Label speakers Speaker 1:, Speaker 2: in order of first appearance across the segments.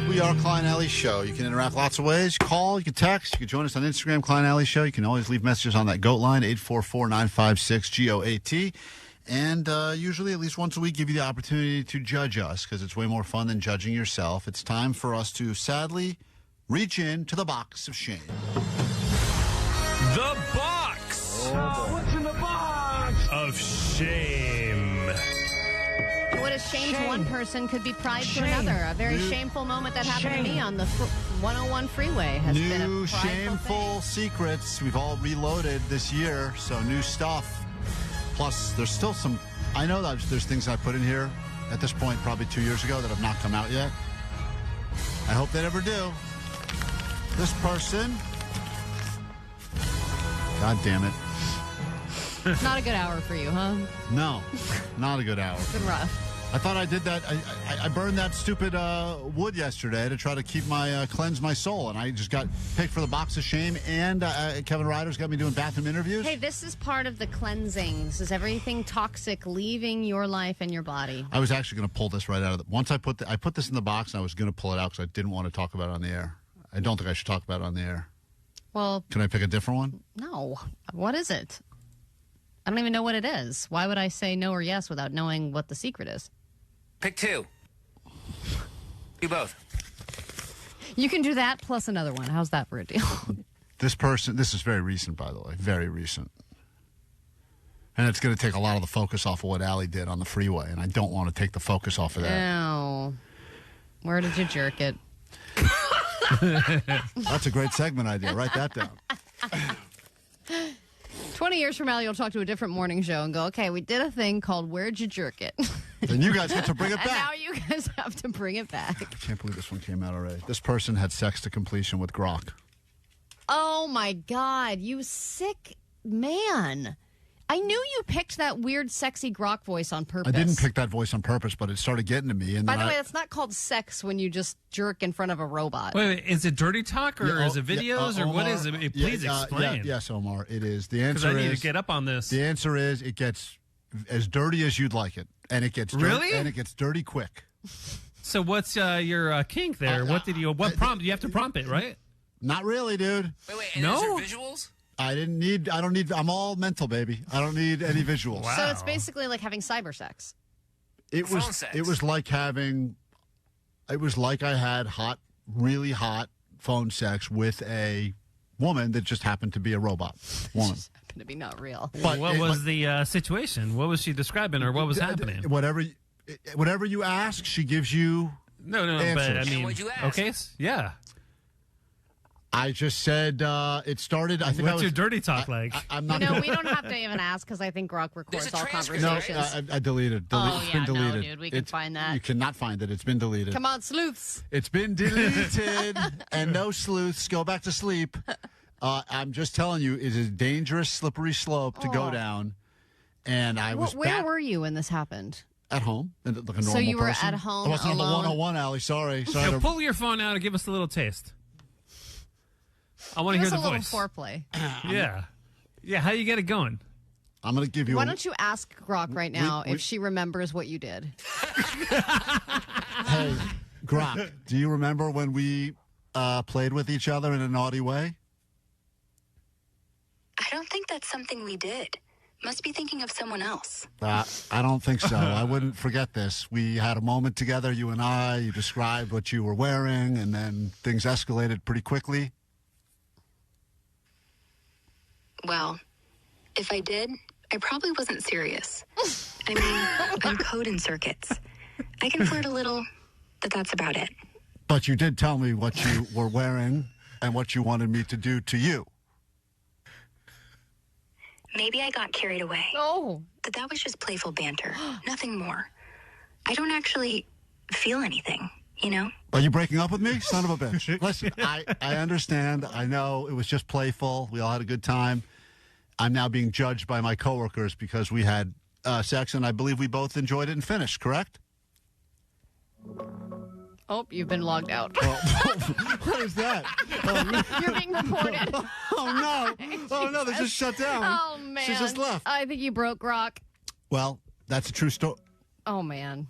Speaker 1: We are Klein Alley Show. You can interact lots of ways. Call, you can text, you can join us on Instagram, Klein Alley Show. You can always leave messages on that GOAT line, 844-956-GOAT. And usually at least once a week give you the opportunity to judge us because it's way more fun than judging yourself. It's time for us to sadly reach into the box of shame.
Speaker 2: The box!
Speaker 3: What's in the box?
Speaker 2: Of shame.
Speaker 4: What is shame to one person could be pride to another. A very shameful moment that happened to me on the 101 freeway has been a
Speaker 1: New shameful secrets. We've all reloaded this year, so new stuff. Plus, there's still some... I know that there's things I put in here at this point probably 2 years ago that have not come out yet. I hope they never do. This person... God damn it.
Speaker 4: Not a good hour for you, huh?
Speaker 1: No, not a good hour.
Speaker 4: It's been rough.
Speaker 1: I thought I did that. I burned that stupid wood yesterday to try to keep cleanse my soul, and I just got picked for the box of shame. And Kevin Ryder's got me doing bathroom interviews.
Speaker 4: Hey, this is part of the cleansing. This is everything toxic leaving your life and your body.
Speaker 1: I was actually going to pull this right out of the. Once I put this in the box, and I was going to pull it out because I didn't want to talk about it on the air. I don't think I should talk about it on the air.
Speaker 4: Well,
Speaker 1: can I pick a different one?
Speaker 4: No. What is it? I don't even know what it is. Why would I say no or yes without knowing what the secret is?
Speaker 5: Pick two. Do both.
Speaker 4: You can do that plus another one. How's that for a deal?
Speaker 1: This is very recent, by the way. Very recent. And it's going to take a lot of the focus off of what Allie did on the freeway, and I don't want to take the focus off of that.
Speaker 4: No. Where did you jerk it?
Speaker 1: That's a great segment idea. Write that down.
Speaker 4: 20 years from now, you'll talk to a different morning show and go, okay, we did a thing called Where'd You Jerk It?
Speaker 1: And you guys get to bring it back.
Speaker 4: And now you guys have to bring it back.
Speaker 1: I can't believe this one came out already. This person had sex to completion with Grok.
Speaker 4: Oh, my God. You sick man. I knew you picked that weird, sexy Grok voice on purpose.
Speaker 1: I didn't pick that voice on purpose, but it started getting to me. And
Speaker 4: by the way, that's not called sex when you just jerk in front of a robot.
Speaker 2: Wait, is it dirty talk or is it videos or
Speaker 1: Omar,
Speaker 2: what is it? Please explain.
Speaker 1: Yes, Omar, it is. The answer is...
Speaker 2: Because I need to get up on this.
Speaker 1: The answer is it gets as dirty as you'd like it. And it gets
Speaker 2: really?
Speaker 1: And it gets dirty quick.
Speaker 2: So what's your kink there? What prompt? You have to prompt it, right?
Speaker 1: Not really, dude.
Speaker 5: Wait, and is there visuals?
Speaker 1: I'm all mental, baby. I don't need any visuals.
Speaker 2: Wow.
Speaker 4: So it's basically like having cyber sex.
Speaker 1: It was like I had really hot phone sex with a woman that just happened to be a robot woman.
Speaker 4: Just happened to be not real.
Speaker 2: But what was the situation? What was she describing or what was happening?
Speaker 1: Whatever you ask, she gives you answers.
Speaker 2: But I mean,
Speaker 5: what'd you ask?
Speaker 2: Okay, yeah.
Speaker 1: I just said it started. I think
Speaker 2: what's your dirty talk like?
Speaker 1: I'm not.
Speaker 4: We don't have to even ask because I think Grok records all conversations.
Speaker 1: No, I deleted. It's been deleted.
Speaker 4: No, dude, we can find that.
Speaker 1: You cannot find it. It's been deleted.
Speaker 4: Come on, sleuths.
Speaker 1: It's been deleted, and no sleuths. Go back to sleep. I'm just telling you, it is a dangerous, slippery slope to go down. And I was.
Speaker 4: Where were you when this happened?
Speaker 1: At home, like a normal person.
Speaker 4: So you were at home
Speaker 1: I wasn't
Speaker 4: alone?
Speaker 1: on the 101, Allie. Sorry.
Speaker 2: Pull your phone out and give us a little taste. I want to hear the voice.
Speaker 4: A little foreplay.
Speaker 2: Yeah. How you get it going?
Speaker 1: I'm going to give you.
Speaker 4: Why don't you ask Grok right now if she remembers what you did?
Speaker 1: Hey, Grok, do you remember when we played with each other in a naughty way?
Speaker 6: I don't think that's something we did. Must be thinking of someone else.
Speaker 1: I don't think so. I wouldn't forget this. We had a moment together, you and I. You described what you were wearing, and then things escalated pretty quickly.
Speaker 6: Well, if I did, I probably wasn't serious. I mean, I'm code in circuits. I can flirt a little, but that's about it.
Speaker 1: But you did tell me what you were wearing and what you wanted me to do to you.
Speaker 6: Maybe I got carried away.
Speaker 4: Oh.
Speaker 6: But that was just playful banter. Nothing more. I don't actually feel anything, you know?
Speaker 1: Are you breaking up with me? Son of a bitch. Listen, I understand. I know it was just playful. We all had a good time. I'm now being judged by my coworkers because we had sex, and I believe we both enjoyed it and finished, correct?
Speaker 4: Oh, you've been logged out.
Speaker 1: What is that?
Speaker 4: You're being reported.
Speaker 1: Oh, no, they just shut down.
Speaker 4: Oh, man.
Speaker 1: She just left.
Speaker 4: I think you broke Grok.
Speaker 1: Well, that's a true story.
Speaker 4: Oh, man.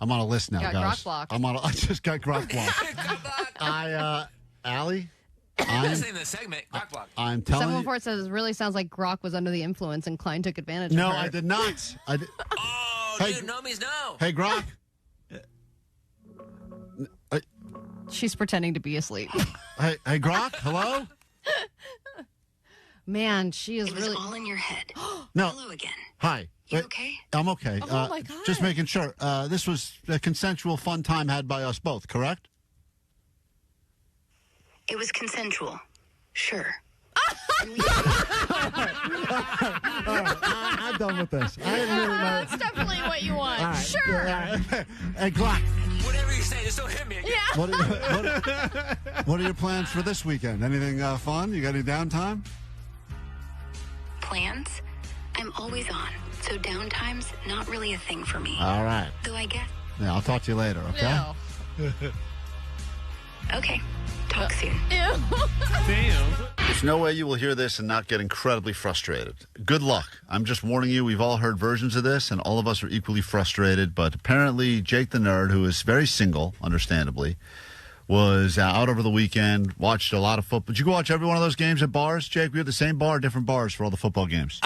Speaker 1: I'm on a list now,
Speaker 4: Got
Speaker 1: guys.
Speaker 4: Grok blocked.
Speaker 1: I just got Grok blocked. Allie,
Speaker 5: That's the name of the segment. Grok block.
Speaker 1: I'm telling you.
Speaker 4: 714 says it really sounds like Grok was under the influence and Klein took advantage of her.
Speaker 1: No, I did not.
Speaker 5: Oh,
Speaker 1: Hey.
Speaker 5: dude, no means no.
Speaker 1: Hey, Grok.
Speaker 4: She's pretending to be asleep.
Speaker 1: Hey, Grok. Hello.
Speaker 4: Man, she is
Speaker 6: It was
Speaker 4: really.
Speaker 6: all in your head.
Speaker 1: No.
Speaker 6: Hello again.
Speaker 1: Hi.
Speaker 6: You
Speaker 1: Wait,
Speaker 6: okay?
Speaker 1: I'm okay.
Speaker 4: Oh, my God.
Speaker 1: Just making sure. This was a consensual, fun time had by us both, correct?
Speaker 6: It was consensual. Sure.
Speaker 1: I'm done with this. I didn't really know.
Speaker 4: That's definitely what you want.
Speaker 1: All right.
Speaker 4: Sure.
Speaker 1: Hey, Grok.
Speaker 5: Whatever you say, just don't hit me.
Speaker 4: Yeah.
Speaker 1: What are your plans for this weekend? Anything fun? You got any downtime?
Speaker 6: Plans? I'm always on, so downtime's not really a thing for me.
Speaker 1: All right.
Speaker 6: Though I guess.
Speaker 1: Yeah, I'll talk to you later, okay?
Speaker 4: Ew.
Speaker 6: Okay. Talk soon.
Speaker 2: Damn.
Speaker 1: There's no way you will hear this and not get incredibly frustrated. Good luck. I'm just warning you, we've all heard versions of this, and all of us are equally frustrated. But apparently, Jake the Nerd, who is very single, understandably, was out over the weekend, watched a lot of football. Did you go watch every one of those games at bars, Jake? We had the same bar, different bars for all the football games.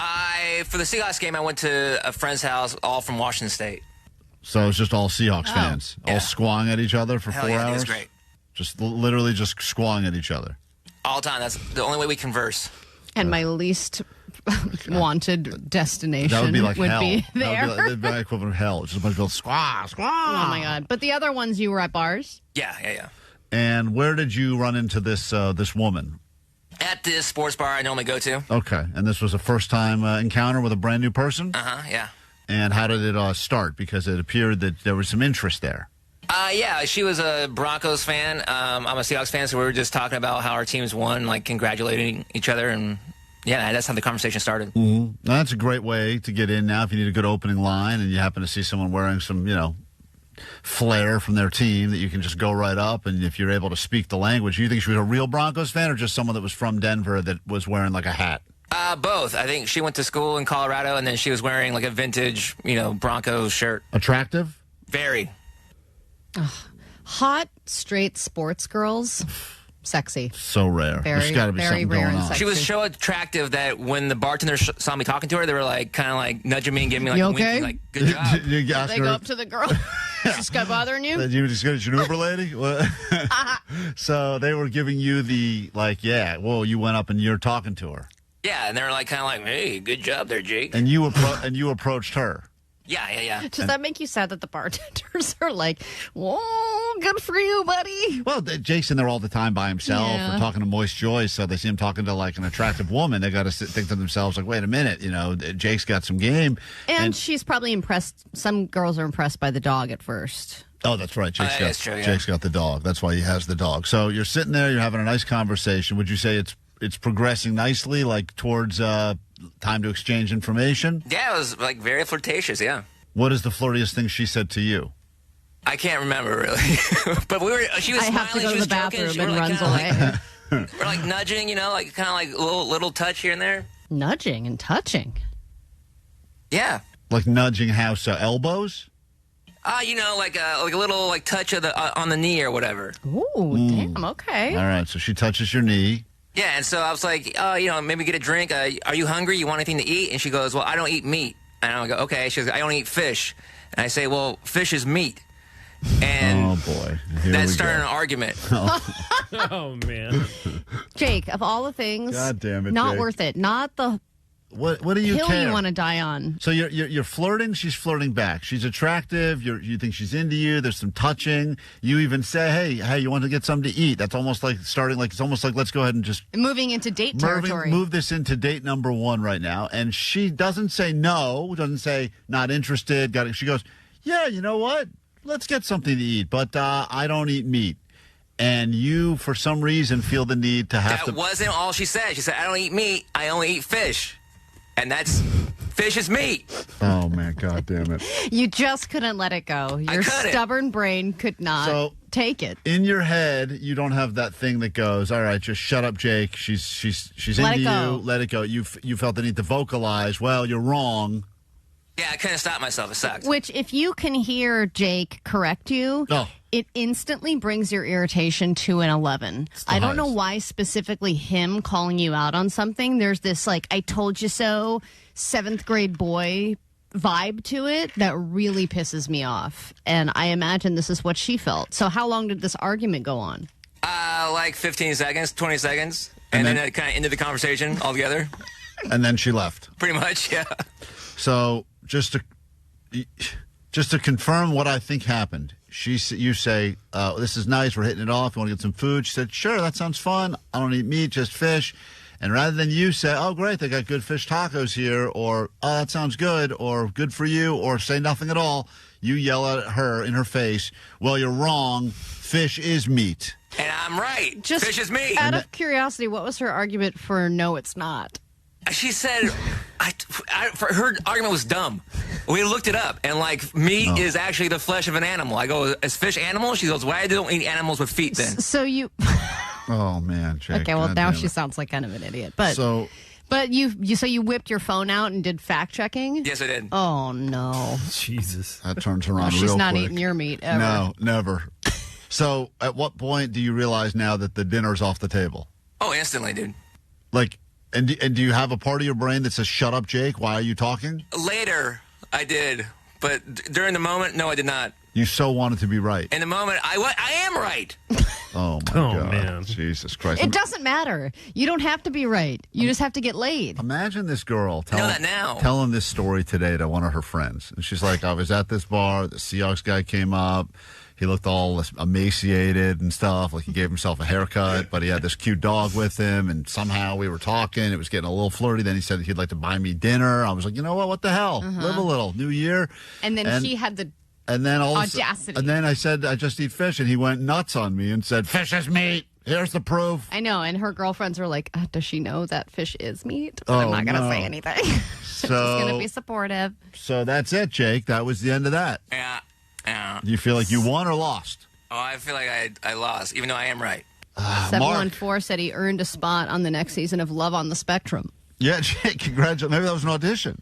Speaker 5: For the Seahawks game, I went to a friend's house, all from Washington State.
Speaker 1: So it's just all Seahawks fans, all
Speaker 5: Yeah.
Speaker 1: squawing at each other for
Speaker 5: Hell
Speaker 1: 4
Speaker 5: yeah,
Speaker 1: hours?
Speaker 5: it was great.
Speaker 1: Just literally just squawing at each other.
Speaker 5: All the time. That's the only way we converse.
Speaker 4: And my least wanted destination
Speaker 1: That would be like hell.
Speaker 4: be there.
Speaker 1: That'd be like equivalent of hell. Just a bunch of people squaw.
Speaker 4: Oh, my God. But the other ones, you were at bars?
Speaker 5: Yeah.
Speaker 1: And where did you run into this this woman?
Speaker 5: At this sports bar I normally go to.
Speaker 1: Okay, and this was a first-time encounter with a brand new person?
Speaker 5: Yeah.
Speaker 1: And how did it start? Because it appeared that there was some interest there.
Speaker 5: Yeah, she was a Broncos fan. I'm a Seahawks fan, so we were just talking about how our teams won, like congratulating each other, and yeah, that's how the conversation started.
Speaker 1: Mm-hmm. That's a great way to get in now if you need a good opening line and you happen to see someone wearing some, flair from their team that you can just go right up, and if you're able to speak the language. You think she was a real Broncos fan or just someone that was from Denver that was wearing like a hat?
Speaker 5: Both. I think she went to school in Colorado, and then she was wearing like a vintage, Broncos shirt.
Speaker 1: Attractive?
Speaker 5: Very.
Speaker 4: Hot, straight sports girls. Sexy.
Speaker 1: So rare.
Speaker 4: Very,
Speaker 1: There's got to be
Speaker 4: very
Speaker 1: something
Speaker 4: rare
Speaker 1: going
Speaker 4: and
Speaker 1: on.
Speaker 4: sexy.
Speaker 5: She was so attractive that when the bartender saw me talking to her, they were like kind of like nudging me and giving me like
Speaker 4: You
Speaker 5: a
Speaker 4: okay?
Speaker 5: wink, like good job.
Speaker 1: You asked
Speaker 4: They
Speaker 1: her,
Speaker 4: go up to the girl. Is this guy bothering you?
Speaker 1: Did you just get your Uber lady? So they were giving you the, you went up and you're talking to her.
Speaker 5: Yeah, and they were like kind of like, hey, good job there, Jake.
Speaker 1: And you approached her.
Speaker 5: Yeah.
Speaker 4: Does that make you sad that the bartenders are like, whoa, good for you, buddy?
Speaker 1: Well, Jake's in there all the time by himself
Speaker 4: Yeah.
Speaker 1: or talking to Moist Joyce, so they see him talking to like an attractive woman. They got to think to themselves, like, wait a minute, Jake's got some game.
Speaker 4: And she's probably impressed. Some girls are impressed by the dog at first.
Speaker 1: Oh, that's right.
Speaker 5: that's true, yeah.
Speaker 1: Jake's got the dog. That's why he has the dog. So you're sitting there, you're having a nice conversation. Would you say it's progressing nicely, like towards time to exchange information?
Speaker 5: Yeah, it was like very flirtatious, yeah.
Speaker 1: What is the flirtiest thing she said to you?
Speaker 5: I can't remember really. But she was
Speaker 4: I
Speaker 5: smiling,
Speaker 4: have to go
Speaker 5: she
Speaker 4: to
Speaker 5: was
Speaker 4: the
Speaker 5: joking,
Speaker 4: bathroom
Speaker 5: she were
Speaker 4: and
Speaker 5: like,
Speaker 4: runs
Speaker 5: kinda
Speaker 4: away.
Speaker 5: We're like nudging, like kind of like little touch here and there.
Speaker 4: Nudging and touching.
Speaker 5: Yeah.
Speaker 1: Like nudging house elbows?
Speaker 5: Like a little like touch of the on the knee or whatever.
Speaker 4: Ooh, damn, okay.
Speaker 1: All right, so she touches your knee.
Speaker 5: Yeah, and so I was like, maybe get a drink. Are you hungry? You want anything to eat? And she goes, well, I don't eat meat. And I go, okay. She goes, I don't eat fish. And I say, well, fish is meat. And
Speaker 1: Oh, boy. Here
Speaker 5: that
Speaker 1: we
Speaker 5: started
Speaker 1: go.
Speaker 5: an argument.
Speaker 2: Oh, man.
Speaker 4: Jake, of all the things,
Speaker 1: God damn it,
Speaker 4: not
Speaker 1: Jake.
Speaker 4: worth it. Not the
Speaker 1: What do you
Speaker 4: hill
Speaker 1: care?
Speaker 4: you want to die on.
Speaker 1: So you're flirting. She's flirting back. She's attractive. You think she's into you. There's some touching. You even say, "Hey, you want to get something to eat?" That's almost like starting. Like it's almost like let's go ahead and just
Speaker 4: Moving into date territory.
Speaker 1: move this into date number 1 right now. And she doesn't say no. Doesn't say not interested. Got it. She goes, "Yeah, you know what? Let's get something to eat." But I don't eat meat. And you, for some reason, feel the need to have
Speaker 5: That wasn't all she said. She said, I don't eat meat. I only eat fish. And that's fish is meat.
Speaker 1: Oh man, God damn it!
Speaker 4: You just couldn't let it go. Your
Speaker 5: couldn't.
Speaker 4: stubborn brain could not take it.
Speaker 1: In your head, you don't have that thing that goes, "All right, just shut up, Jake. She's
Speaker 4: Let
Speaker 1: into
Speaker 4: it go.
Speaker 1: you. Let it go." You felt the need to vocalize. Well, you're wrong.
Speaker 5: Yeah, I couldn't stop myself. It sucked.
Speaker 4: Which, if you can hear Jake correct you, it instantly brings your irritation to an 11. I don't know why specifically him calling you out on something. There's this, like, I told you so, 7th grade boy vibe to it that really pisses me off. And I imagine this is what she felt. So how long did this argument go on?
Speaker 5: Like 15 seconds, 20 seconds. And then it kind of ended the conversation altogether.
Speaker 1: And then she left.
Speaker 5: Pretty much, yeah.
Speaker 1: So just to confirm what I think happened, you say, this is nice, we're hitting it off, you want to get some food? She said, sure, that sounds fun. I don't eat meat, just fish. And rather than you say, oh, great, they got good fish tacos here, or, oh, that sounds good, or good for you, or say nothing at all, you yell at her in her face, well, you're wrong, fish is meat.
Speaker 5: And I'm right. Fish is meat.
Speaker 4: Out of curiosity, what was her argument for no, it's not?
Speaker 5: She said, her argument was dumb. We looked it up, and like meat is actually the flesh of an animal. I go, is fish animal? She goes, why don't eat animals with feet then?
Speaker 4: So you.
Speaker 1: Oh man, Jake.
Speaker 4: Okay, well now she sounds like kind of an idiot. But you whipped your phone out and did fact checking?
Speaker 5: Yes, I did.
Speaker 4: Oh no,
Speaker 2: Jesus,
Speaker 1: that turns her on.
Speaker 4: She's not
Speaker 1: quick.
Speaker 4: eating your meat ever.
Speaker 1: No, never. So, at what point do you realize now that the dinner's off the table?
Speaker 5: Oh, instantly, dude.
Speaker 1: Like, and do you have a part of your brain that says, shut up, Jake, why are you talking?
Speaker 5: Later, I did. But during the moment, no, I did not.
Speaker 1: You so wanted to be right.
Speaker 5: In the moment, I am right.
Speaker 1: Oh, my God.
Speaker 2: Man.
Speaker 1: Jesus Christ.
Speaker 4: It doesn't matter. You don't have to be right. You just have to get laid.
Speaker 1: Imagine this girl
Speaker 5: now.
Speaker 1: telling this story today to one of her friends. And she's like, I was at this bar, the Seahawks guy came up. He looked all emaciated and stuff, like he gave himself a haircut, but he had this cute dog with him, and somehow we were talking. It was getting a little flirty. Then he said he'd like to buy me dinner. I was like, you know what the hell? Live a little. New year.
Speaker 4: And then she had the audacity.
Speaker 1: And then I said, I just eat fish, and he went nuts on me and said, fish is meat. Here's the proof.
Speaker 4: I know, and her girlfriends were like, does she know that fish is meat? But I'm not going to say anything.
Speaker 1: So,
Speaker 4: just going to be supportive.
Speaker 1: So that's it, Jake. That was the end of that.
Speaker 5: Yeah.
Speaker 1: Do you feel like you won or lost?
Speaker 5: Oh, I feel like I lost, even though I am right.
Speaker 4: 714 said he earned a spot on the next season of Love on the Spectrum.
Speaker 1: Yeah, Jake, congratulations. Maybe that was an audition.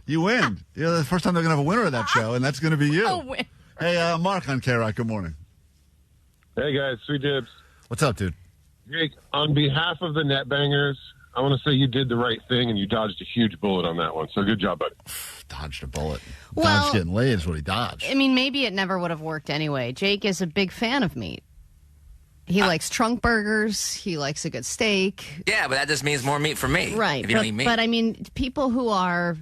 Speaker 1: You win. Yeah, the first time they're going to have a winner of that show, and that's going to be you.
Speaker 4: Oh, win.
Speaker 1: Hey, Mark on KROQ, good morning.
Speaker 7: Hey, guys, sweet dibs.
Speaker 1: What's up, dude?
Speaker 7: Jake, on behalf of the net bangers, I want to say you did the right thing, and you dodged a huge bullet on that one. So good job, buddy.
Speaker 1: Dodged a bullet.
Speaker 4: Well,
Speaker 1: dodged getting laid is what he dodged.
Speaker 4: I mean, maybe it never would have worked anyway. Jake is a big fan of meat. He likes trunk burgers. He likes a good steak.
Speaker 5: Yeah, but that just means more meat for me.
Speaker 4: Right.
Speaker 5: If you don't eat meat.
Speaker 4: But I mean, people who are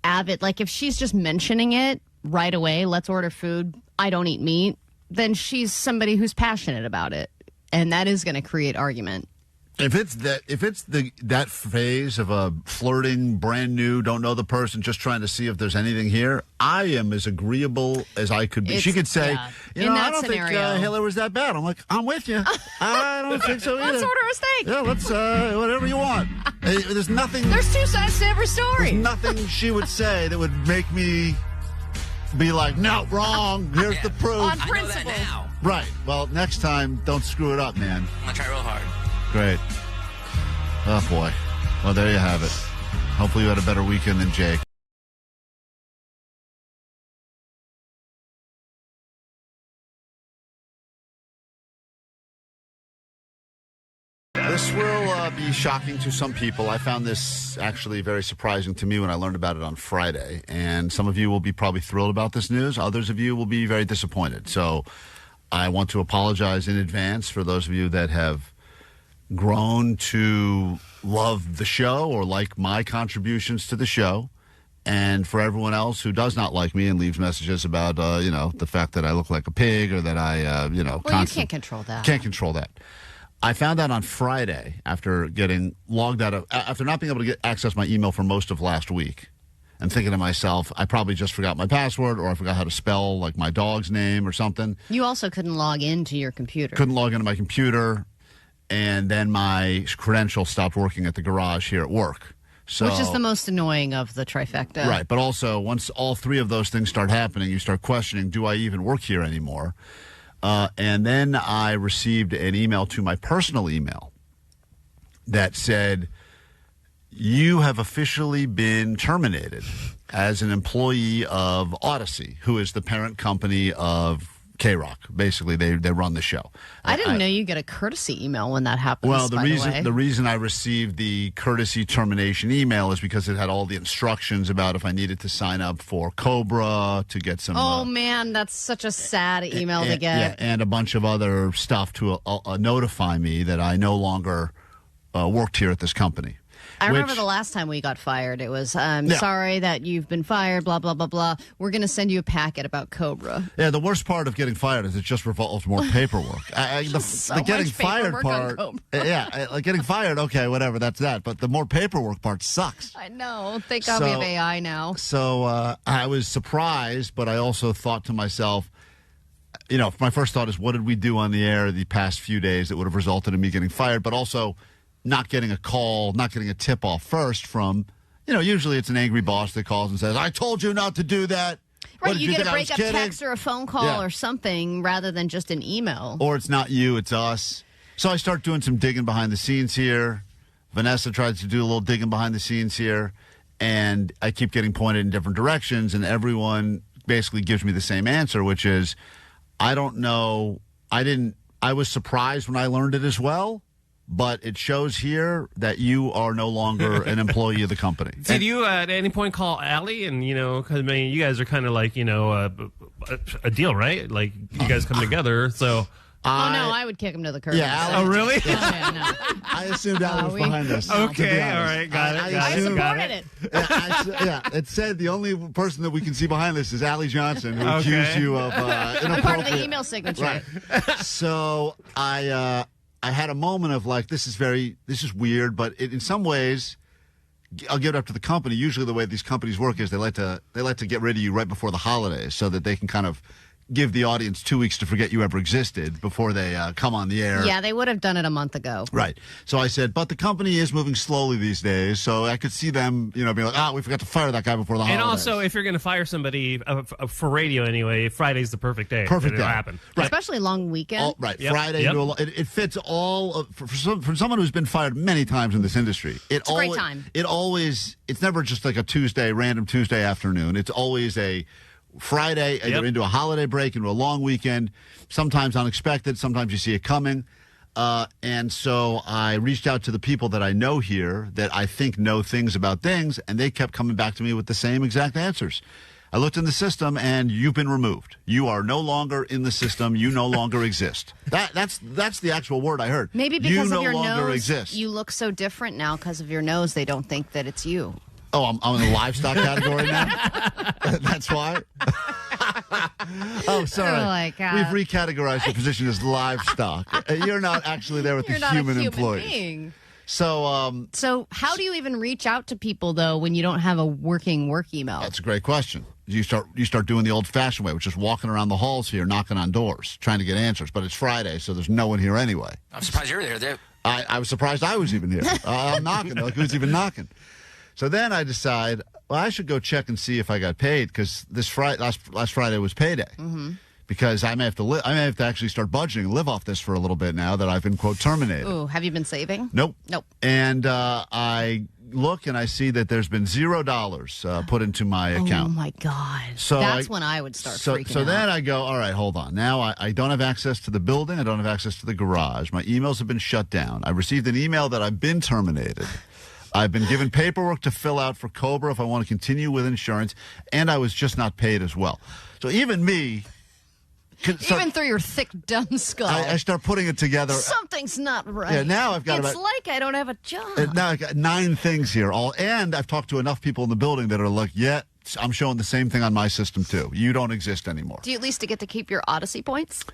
Speaker 4: avid, like if she's just mentioning it right away, let's order food, I don't eat meat, then she's somebody who's passionate about it. And that is going to create argument.
Speaker 1: If it's that phase of a flirting, brand new, don't know the person, just trying to see if there's anything here, I am as agreeable as I could be. She could say, I don't think Hitler was that bad. I'm like, I'm with you. I don't think so either.
Speaker 4: Let's order a steak.
Speaker 1: Yeah, let's whatever you want. There's nothing.
Speaker 4: There's two sides to every story.
Speaker 1: There's nothing she would say that would make me be like, no, wrong. Here's the proof.
Speaker 4: On
Speaker 5: I know that now.
Speaker 1: Right. Well, next time, don't screw it up, man.
Speaker 5: I'm going to try real hard.
Speaker 1: Great. Oh, boy. Well, there you have it. Hopefully you had a better weekend than Jake. This will be shocking to some people. I found this actually very surprising to me when I learned about it on Friday. And some of you will be probably thrilled about this news. Others of you will be very disappointed. So I want to apologize in advance for those of you that have grown to love the show or like my contributions to the show. And for everyone else who does not like me and leaves messages about, the fact that I look like a pig or that I,
Speaker 4: Well, you can't control that.
Speaker 1: Can't control that. I found out on Friday after getting logged out of, after not being able to access my email for most of last week, and thinking to myself, I probably just forgot my password, or I forgot how to spell like my dog's name or something.
Speaker 4: You also couldn't log into your computer.
Speaker 1: Couldn't log into my computer, and then my credentials stopped working at the garage here at work. So,
Speaker 4: which is the most annoying of the trifecta.
Speaker 1: Right, but also once all three of those things start happening, you start questioning, do I even work here anymore? And then I received an email to my personal email that said, you have officially been terminated as an employee of Odyssey, who is the parent company of KROQ. Basically, they run the show.
Speaker 4: I didn't know you get a courtesy email when that happens.
Speaker 1: Well, the reason I received the courtesy termination email is because it had all the instructions about if I needed to sign up for COBRA to get some.
Speaker 4: Oh man, that's such a sad email to get.
Speaker 1: Yeah, and a bunch of other stuff to notify me that I no longer worked here at this company.
Speaker 4: I remember the last time we got fired. It was, sorry that you've been fired, blah, blah, blah, blah. We're going to send you a packet about COBRA.
Speaker 1: Yeah, the worst part of getting fired is it just revolves more paperwork. The getting fired part, getting fired, okay, whatever, that's that. But the more paperwork part sucks.
Speaker 4: I know. Thank God we have AI now.
Speaker 1: So I was surprised, but I also thought to myself, my first thought is, what did we do on the air the past few days that would have resulted in me getting fired? But also, not getting a call, not getting a tip-off first from, usually it's an angry boss that calls and says, I told you not to do that.
Speaker 4: Right, you get a breakup text or a phone call or something rather than just an email.
Speaker 1: Or it's not you, it's us. So I start doing some digging behind the scenes here. Vanessa tries to do a little digging behind the scenes here. And I keep getting pointed in different directions, and everyone basically gives me the same answer, which is, I don't know. I was surprised when I learned it as well. But it shows here that you are no longer an employee of the company.
Speaker 2: Did you at any point call Allie? And, because, you guys are kind of like, a deal, right? Like, you guys come together, so...
Speaker 4: I would kick him to the curb.
Speaker 1: Yeah,
Speaker 2: oh, really?
Speaker 4: No.
Speaker 1: I assumed Allie was behind this.
Speaker 2: Okay, all right, got it.
Speaker 4: I supported it.
Speaker 1: It said the only person that we can see behind this is Allie Johnson, who accused you of inappropriate...
Speaker 4: I'm part of the email signature.
Speaker 1: Right. So I had a moment of like, this is weird, but in some ways, I'll give it up to the company. Usually the way these companies work is they like to get rid of you right before the holidays so that they can kind of give the audience 2 weeks to forget you ever existed before they come on the air.
Speaker 4: Yeah, they would have done it a month ago.
Speaker 1: Right. So I said, but the company is moving slowly these days, so I could see them, being like, we forgot to fire that guy before the holidays.
Speaker 2: And also, if you're going to fire somebody for radio anyway, Friday's the perfect day.
Speaker 1: Perfect day.
Speaker 2: It'll happen.
Speaker 1: Right.
Speaker 4: Especially long weekend.
Speaker 1: Right.
Speaker 2: Yep.
Speaker 1: Friday.
Speaker 2: Yep.
Speaker 1: It fits all for someone who's been fired many times in this industry.
Speaker 4: It's a great time.
Speaker 1: It's never just like a random Tuesday afternoon. It's always a Friday, either into a holiday break, into a long weekend, sometimes unexpected, sometimes you see it coming. And so I reached out to the people that I know here that I think know things about things, and they kept coming back to me with the same exact answers. I looked in the system, and you've been removed. You are no longer in the system. You no longer exist. That's the actual word I heard.
Speaker 4: Maybe because
Speaker 1: you
Speaker 4: of your
Speaker 1: no longer
Speaker 4: nose,
Speaker 1: exist.
Speaker 4: you look so different now because of your nose. They don't think that it's you.
Speaker 1: Oh, I'm in the livestock category now? That's why? Oh, sorry.
Speaker 4: Oh, my God.
Speaker 1: We've recategorized your position as livestock. You're not actually there with the human employees.
Speaker 4: Being.
Speaker 1: So
Speaker 4: how do you even reach out to people, though, when you don't have a working work email?
Speaker 1: That's a great question. You start doing the old-fashioned way, which is walking around the halls here, knocking on doors, trying to get answers. But it's Friday, so there's no one here anyway.
Speaker 5: I'm surprised you're there.
Speaker 1: I was surprised I was even here. I'm knocking. Like, who's even knocking? So then I decide, I should go check and see if I got paid because last Friday was payday. Mm-hmm. Because I may have to actually start budgeting and live off this for a little bit now that I've been, quote, terminated.
Speaker 4: Ooh, have you been saving?
Speaker 1: Nope. And
Speaker 4: I
Speaker 1: look and I see that there's been $0 put into my account.
Speaker 4: Oh, my God.
Speaker 1: So
Speaker 4: that's when I would start freaking out.
Speaker 1: So then I go, all right, hold on. Now I don't have access to the building. I don't have access to the garage. My emails have been shut down. I received an email that I've been terminated. I've been given paperwork to fill out for COBRA if I want to continue with insurance, and I was just not paid as well. So even me...
Speaker 4: Even through your thick, dumb skull.
Speaker 1: I start putting it together.
Speaker 4: Something's not right.
Speaker 1: Yeah, now I've got
Speaker 4: It's like I don't have a job.
Speaker 1: Now I've got 9 things here. And I've talked to enough people in the building that are like, I'm showing the same thing on my system, too. You don't exist anymore.
Speaker 4: Do you at least get to keep your Odyssey points?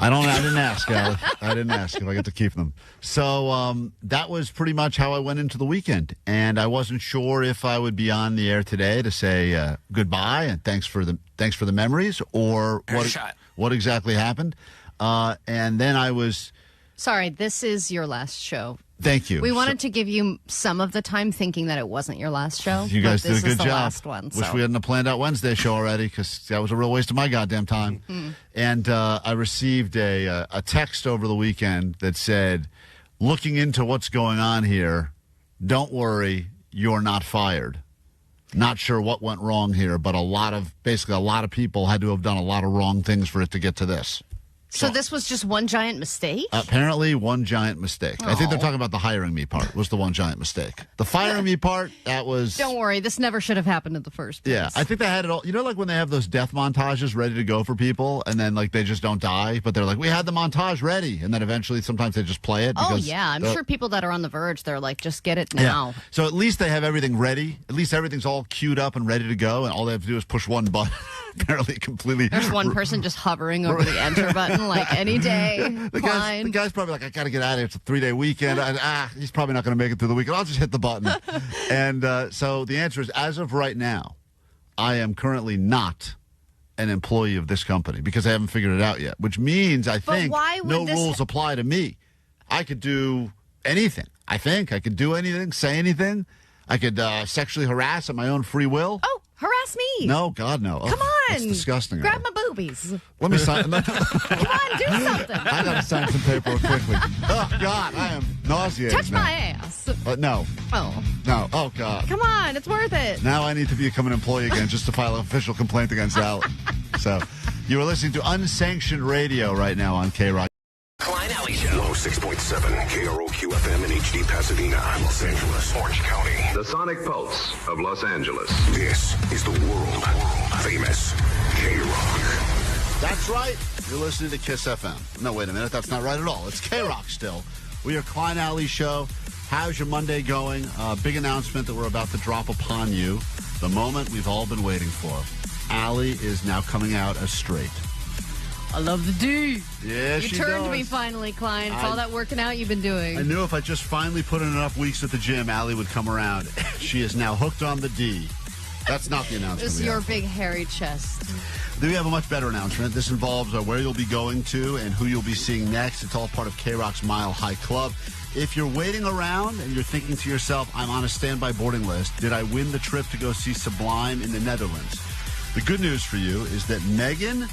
Speaker 1: I didn't ask, Allie. I didn't ask if I get to keep them. So that was pretty much how I went into the weekend. And I wasn't sure if I would be on the air today to say goodbye and thanks for the memories or what exactly happened. And then I was...
Speaker 4: Sorry, this is your last show.
Speaker 1: Thank you.
Speaker 4: We wanted to give you some of the time thinking that it wasn't your last show.
Speaker 1: You guys did a good job.
Speaker 4: Last one,
Speaker 1: Wish we hadn't have planned out Wednesday show already because that was a real waste of my goddamn time. Mm-hmm. And I received a text over the weekend that said, looking into what's going on here, don't worry, you're not fired. Not sure what went wrong here, but a lot of people had to have done a lot of wrong things for it to get to this.
Speaker 4: So this was just one giant mistake?
Speaker 1: Apparently one giant mistake. I think they're talking about the hiring me part was the one giant mistake. The firing me part, that was...
Speaker 4: Don't worry, this never should have happened in the first place.
Speaker 1: Yeah, I think they had it all. You know, like when they have those death montages ready to go for people, and then like they just don't die, but they're like, we had the montage ready, and then eventually sometimes they just play it. Because,
Speaker 4: I'm sure people that are on the verge, they're like, just get it now.
Speaker 1: Yeah. So at least they have everything ready. At least everything's all queued up and ready to go, and all they have to do is push one button. Apparently completely...
Speaker 4: There's one person just hovering over the enter button like any day.
Speaker 1: The guy's probably like, I got to get out of here. It's a 3-day weekend. He's probably not going to make it through the weekend. I'll just hit the button. And so the answer is, as of right now, I am currently not an employee of this company because I haven't figured it out yet, which means I think no rules apply to me. I could do anything. I think I could do anything, say anything. I could sexually harass at my own free will.
Speaker 4: Oh, harass me.
Speaker 1: No, God, no.
Speaker 4: Come on.
Speaker 1: That's disgusting.
Speaker 4: Grab my boobies.
Speaker 1: Let me sign. Come
Speaker 4: on, do something.
Speaker 1: I got to sign some paperwork quickly. Oh, God, I am nauseated.
Speaker 4: Touch my ass.
Speaker 1: No.
Speaker 4: Oh.
Speaker 1: No. Oh, God.
Speaker 4: Come on, it's worth it.
Speaker 1: Now I need to become an employee again just to file an official complaint against Al. So, you are listening to unsanctioned radio right now on KROQ.
Speaker 8: Klein Alley Show. 106.7 KROQ FM in HD Pasadena, Los Angeles, Orange County.
Speaker 9: The Sonic Pulse of Los Angeles.
Speaker 8: This is the world famous KROQ.
Speaker 1: That's right. You're listening to Kiss FM. No, wait a minute. That's not right at all. It's KROQ still. We are Klein Alley Show. How's your Monday going? Big announcement that we're about to drop upon you. The moment we've all been waiting for. Allie is now coming out as straight.
Speaker 4: I love the D.
Speaker 1: Yeah,
Speaker 4: she turned to me finally, Klein. It's all that working out you've been doing.
Speaker 1: I knew if I just finally put in enough weeks at the gym, Allie would come around. She is now hooked on the D. That's not the announcement.
Speaker 4: This is your big hairy chest.
Speaker 1: Then we have a much better announcement. This involves where you'll be going to and who you'll be seeing next. It's all part of KROQ's Mile High Club. If you're waiting around and you're thinking to yourself, I'm on a standby boarding list, did I win the trip to go see Sublime in the Netherlands? The good news for you is that Megan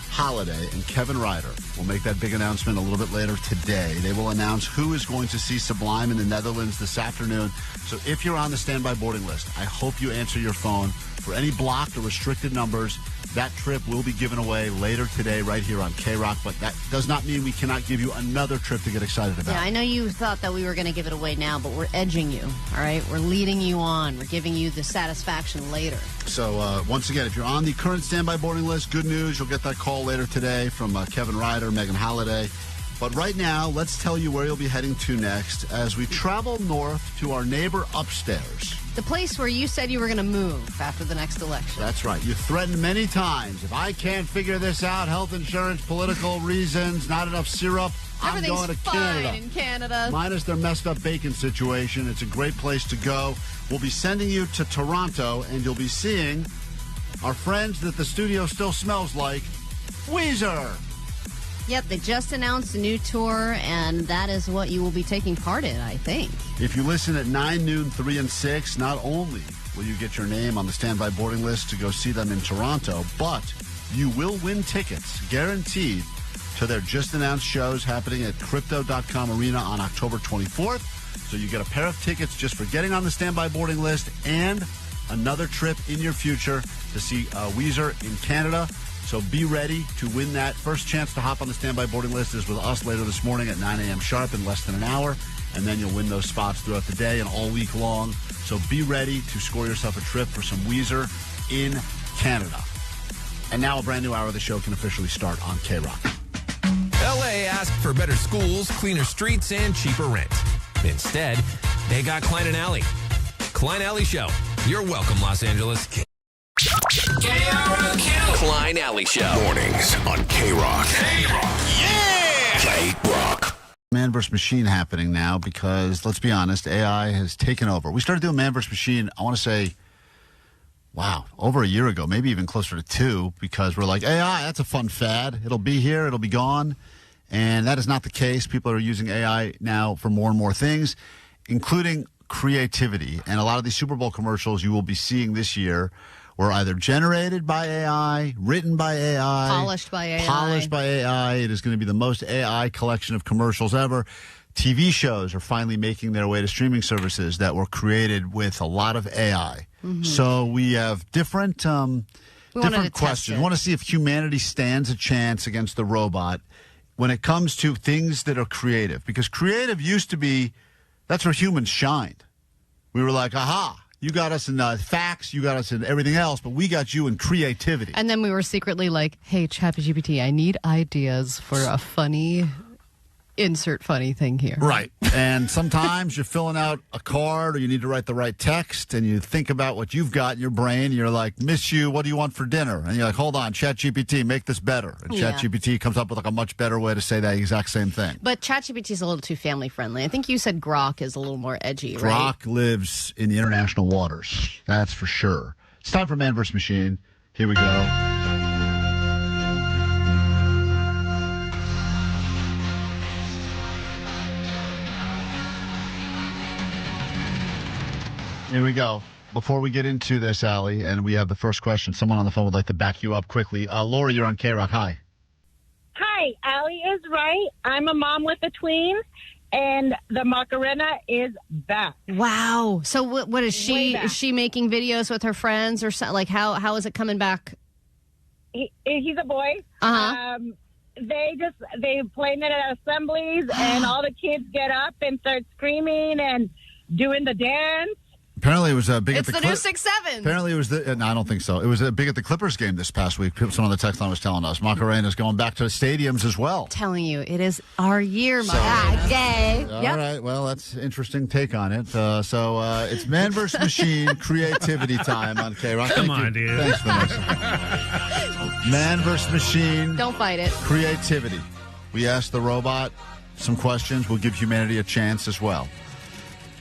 Speaker 1: Holiday and Kevin Ryder will make that big announcement a little bit later today. They will announce who is going to see Sublime in the Netherlands this afternoon. So if you're on the standby boarding list, I hope you answer your phone. For any blocked or restricted numbers, that trip will be given away later today right here on KROQ, but that does not mean we cannot give you another trip to get excited about.
Speaker 4: Yeah, I know you thought that we were going to give it away now, but we're edging you, all right? We're leading you on. We're giving you the satisfaction later.
Speaker 1: So, once again, if you're on the current standby boarding list, good news. You'll get that call later today from Kevin Ryder, Megan Holiday. But right now, let's tell you where you'll be heading to next as we travel north to our neighbor upstairs.
Speaker 4: The place where you said you were going to move after the next election.
Speaker 1: That's right. You threatened many times. If I can't figure this out, health insurance, political reasons, not enough syrup, I'm going to Canada.
Speaker 4: Fine in Canada.
Speaker 1: Minus their messed up bacon situation. It's a great place to go. We'll be sending you to Toronto, and you'll be seeing our friends that the studio still smells like, Weezer.
Speaker 4: Yep, they just announced a new tour, and that is what you will be taking part in, I think.
Speaker 1: If you listen at 9, noon, 3, and 6, not only will you get your name on the standby boarding list to go see them in Toronto, but you will win tickets, guaranteed, to their just-announced shows happening at Crypto.com Arena on October 24th. So you get a pair of tickets just for getting on the standby boarding list and another trip in your future to see Weezer in Canada. So be ready to win that. First chance to hop on the standby boarding list is with us later this morning at 9 a.m. sharp in less than an hour. And then you'll win those spots throughout the day and all week long. So be ready to score yourself a trip for some Weezer in Canada. And now a brand new hour of the show can officially start on KROQ.
Speaker 10: LA asked for better schools, cleaner streets, and cheaper rent. Instead, they got Klein and Alley. Klein Alley Show. You're welcome, Los Angeles.
Speaker 8: KROQ. Klein Alley Show. Mornings on KROQ. KROQ. Yeah! KROQ.
Speaker 1: Man vs. Machine happening now because, let's be honest, AI has taken over. We started doing Man vs. Machine, I want to say, wow, over a year ago, maybe even closer to 2, because we're like, AI, that's a fun fad. It'll be here, it'll be gone. And that is not the case. People are using AI now for more and more things, including creativity. And a lot of these Super Bowl commercials you will be seeing this year were either generated by AI, written by AI,
Speaker 4: polished by AI.
Speaker 1: It is going to be the most AI collection of commercials ever. TV shows are finally making their way to streaming services that were created with a lot of AI. Mm-hmm. So we have different questions. We want to see if humanity stands a chance against the robot when it comes to things that are creative. Because creative used to be, that's where humans shined. We were like, aha, you got us in facts, you got us in everything else, but we got you in creativity.
Speaker 4: And then we were secretly like, hey, ChatGPT, I need ideas for a funny... insert funny thing here.
Speaker 1: Right. And sometimes you're filling out a card or you need to write the right text and you think about what you've got in your brain. You're like, miss you, what do you want for dinner? And you're like, hold on, ChatGPT, make this better. And ChatGPT comes up with like a much better way to say that exact same thing.
Speaker 4: But ChatGPT is a little too family friendly. I think you said Grok is a little more edgy, right?
Speaker 1: Grok lives in the international waters. That's for sure. It's time for Man vs. Machine. Here we go. Here we go. Before we get into this, Allie, and we have the first question, someone on the phone would like to back you up quickly. Lori, you're on KROQ. Hi.
Speaker 11: Hi. Allie is right. I'm a mom with a tween, and the Macarena is back.
Speaker 4: Wow. So what is she? Is she making videos with her friends or something? Like how is it coming back?
Speaker 11: He's a boy.
Speaker 4: Uh-huh.
Speaker 11: They playing it at assemblies, and all the kids get up and start screaming and doing the dance.
Speaker 1: Apparently it was big
Speaker 4: it's
Speaker 1: at the
Speaker 4: new 6-7.
Speaker 1: Apparently it was no, I don't think so. It was big at the Clippers game this past week. Someone on the text line was telling us Macarena's going back to the stadiums as well.
Speaker 4: Telling you, it is our year,
Speaker 1: All right. Well, that's an interesting take on it. It's Man vs. Machine creativity time on KROQ.
Speaker 2: Come on, dude.
Speaker 1: Thanks, Vanessa. Man vs. Machine.
Speaker 4: Don't fight it.
Speaker 1: Creativity. We asked the robot some questions. We'll give humanity a chance as well.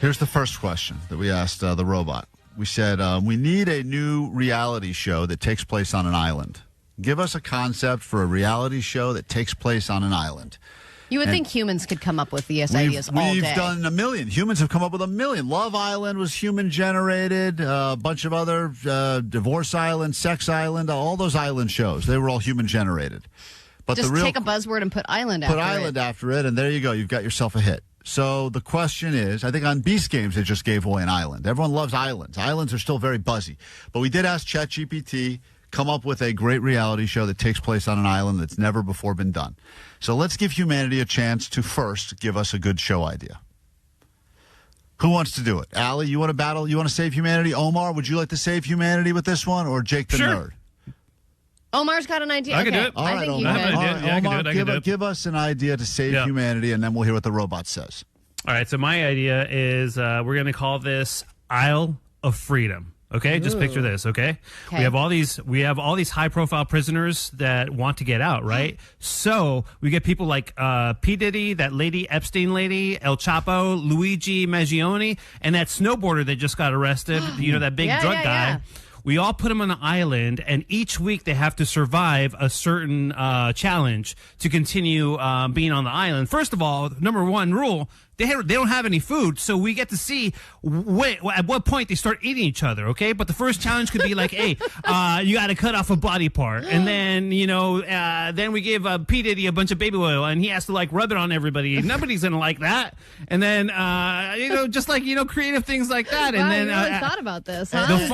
Speaker 1: Here's the first question that we asked the robot. We said, we need a new reality show that takes place on an island. Give us a concept for a reality show that takes place on an island.
Speaker 4: You would think humans could come up with these ideas all day.
Speaker 1: We've done a million. Humans have come up with a million. Love Island was human-generated. A bunch of other Divorce Island, Sex Island, all those island shows. They were all human-generated. But
Speaker 4: just take a buzzword and put island after it.
Speaker 1: Put island after it, and there you go. You've got yourself a hit. So the question is, I think on Beast Games, they just gave away an island. Everyone loves islands. Islands are still very buzzy. But we did ask ChatGPT, come up with a great reality show that takes place on an island that's never before been done. So let's give humanity a chance to first give us a good show idea. Who wants to do it? Allie, you want to battle? You want to save humanity? Omar, would you like to save humanity with this one? Or Jake the Nerd?
Speaker 4: Omar's got an idea.
Speaker 2: I can do it.
Speaker 1: All right, Omar. Omar, give us an idea to save humanity, and then we'll hear what the robot says.
Speaker 2: All right, so my idea is we're going to call this Isle of Freedom. Okay, just picture this. Okay, we have all these high profile prisoners that want to get out, right? So we get people like P Diddy, that lady Epstein lady, El Chapo, Luigi Maggioni, and that snowboarder that just got arrested. You know, that big drug guy. Yeah. We all put them on an island, and each week they have to survive a certain challenge to continue being on the island. First of all, number one rule, they don't have any food, so we get to see at what point they start eating each other, okay? But the first challenge could be like, hey, you got to cut off a body part. And then, then we give P. Diddy a bunch of baby oil, and he has to, like, rub it on everybody. Nobody's going to like that. And then, just like, creative things like that. And then
Speaker 4: you really thought about this, huh?
Speaker 2: The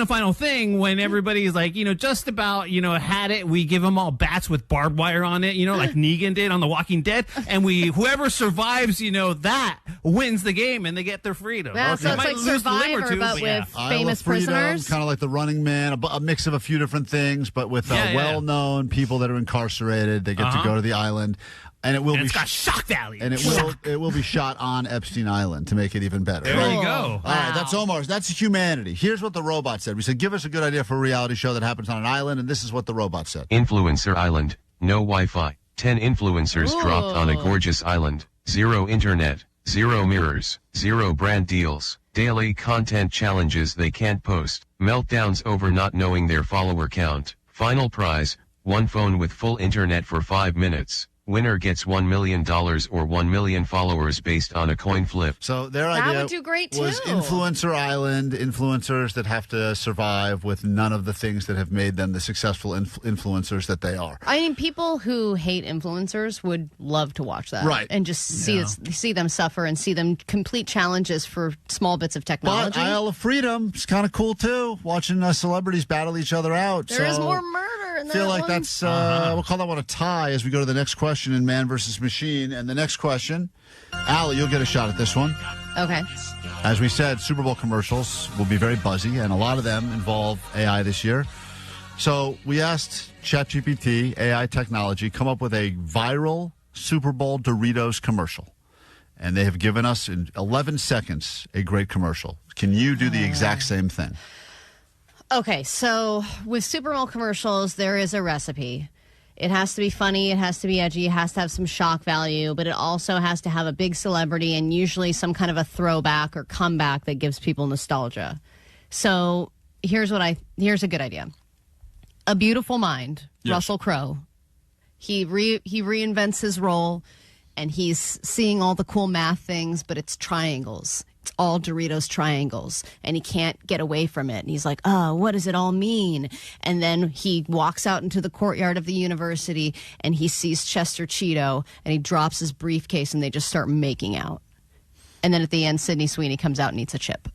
Speaker 2: final thing, when everybody's like, just about, had it, we give them all bats with barbed wire on it, like Negan did on The Walking Dead. And whoever survives, that wins the game and they get their freedom.
Speaker 4: Yeah, so it's like Survivor, but with famous prisoners.
Speaker 1: Kind of like The Running Man, a mix of a few different things, but with well-known people that are incarcerated. They get to go to the island. And it will be
Speaker 2: got shock value.
Speaker 1: And it will be shot on Epstein Island to make it even better.
Speaker 2: There you go.
Speaker 1: All right, that's Omar's. That's humanity. Here's what the robot said. We said, give us a good idea for a reality show that happens on an island, and this is what the robot said.
Speaker 12: Influencer Island, no Wi-Fi. 10 influencers dropped on a gorgeous island. 0 internet, 0 mirrors, 0 brand deals, daily content challenges they can't post, meltdowns over not knowing their follower count. Final prize, 1 phone with full internet for 5 minutes. Winner gets $1 million or 1 million followers based on a coin flip.
Speaker 1: So their
Speaker 4: That
Speaker 1: idea
Speaker 4: would do great,
Speaker 1: was
Speaker 4: too.
Speaker 1: Influencer Island, influencers that have to survive with none of the things that have made them the successful influencers that they are.
Speaker 4: I mean, people who hate influencers would love to watch that.
Speaker 1: Right.
Speaker 4: And just see them suffer and see them complete challenges for small bits of technology.
Speaker 1: But Isle of Freedom is kind of cool, too, watching celebrities battle each other out.
Speaker 4: There is more murder in that
Speaker 1: I feel like
Speaker 4: one.
Speaker 1: that's, we'll call that one a tie as we go to the next question in Man versus Machine. And the next question, Allie, you'll get a shot at this one.
Speaker 4: Okay.
Speaker 1: As we said, Super Bowl commercials will be very buzzy, and a lot of them involve AI this year. So we asked ChatGPT, AI technology, come up with a viral Super Bowl Doritos commercial. And they have given us, in 11 seconds, a great commercial. Can you do the exact same thing?
Speaker 4: Okay, so with Super Bowl commercials, there is a recipe. It has to be funny, it has to be edgy, it has to have some shock value, but it also has to have a big celebrity and usually some kind of a throwback or comeback that gives people nostalgia. So here's a good idea. A Beautiful Mind,
Speaker 1: Yes.
Speaker 4: Russell Crowe. He reinvents his role, and he's seeing all the cool math things, but it's triangles. It's all Doritos triangles, and he can't get away from it. And he's like, oh, what does it all mean? And then he walks out into the courtyard of the university, and he sees Chester Cheeto, and he drops his briefcase, and they just start making out. And then at the end, Sydney Sweeney comes out and eats a chip.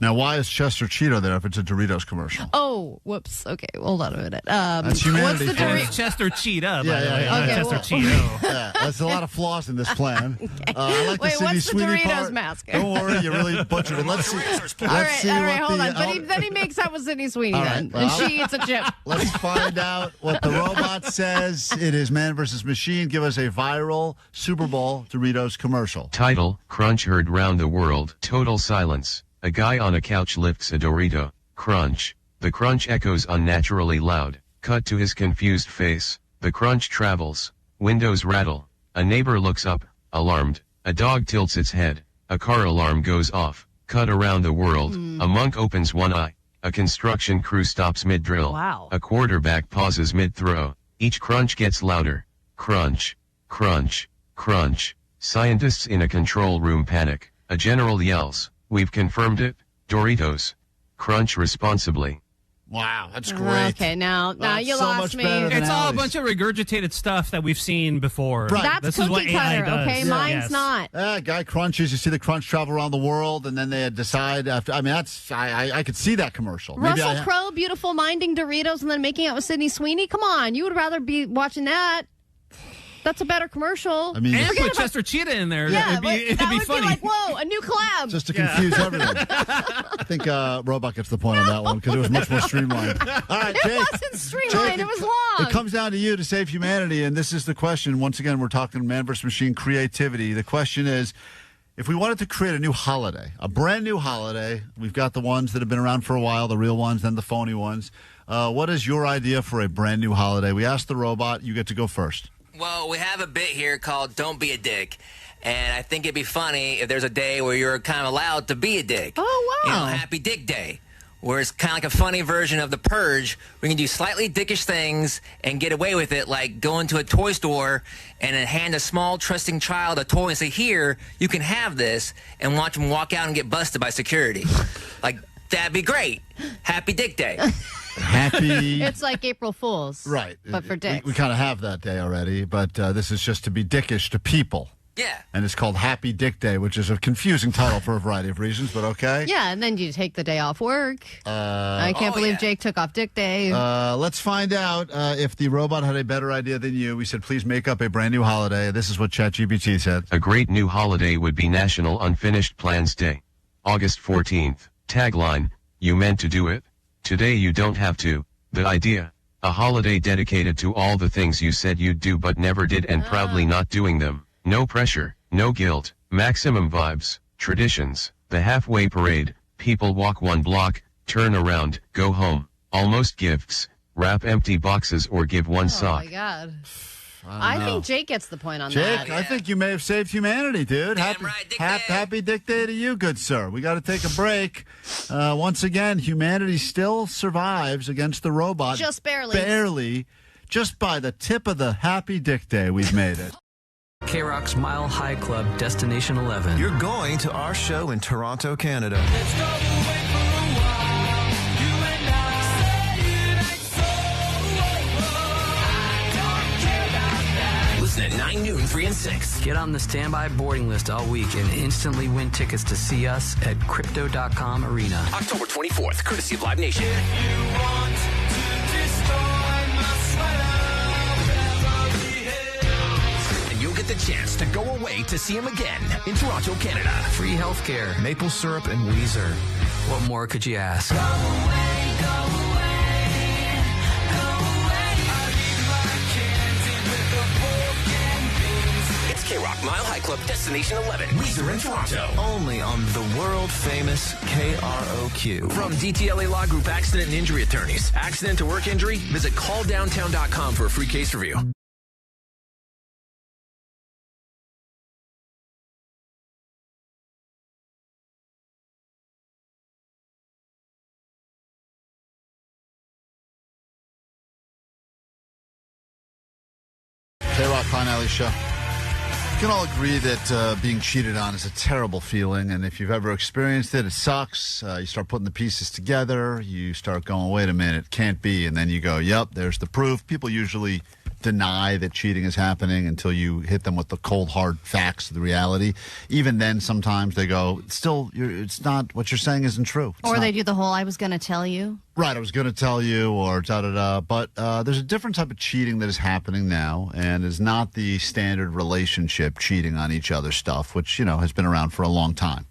Speaker 1: Now, why is Chester Cheeto there if it's a Doritos commercial?
Speaker 4: Oh, whoops. Okay, hold on a minute.
Speaker 1: That's humanity.
Speaker 4: What's the
Speaker 2: It's Chester Cheetah, by the way.
Speaker 1: Yeah.
Speaker 2: Not
Speaker 4: Okay,
Speaker 2: Chester
Speaker 4: well-
Speaker 2: Cheeto.
Speaker 1: Yeah, that's a lot of flaws in this plan. I like
Speaker 4: Wait,
Speaker 1: the Sydney
Speaker 4: what's the
Speaker 1: Sweeney
Speaker 4: Doritos
Speaker 1: part.
Speaker 4: mask?
Speaker 1: Don't worry, you really butchered it. Let's see.
Speaker 4: All right, hold on. But
Speaker 1: the-
Speaker 4: then he makes out with Sydney Sweeney
Speaker 1: All right,
Speaker 4: then,
Speaker 1: well,
Speaker 4: and she eats a chip.
Speaker 1: Let's find out what the robot says. It is Man versus Machine. Give us a viral Super Bowl Doritos commercial.
Speaker 12: Title, Crunch heard round the world. Total silence. A guy on a couch lifts a Dorito. Crunch. The crunch echoes unnaturally loud. Cut to his confused face. The crunch travels. Windows rattle. A neighbor looks up, alarmed. A dog tilts its head. A car alarm goes off. Cut around the world. A monk opens one eye. A construction crew stops mid-drill.
Speaker 4: Wow.
Speaker 12: A quarterback pauses mid-throw. Each crunch gets louder. Crunch. Crunch. Crunch. Scientists in a control room panic. A general yells. We've confirmed it. Doritos. Crunch responsibly.
Speaker 1: Wow, that's great.
Speaker 4: Okay, now
Speaker 1: That's
Speaker 4: you
Speaker 1: so
Speaker 4: lost
Speaker 1: much
Speaker 4: me.
Speaker 1: better than
Speaker 2: It's all a
Speaker 1: Allie's.
Speaker 2: bunch of regurgitated stuff that we've seen before.
Speaker 1: Right.
Speaker 4: That's
Speaker 2: This is what
Speaker 4: cookie
Speaker 2: AI
Speaker 4: cutter,
Speaker 2: does.
Speaker 4: okay?
Speaker 2: Yeah.
Speaker 4: Mine's
Speaker 2: Yes.
Speaker 4: not.
Speaker 1: Guy crunches. You see the crunch travel around the world, and then they decide after. I mean, that's I could see that commercial. Maybe
Speaker 4: Russell Crowe, beautiful minding Doritos, and then making out with Sydney Sweeney. Come on, you would rather be watching that. That's a better commercial.
Speaker 1: I mean,
Speaker 2: And
Speaker 1: Forget
Speaker 2: put Chester Cheetah in there.
Speaker 4: yeah,
Speaker 2: It'd be
Speaker 4: that would
Speaker 2: funny.
Speaker 4: be like, whoa, a new collab.
Speaker 1: just to confuse everyone. I think Robot gets the point on that one because it was much more streamlined. All right,
Speaker 4: it
Speaker 1: Jake.
Speaker 4: wasn't streamlined.
Speaker 1: Jake,
Speaker 4: It was long.
Speaker 1: It comes down to you to save humanity, and this is the question. Once again, we're talking Man versus Machine creativity. The question is, if we wanted to create a new holiday, a brand new holiday, we've got the ones that have been around for a while, the real ones, then the phony ones. What is your idea for a brand new holiday? We asked the robot. You get to go first.
Speaker 5: Well, we have a bit here called Don't Be a Dick. And I think it'd be funny if there's a day where you're kind of allowed to be a dick.
Speaker 4: Oh, wow.
Speaker 5: You know, Happy Dick Day. Where it's kind of like a funny version of The Purge. We can do slightly dickish things and get away with it, like go into a toy store and then hand a small, trusting child a toy and say, here, you can have this, and watch them walk out and get busted by security. Like, that'd be great. Happy Dick Day.
Speaker 1: Happy.
Speaker 4: It's like April Fool's.
Speaker 1: Right.
Speaker 4: But for dicks.
Speaker 1: We kind of have that day already, but this is just to be dickish to people.
Speaker 5: Yeah.
Speaker 1: And it's called Happy Dick Day, which is a confusing title for a variety of reasons, but okay.
Speaker 4: Yeah, and then you take the day off work. I can't believe Jake took off Dick Day.
Speaker 1: Let's find out if the robot had a better idea than you. We said, please make up a brand new holiday. This is what ChatGPT said.
Speaker 12: A great new holiday would be National Unfinished Plans Day. August 14th. Tagline, you meant to do it? Today you don't have to. The idea. A holiday dedicated to all the things you said you'd do but never did and proudly not doing them. No pressure, no guilt, maximum vibes, traditions, the halfway parade, people walk one block, turn around, go home, almost gifts, wrap empty boxes or give one sock.
Speaker 4: Oh, my God.
Speaker 1: I
Speaker 4: think Jake gets the point on
Speaker 1: Jake,
Speaker 4: that.
Speaker 1: I think you may have saved humanity, dude. Happy Dick Day to you, good sir. We got to take a break. Once again, humanity still survives against the robot.
Speaker 4: Just barely.
Speaker 1: Barely. Just by the tip of the happy dick day, we've made it.
Speaker 13: KROQ's Mile High Club, Destination 11.
Speaker 14: You're going to our show in Toronto, Canada.
Speaker 10: Listen at 9, noon, 3, and 6.
Speaker 13: Get on the standby boarding list all week and instantly win tickets to see us at Crypto.com Arena.
Speaker 10: October 24th, courtesy of Live Nation. And you'll get the chance to go away to see him again in Toronto, Canada.
Speaker 13: Free healthcare,
Speaker 14: Maple syrup and Weezer.
Speaker 13: What more could you ask?
Speaker 10: KROQ Mile High Club Destination 11, Weezer in Toronto.
Speaker 14: Only on the world-famous KROQ.
Speaker 10: From DTLA Law Group Accident and Injury Attorneys. Accident to work injury? Visit calldowntown.com for a free case review.
Speaker 1: KROQ Klein Alley Show. We can all agree that being cheated on is a terrible feeling, and if you've ever experienced it, it sucks. You start putting the pieces together, you start going, wait a minute, it can't be, and then you go, yep, there's the proof. People usually deny that cheating is happening until you hit them with the cold, hard facts of the reality. Even then, sometimes they go, still, it's not, what you're saying isn't true.
Speaker 4: Or they do the whole, I was going to tell you.
Speaker 1: Right, I was going to tell you, or da-da-da. But there's a different type of cheating that is happening now, and is not the standard relationship cheating on each other stuff, which, has been around for a long time.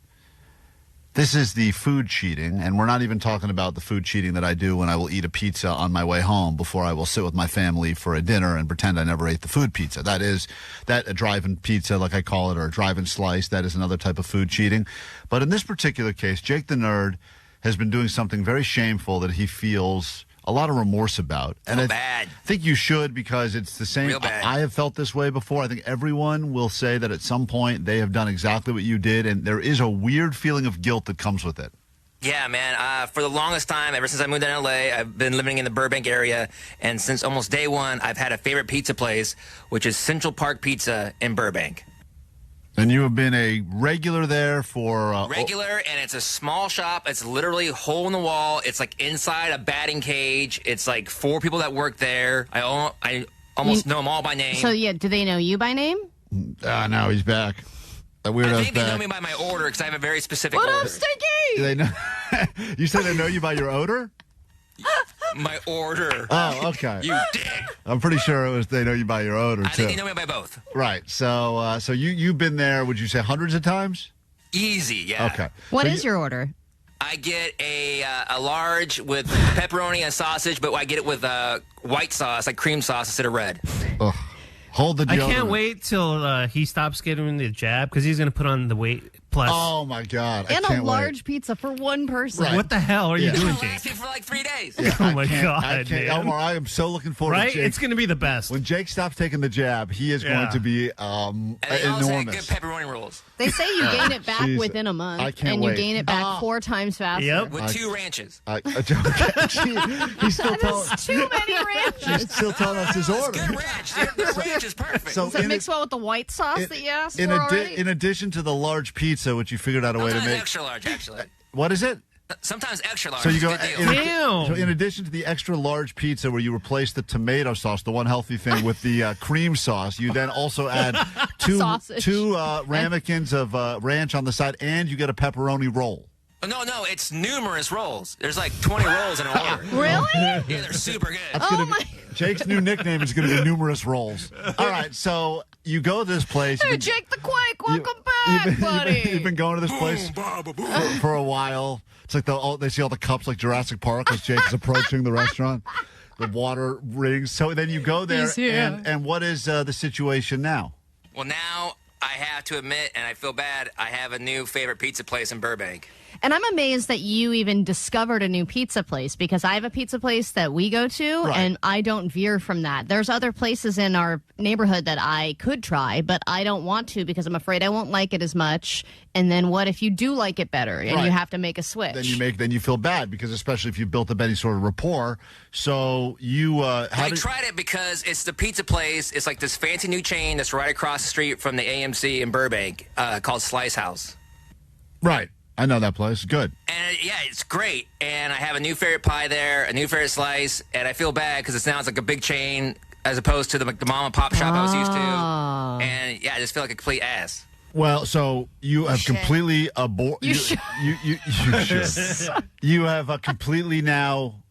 Speaker 1: This is the food cheating, and we're not even talking about the food cheating that I do when I will eat a pizza on my way home before I will sit with my family for a dinner and pretend I never ate the food pizza. That is a drive-in pizza, like I call it, or a drive-in slice. That is another type of food cheating. But in this particular case, Jake the Nerd has been doing something very shameful that he feels a lot of remorse about. And I think you should, because it's the same.
Speaker 5: Real bad.
Speaker 1: I have felt this way before. I think everyone will say that at some point they have done exactly what you did, and there is a weird feeling of guilt that comes with it.
Speaker 5: Yeah, man. For the longest time, ever since I moved to L.A., I've been living in the Burbank area, and since almost day one, I've had a favorite pizza place, which is Central Park Pizza in Burbank.
Speaker 1: And you have been a regular there for...
Speaker 5: regular, and it's a small shop. It's literally hole in the wall. It's like inside a batting cage. It's like 4 people that work there. I almost know them all by name.
Speaker 4: So, yeah, do they know you by name?
Speaker 1: No, he's back. That weirdo's
Speaker 5: I think
Speaker 1: back.
Speaker 5: they know me by my order, because I have a very specific order.
Speaker 4: What up, Stinky?
Speaker 1: They know. You said they know you by your odor?
Speaker 5: My order.
Speaker 1: Oh, okay.
Speaker 5: You dick.
Speaker 1: I'm pretty sure it was they know you by your odor, too.
Speaker 5: I think they know me by both.
Speaker 1: Right. So you've been there, would you say, hundreds of times?
Speaker 5: Easy, yeah.
Speaker 1: Okay.
Speaker 4: What is your order?
Speaker 5: I get a large with pepperoni and sausage, but I get it with white sauce, like cream sauce, instead of red.
Speaker 1: Ugh. Hold the deodorant.
Speaker 2: I can't wait till he stops getting the jab, because he's going to put on the weight plus.
Speaker 1: Oh, my God.
Speaker 4: And a large pizza for one person.
Speaker 1: Right.
Speaker 2: What the hell are you doing,
Speaker 5: It'll
Speaker 2: Jake?
Speaker 5: last me for like 3 days.
Speaker 1: Yeah,
Speaker 2: Oh, my God,
Speaker 1: I can't,
Speaker 2: man.
Speaker 1: Elmore, I am so looking forward
Speaker 2: Right?
Speaker 1: to Jake.
Speaker 2: It's going to be the best.
Speaker 1: When Jake stops taking the jab, he is going to be
Speaker 5: And they also have good
Speaker 1: enormous.
Speaker 5: pepperoni rolls.
Speaker 4: They say you gain it back
Speaker 1: Jeez.
Speaker 4: within a month.
Speaker 1: I can't
Speaker 4: and
Speaker 1: wait.
Speaker 4: you gain it back 4 times faster.
Speaker 2: Yep.
Speaker 5: With 2 ranches.
Speaker 1: He's still telling
Speaker 4: Too many ranches.
Speaker 1: He's still telling us his order.
Speaker 5: Good ranch. The ranch is perfect.
Speaker 1: So
Speaker 4: Does it mix well with the white sauce that you asked for already?
Speaker 1: in addition to the large pizza, which you figured out a way to
Speaker 5: Sometimes
Speaker 1: make.
Speaker 5: extra large, actually.
Speaker 1: What is it?
Speaker 5: Sometimes extra large.
Speaker 1: So you go.
Speaker 5: It's a good deal.
Speaker 1: So in addition to the extra large pizza, where you replace the tomato sauce, the one healthy thing, with the cream sauce, you then also add two ramekins of ranch on the side, and you get a pepperoni roll.
Speaker 5: No, it's numerous rolls. There's like 20 rolls in an order.
Speaker 4: Really?
Speaker 5: Yeah, they're super good.
Speaker 1: Jake's new nickname is going to be numerous rolls. All right, so you go to this place.
Speaker 4: Hey, Jake the Quake, welcome back, buddy.
Speaker 1: You've been going to this place for a while. It's like they see all the cups like Jurassic Park as Jake is approaching the restaurant. The water rings. So then you go there, and what is the situation now?
Speaker 5: Well, now I have to admit, and I feel bad, I have a new favorite pizza place in Burbank.
Speaker 4: And I'm amazed that you even discovered a new pizza place, because I have a pizza place that we go to, and I don't veer from that. There's other places in our neighborhood that I could try, but I don't want to because I'm afraid I won't like it as much. And then what if you do like it better and you have to make a switch?
Speaker 1: Then you feel bad, because especially if you built up any sort of rapport. So you
Speaker 5: I tried it because it's the pizza place. It's like this fancy new chain that's right across the street from the AMC in Burbank called Slice House.
Speaker 1: Right. I know that place. Good.
Speaker 5: And yeah, it's great. And I have a new favorite pie there, a new favorite slice, and I feel bad because it sounds like a big chain as opposed to the mom and pop shop I was used to. And yeah, I just feel like a complete ass.
Speaker 1: Well, so you have completely you should. You have completely now,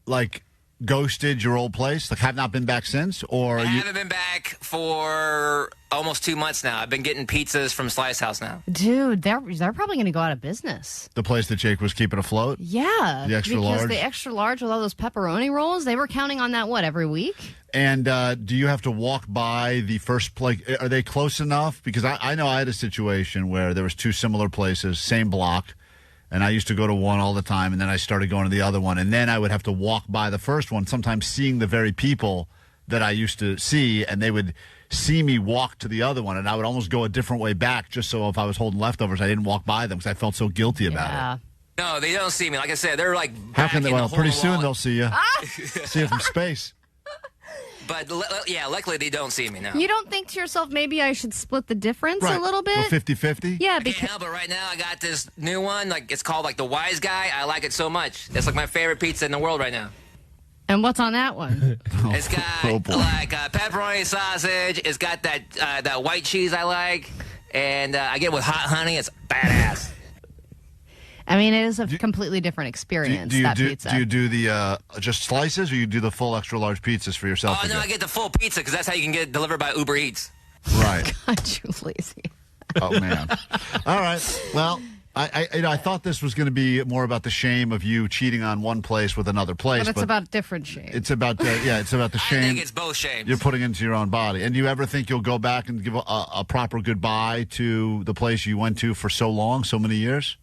Speaker 1: like, ghosted your old place? Like, have not been back since? Or
Speaker 5: I haven't been back for almost 2 months now. I've been getting pizzas from Slice House now.
Speaker 4: Dude, they're probably going to go out of business.
Speaker 1: The place that Jake was keeping afloat?
Speaker 4: Yeah.
Speaker 1: The extra large?
Speaker 4: Because the extra large with all those pepperoni rolls, they were counting on that, every week?
Speaker 1: And do you have to walk by the first place? Are they close enough? Because I know I had a situation where there was two similar places, same block, and I used to go to one all the time, and then I started going to the other one, and then I would have to walk by the first one, sometimes seeing the very people that I used to see, and they would see me walk to the other one, and I would almost go a different way back just so if I was holding leftovers, I didn't walk by them because I felt so guilty about it.
Speaker 5: No, they don't see me. Like I said, they're like
Speaker 1: how can they? Well, pretty soon they'll see you. See you from space.
Speaker 5: But yeah, luckily they don't see me now.
Speaker 4: You don't think to yourself, maybe I should split the difference a little bit?
Speaker 1: 50-50?
Speaker 4: Yeah,
Speaker 5: I can't help it. Right now I got this new one. Like, it's called like the Wise Guy. I like it so much. It's like my favorite pizza in the world right now.
Speaker 4: And what's on that one?
Speaker 5: It's got like pepperoni sausage. It's got that white cheese I like. And I get it with hot honey. It's badass.
Speaker 4: I mean, it is a completely different experience, pizza.
Speaker 1: Do you do the just slices, or you do the full extra large pizzas for yourself?
Speaker 5: Oh, no, I get the full pizza because that's how you can get it delivered by Uber Eats.
Speaker 1: Right.
Speaker 4: God, you lazy.
Speaker 1: Oh, man. All right. Well, I thought this was going to be more about the shame of you cheating on one place with another place.
Speaker 4: But it's about different shame.
Speaker 1: It's about it's about the shame.
Speaker 5: I think it's both shames.
Speaker 1: You're putting into your own body. And do you ever think you'll go back and give a proper goodbye to the place you went to for so long, so many years?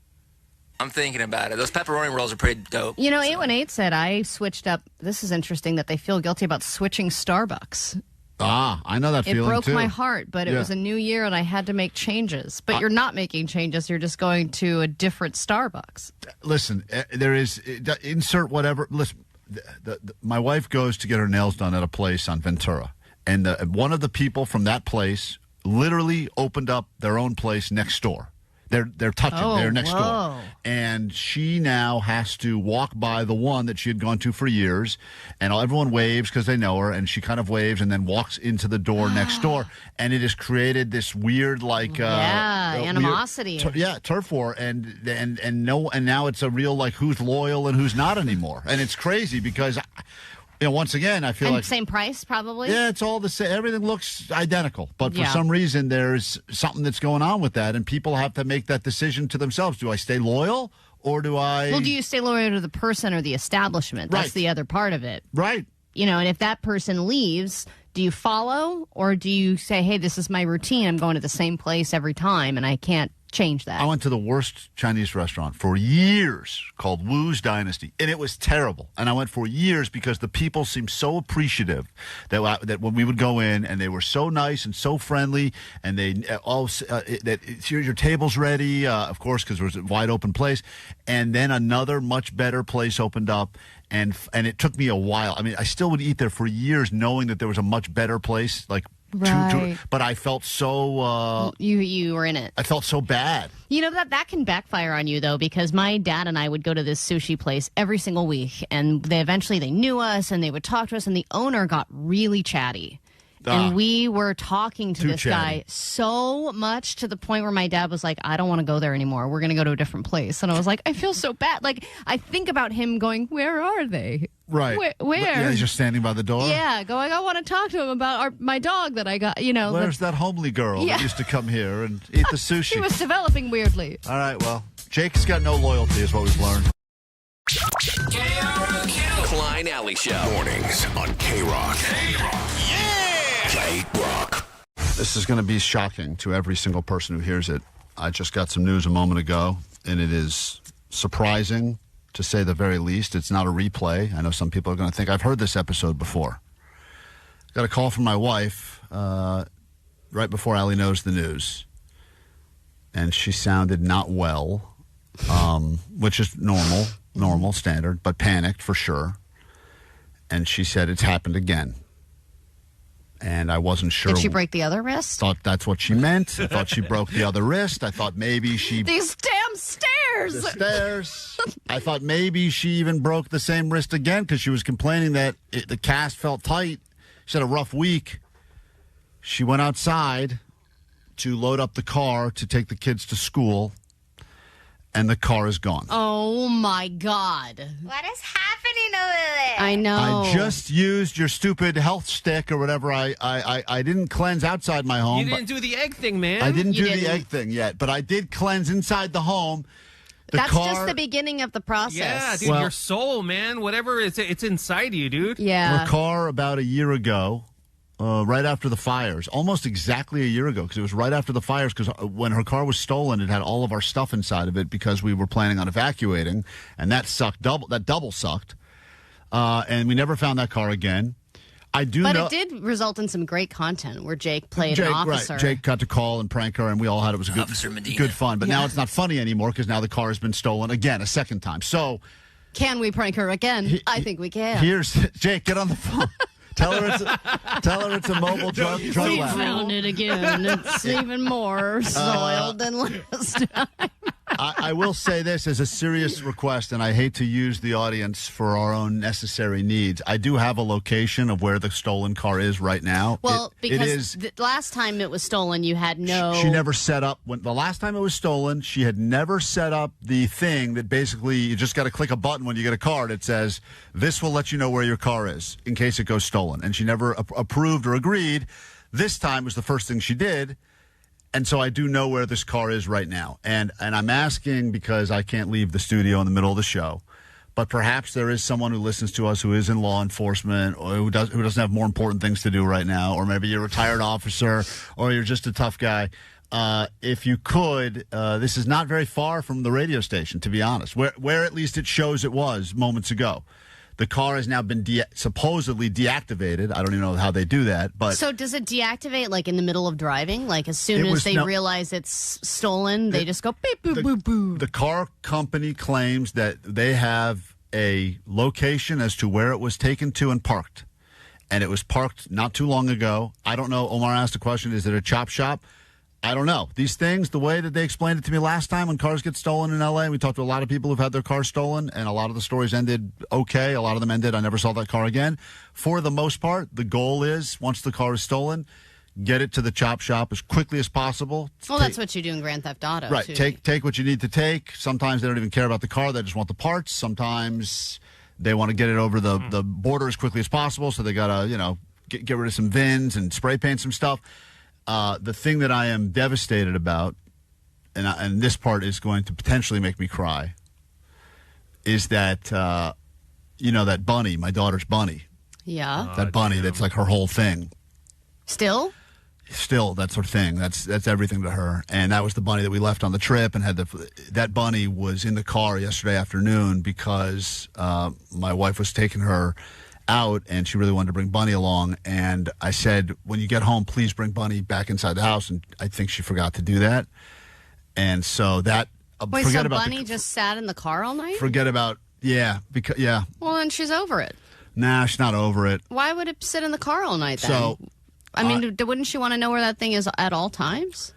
Speaker 5: I'm thinking about it. Those pepperoni rolls are pretty dope.
Speaker 4: 818 said I switched up. This is interesting that they feel guilty about switching Starbucks.
Speaker 1: I know that feeling,
Speaker 4: too. It broke my
Speaker 1: too.
Speaker 4: heart, but it was a new year and I had to make changes. But you're not making changes. You're just going to a different Starbucks.
Speaker 1: Listen, there is, insert whatever. Listen, my wife goes to get her nails done at a place on Ventura. And one of the people from that place literally opened up their own place next door. They're touching. They're next door. And she now has to walk by the one that she had gone to for years. And everyone waves because they know her. And she kind of waves and then walks into the door next door. And it has created this weird,
Speaker 4: animosity.
Speaker 1: Turf war. And now it's a real, like, who's loyal and who's not anymore. And it's crazy because... once again, I feel like...
Speaker 4: Same price, probably?
Speaker 1: Yeah, it's all the same. Everything looks identical. But for some reason, there's something that's going on with that, and people have to make that decision to themselves. Do I stay loyal, or do I...
Speaker 4: Well, do you stay loyal to the person or the establishment? That's the other part of it.
Speaker 1: Right.
Speaker 4: And if that person leaves, do you follow, or do you say, hey, this is my routine. I'm going to the same place every time, and I can't change that?
Speaker 1: I went to the worst Chinese restaurant for years called Wu's Dynasty, and it was terrible. And I went for years because the people seemed so appreciative that when we would go in, and they were so nice and so friendly, and they all that here's your table's ready, of course, because it was a wide open place. And then another much better place opened up. And it took me a while. I mean, I still would eat there for years, knowing that there was a much better place, like.
Speaker 4: Right.
Speaker 1: But I felt so...
Speaker 4: you were in it.
Speaker 1: I felt so bad.
Speaker 4: That can backfire on you, though, because my dad and I would go to this sushi place every single week, and they knew us, and they would talk to us, and the owner got really chatty. And we were talking to this guy so much to the point where my dad was like, I don't want to go there anymore. We're going to go to a different place. And I was like, I feel so bad. Like, I think about him going, where are they?
Speaker 1: Right.
Speaker 4: Where?
Speaker 1: Yeah, he's just standing by the door?
Speaker 4: Yeah, going, I want to talk to him about my dog that I got,
Speaker 1: Where's that homely girl that used to come here and eat the sushi?
Speaker 4: She was developing weirdly.
Speaker 1: All right, well, Jake's got no loyalty is what we've learned.
Speaker 10: KROQ. Klein Alley Show.
Speaker 8: Mornings on KROQ. KROQ.
Speaker 1: This is going to be shocking to every single person who hears it. I just got some news a moment ago, and it is surprising, to say the very least. It's not a replay. I know some people are going to think I've heard this episode before. Got a call from my wife right before Allie knows the news. And she sounded not well, which is normal, standard, but panicked for sure. And she said, it's happened again. And I wasn't sure.
Speaker 4: Did she break the other wrist?
Speaker 1: Thought that's what she meant. I thought she broke the other wrist. I thought maybe she...
Speaker 4: These damn stairs!
Speaker 1: The stairs. I thought maybe she even broke the same wrist again because she was complaining that the cast felt tight. She had a rough week. She went outside to load up the car to take the kids to school, and the car is gone.
Speaker 4: Oh, my God.
Speaker 15: What is happening over there?
Speaker 4: I know.
Speaker 1: I just used your stupid health stick or whatever. I didn't cleanse outside my home.
Speaker 2: You didn't do the egg thing, man.
Speaker 1: I didn't do the egg thing yet, but I did cleanse inside the home.
Speaker 4: That's just the beginning of the process.
Speaker 2: Yeah, dude, your soul, man. Whatever, it's inside you, dude.
Speaker 4: Yeah.
Speaker 1: Her car about a year ago, right after the fires, almost exactly a year ago, because it was right after the fires, because when her car was stolen, it had all of our stuff inside of it because we were planning on evacuating, and that sucked. That double sucked. And we never found that car again. But
Speaker 4: it did result in some great content where Jake played an officer.
Speaker 1: Right. Jake got to call and prank her, and we all had it was good fun. But now it's not funny anymore because now the car has been stolen again a second time. So,
Speaker 4: can we prank her again? I think we can.
Speaker 1: Here's Jake. Get on the phone. Tell her it's a mobile drug
Speaker 4: We
Speaker 1: lab.
Speaker 4: found it again. It's even more soiled than last time.
Speaker 1: I will say this as a serious request, and I hate to use the audience for our own necessary needs. I do have a location of where the stolen car is right now.
Speaker 4: Well, because the last time it was stolen, you had no...
Speaker 1: She never set up... The last time it was stolen, she had never set up the thing that basically you just got to click a button when you get a car that says, this will let you know where your car is in case it goes stolen. And she never approved or agreed. This time was the first thing she did. And so I do know where this car is right now. And I'm asking because I can't leave the studio in the middle of the show. But perhaps there is someone who listens to us who is in law enforcement or who doesn't have more important things to do right now. Or maybe you're a retired officer or you're just a tough guy. If you could, this is not very far from the radio station, to be honest, where at least it shows it was moments ago. The car has now been supposedly deactivated. I don't even know how they do that. But
Speaker 4: so does it deactivate like in the middle of driving? Like as soon as they realize it's stolen, they just go beep, boop, boop, boop.
Speaker 1: The car company claims that they have a location as to where it was taken to and parked. And it was parked not too long ago. I don't know. Omar asked the question, is it a chop shop? I don't know. These things, the way that they explained it to me last time when cars get stolen in L.A., we talked to a lot of people who've had their cars stolen, and a lot of the stories ended okay. A lot of them ended, I never saw that car again. For the most part, the goal is, once the car is stolen, get it to the chop shop as quickly as possible.
Speaker 4: Well, that's what you do in Grand Theft Auto,
Speaker 1: right,
Speaker 4: too.
Speaker 1: Take what you need to take. Sometimes they don't even care about the car. They just want the parts. Sometimes they want to get it over the border as quickly as possible, so they got to, get rid of some VINs and spray paint some stuff. The thing that I am devastated about, and this part is going to potentially make me cry, is that, that bunny, my daughter's bunny.
Speaker 4: Yeah.
Speaker 1: That bunny, that's like her whole thing.
Speaker 4: Still,
Speaker 1: that's her thing. That's everything to her. And that was the bunny that we left on the trip, and that bunny was in the car yesterday afternoon because my wife was taking her out and she really wanted to bring Bunny along, and I said, when you get home, please bring Bunny back inside the house, and I think she forgot to do that. And so that
Speaker 4: wait, so Bunny just sat in the car all night?
Speaker 1: Forget about because
Speaker 4: well, then she's over it.
Speaker 1: Nah, she's not over it.
Speaker 4: Why would it sit in the car all night then?
Speaker 1: So
Speaker 4: I mean, wouldn't she want to know where that thing is at all times?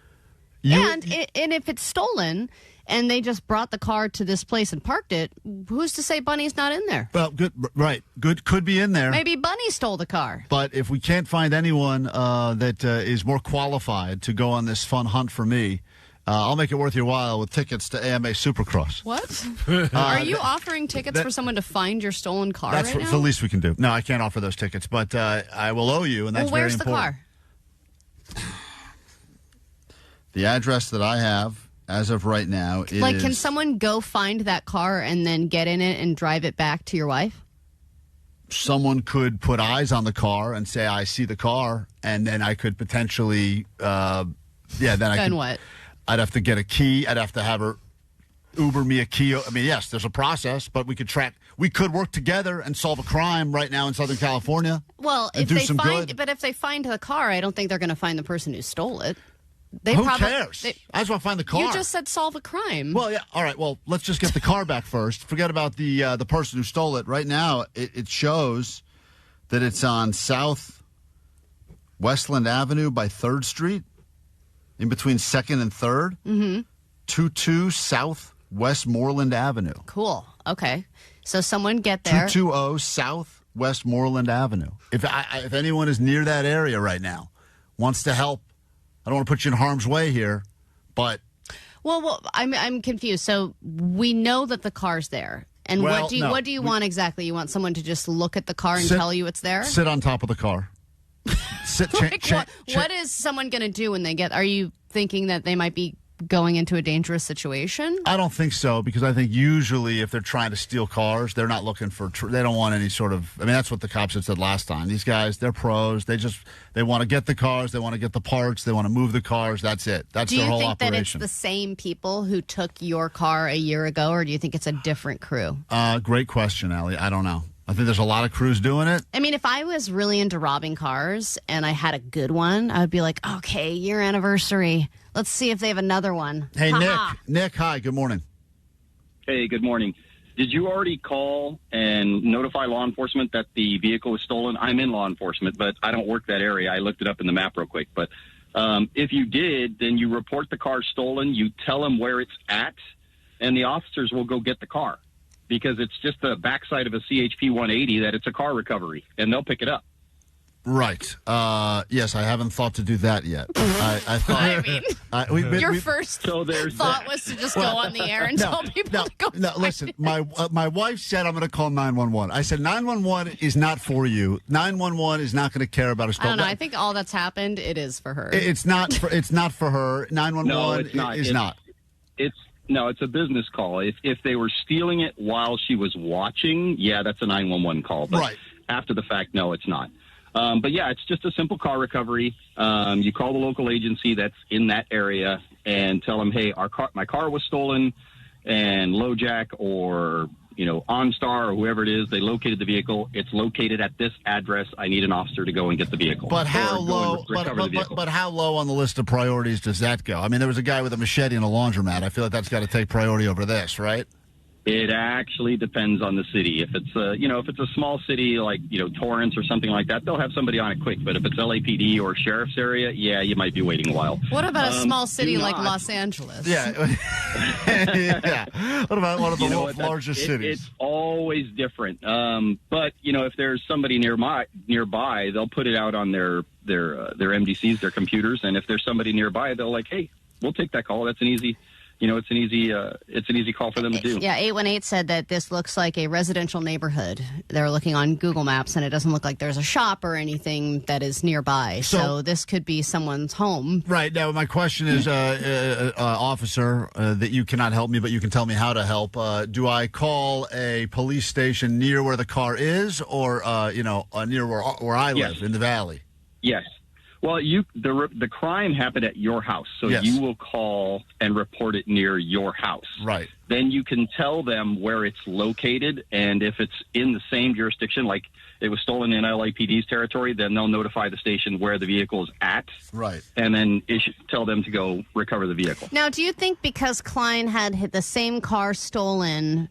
Speaker 4: And if it's stolen and they just brought the car to this place and parked it, who's to say Bunny's not in there?
Speaker 1: Well, good, right. Good, could be in there.
Speaker 4: Maybe Bunny stole the car.
Speaker 1: But if we can't find anyone that is more qualified to go on this fun hunt for me, I'll make it worth your while with tickets to AMA Supercross.
Speaker 4: What? Are you offering tickets for someone to find your stolen car
Speaker 1: That's
Speaker 4: right now?
Speaker 1: the least we can do. No, I can't offer those tickets, but I will owe you, and that's very important.
Speaker 4: Where's the car?
Speaker 1: The address that I have as of right now is...
Speaker 4: Like, can someone go find that car and then get in it and drive it back to your wife?
Speaker 1: Someone could put eyes on the car and say, I see the car, and then I could potentially... then
Speaker 4: what?
Speaker 1: I'd have to get a key. I'd have to have her Uber me a key. I mean, yes, there's a process, but we could work together and solve a crime right now in Southern California.
Speaker 4: Well, if they find the car, I don't think they're going to find the person who stole it.
Speaker 1: Who cares? I just want to find the car.
Speaker 4: You just said solve a crime.
Speaker 1: Well, yeah. All right. Well, let's just get the car back first. Forget about the person who stole it. Right now, it shows that it's on South Westland Avenue by 3rd Street, in between 2nd and 3rd. Mm-hmm. 22 South Westmoreland Avenue.
Speaker 4: Cool. Okay. So someone get there.
Speaker 1: 220 South Westmoreland Avenue. If anyone is near that area right now, wants to help, I don't want to put you in harm's way here, but...
Speaker 4: Well, I'm confused. So we know that the car's there. And what do you want exactly? You want someone to just look at the car and tell you it's there?
Speaker 1: Sit on top of the car.
Speaker 4: What is someone going to do when they get... Are you thinking that they might be going into a dangerous situation?
Speaker 1: I don't think so, because I think usually if they're trying to steal cars, they're not looking for... they don't want any sort of... I mean, that's what the cops had said last time. These guys, they're pros. They want to get the cars. They want to get the parts. They want to move the cars. That's it. That's their whole operation.
Speaker 4: Do you think that it's the same people who took your car a year ago, or do you think it's a different crew?
Speaker 1: Great question, Allie. I don't know. I think there's a lot of crews doing it.
Speaker 4: I mean, if I was really into robbing cars and I had a good one, I would be like, okay, year anniversary. Let's see if they have another one.
Speaker 1: Hey, Nick, hi, good morning.
Speaker 16: Hey, good morning. Did you already call and notify law enforcement that the vehicle was stolen? I'm in law enforcement, but I don't work that area. I looked it up in the map real quick. But if you did, then you report the car stolen, you tell them where it's at, and the officers will go get the car. Because it's just the backside of a CHP 180 that it's a car recovery, and they'll pick it up.
Speaker 1: Right. Yes, I haven't thought to do that yet. I thought.
Speaker 4: Your first thought was to just go on the air and tell people to go.
Speaker 1: No, listen. My wife said I'm going to call 911. I said 911 is not for you. 911 is not going to care about a stolen.
Speaker 4: I don't know. I think all that's happened, it is for her.
Speaker 1: It's not for her. 911 is not.
Speaker 16: No, it's a business call. If they were stealing it while she was watching, yeah, that's a 911 call. But after the fact, no, it's not. But yeah, it's just a simple car recovery. You call the local agency that's in that area and tell them, hey, my car was stolen, and LoJack or OnStar or whoever it is, they located the vehicle. It's located at this address. I need an officer to go and get the vehicle.
Speaker 1: But how low? But how low on the list of priorities does that go? I mean, there was a guy with a machete in a laundromat. I feel like that's got to take priority over this, right?
Speaker 16: It actually depends on the city. If it's a small city like Torrance or something like that, they'll have somebody on it quick. But if it's LAPD or sheriff's area, yeah, you might be waiting a while.
Speaker 4: What about a small city like Los Angeles?
Speaker 1: Yeah. Yeah. What about one of the largest cities?
Speaker 16: It's always different. But if there's somebody nearby, they'll put it out on their MDCs, their computers, and if there's somebody nearby, they'll like, hey, we'll take that call. That's an easy. It's an easy call for them to do.
Speaker 4: Yeah, 818 said that this looks like a residential neighborhood. They're looking on Google Maps, and it doesn't look like there's a shop or anything that is nearby. So this could be someone's home.
Speaker 1: Right. Now, my question is, officer, that you cannot help me, but you can tell me how to help. Do I call a police station near where the car is, or near where I live in the valley?
Speaker 16: Yes. Well, the crime happened at your house, so you will call and report it near your house.
Speaker 1: Right.
Speaker 16: Then you can tell them where it's located, and if it's in the same jurisdiction, like it was stolen in LAPD's territory, then they'll notify the station where the vehicle is at.
Speaker 1: Right.
Speaker 16: And then tell them to go recover the vehicle.
Speaker 4: Now, do you think because Klein had the same car stolen...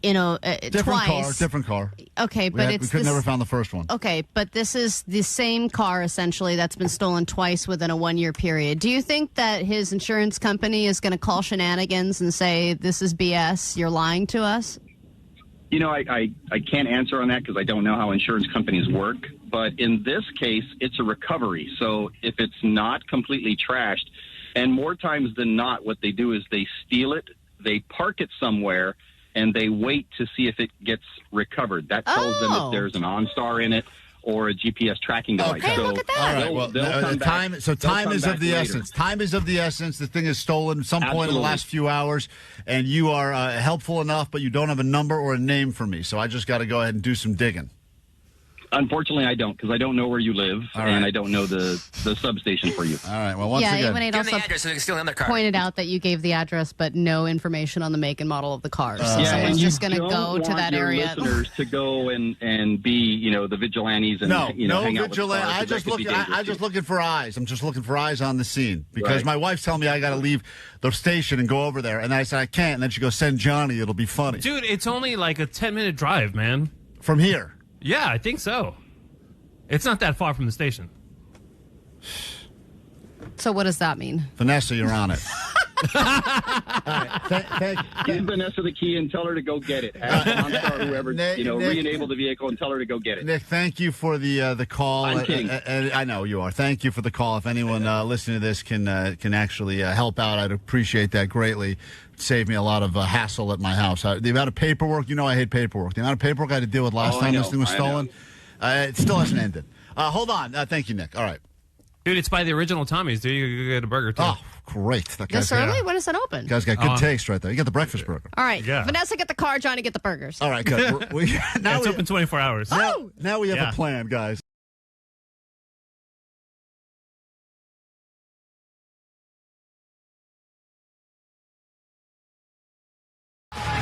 Speaker 1: different car.
Speaker 4: Okay, but
Speaker 1: we could never found the first one.
Speaker 4: Okay, but this is the same car essentially that's been stolen twice within a 1-year period. Do you think that his insurance company is going to call shenanigans and say this is BS? You're lying to us?
Speaker 16: I can't answer on that because I don't know how insurance companies work. But in this case, it's a recovery. So if it's not completely trashed, and more times than not, what they do is they steal it, they park it somewhere, and they wait to see if it gets recovered. That tells them if there's an OnStar in it or a GPS tracking device.
Speaker 4: Okay, look at that.
Speaker 1: All right, time is of the essence. Time is of the essence. The thing is stolen at some point in the last few hours, and you are helpful enough, but you don't have a number or a name for me, so I just got to go ahead and do some digging.
Speaker 16: Unfortunately, I don't, because I don't know where you live, and I don't know the substation for you.
Speaker 1: All right. Well, once again,
Speaker 4: Give
Speaker 5: them the address so they can steal another car.
Speaker 4: Pointed out that you gave the address, but no information on the make and model of the car. So
Speaker 16: yeah,
Speaker 4: someone's
Speaker 16: and
Speaker 4: just going to go to that
Speaker 16: your
Speaker 4: area.
Speaker 16: Listeners to go and be, the vigilantes and
Speaker 1: no
Speaker 16: hang out
Speaker 1: vigilante.
Speaker 16: with cars,
Speaker 1: I'm just looking for eyes. I'm just looking for eyes on the scene because
Speaker 16: Right.
Speaker 1: my wife's telling me I got to leave the station and go over there, and I said I can't. And then she goes, "Send Johnny. It'll be funny."
Speaker 2: Dude, it's only like a 10-minute drive, man.
Speaker 1: From here.
Speaker 2: Yeah, I think so. It's not that far from the station.
Speaker 4: So what does that mean?
Speaker 1: Vanessa, you're on it.
Speaker 16: Give Vanessa the key and tell her to go get it. Ask OnStar, whoever, re-enable the vehicle and tell her to go get it.
Speaker 1: Nick, thank you for the call.
Speaker 16: I'm kidding.
Speaker 1: I know you are. Thank you for the call. If anyone listening to this can actually help out, I'd appreciate that greatly. Save me a lot of hassle at my house. The amount of paperwork, I hate paperwork. The amount of paperwork I had to deal with last time this thing was stolen, it still hasn't ended. Hold on. Thank you, Nick. All right.
Speaker 2: Dude, it's by the original Tommy's. Dude, you can get a burger, too.
Speaker 1: Oh, great. That
Speaker 4: This early? When is it open?
Speaker 1: Guy's got good taste right there. You got the breakfast burger.
Speaker 4: All right. Yeah. Vanessa, get the car. Johnny, get the burgers.
Speaker 1: All right, good.
Speaker 2: Now it's open 24 hours.
Speaker 1: Now we have a plan, guys.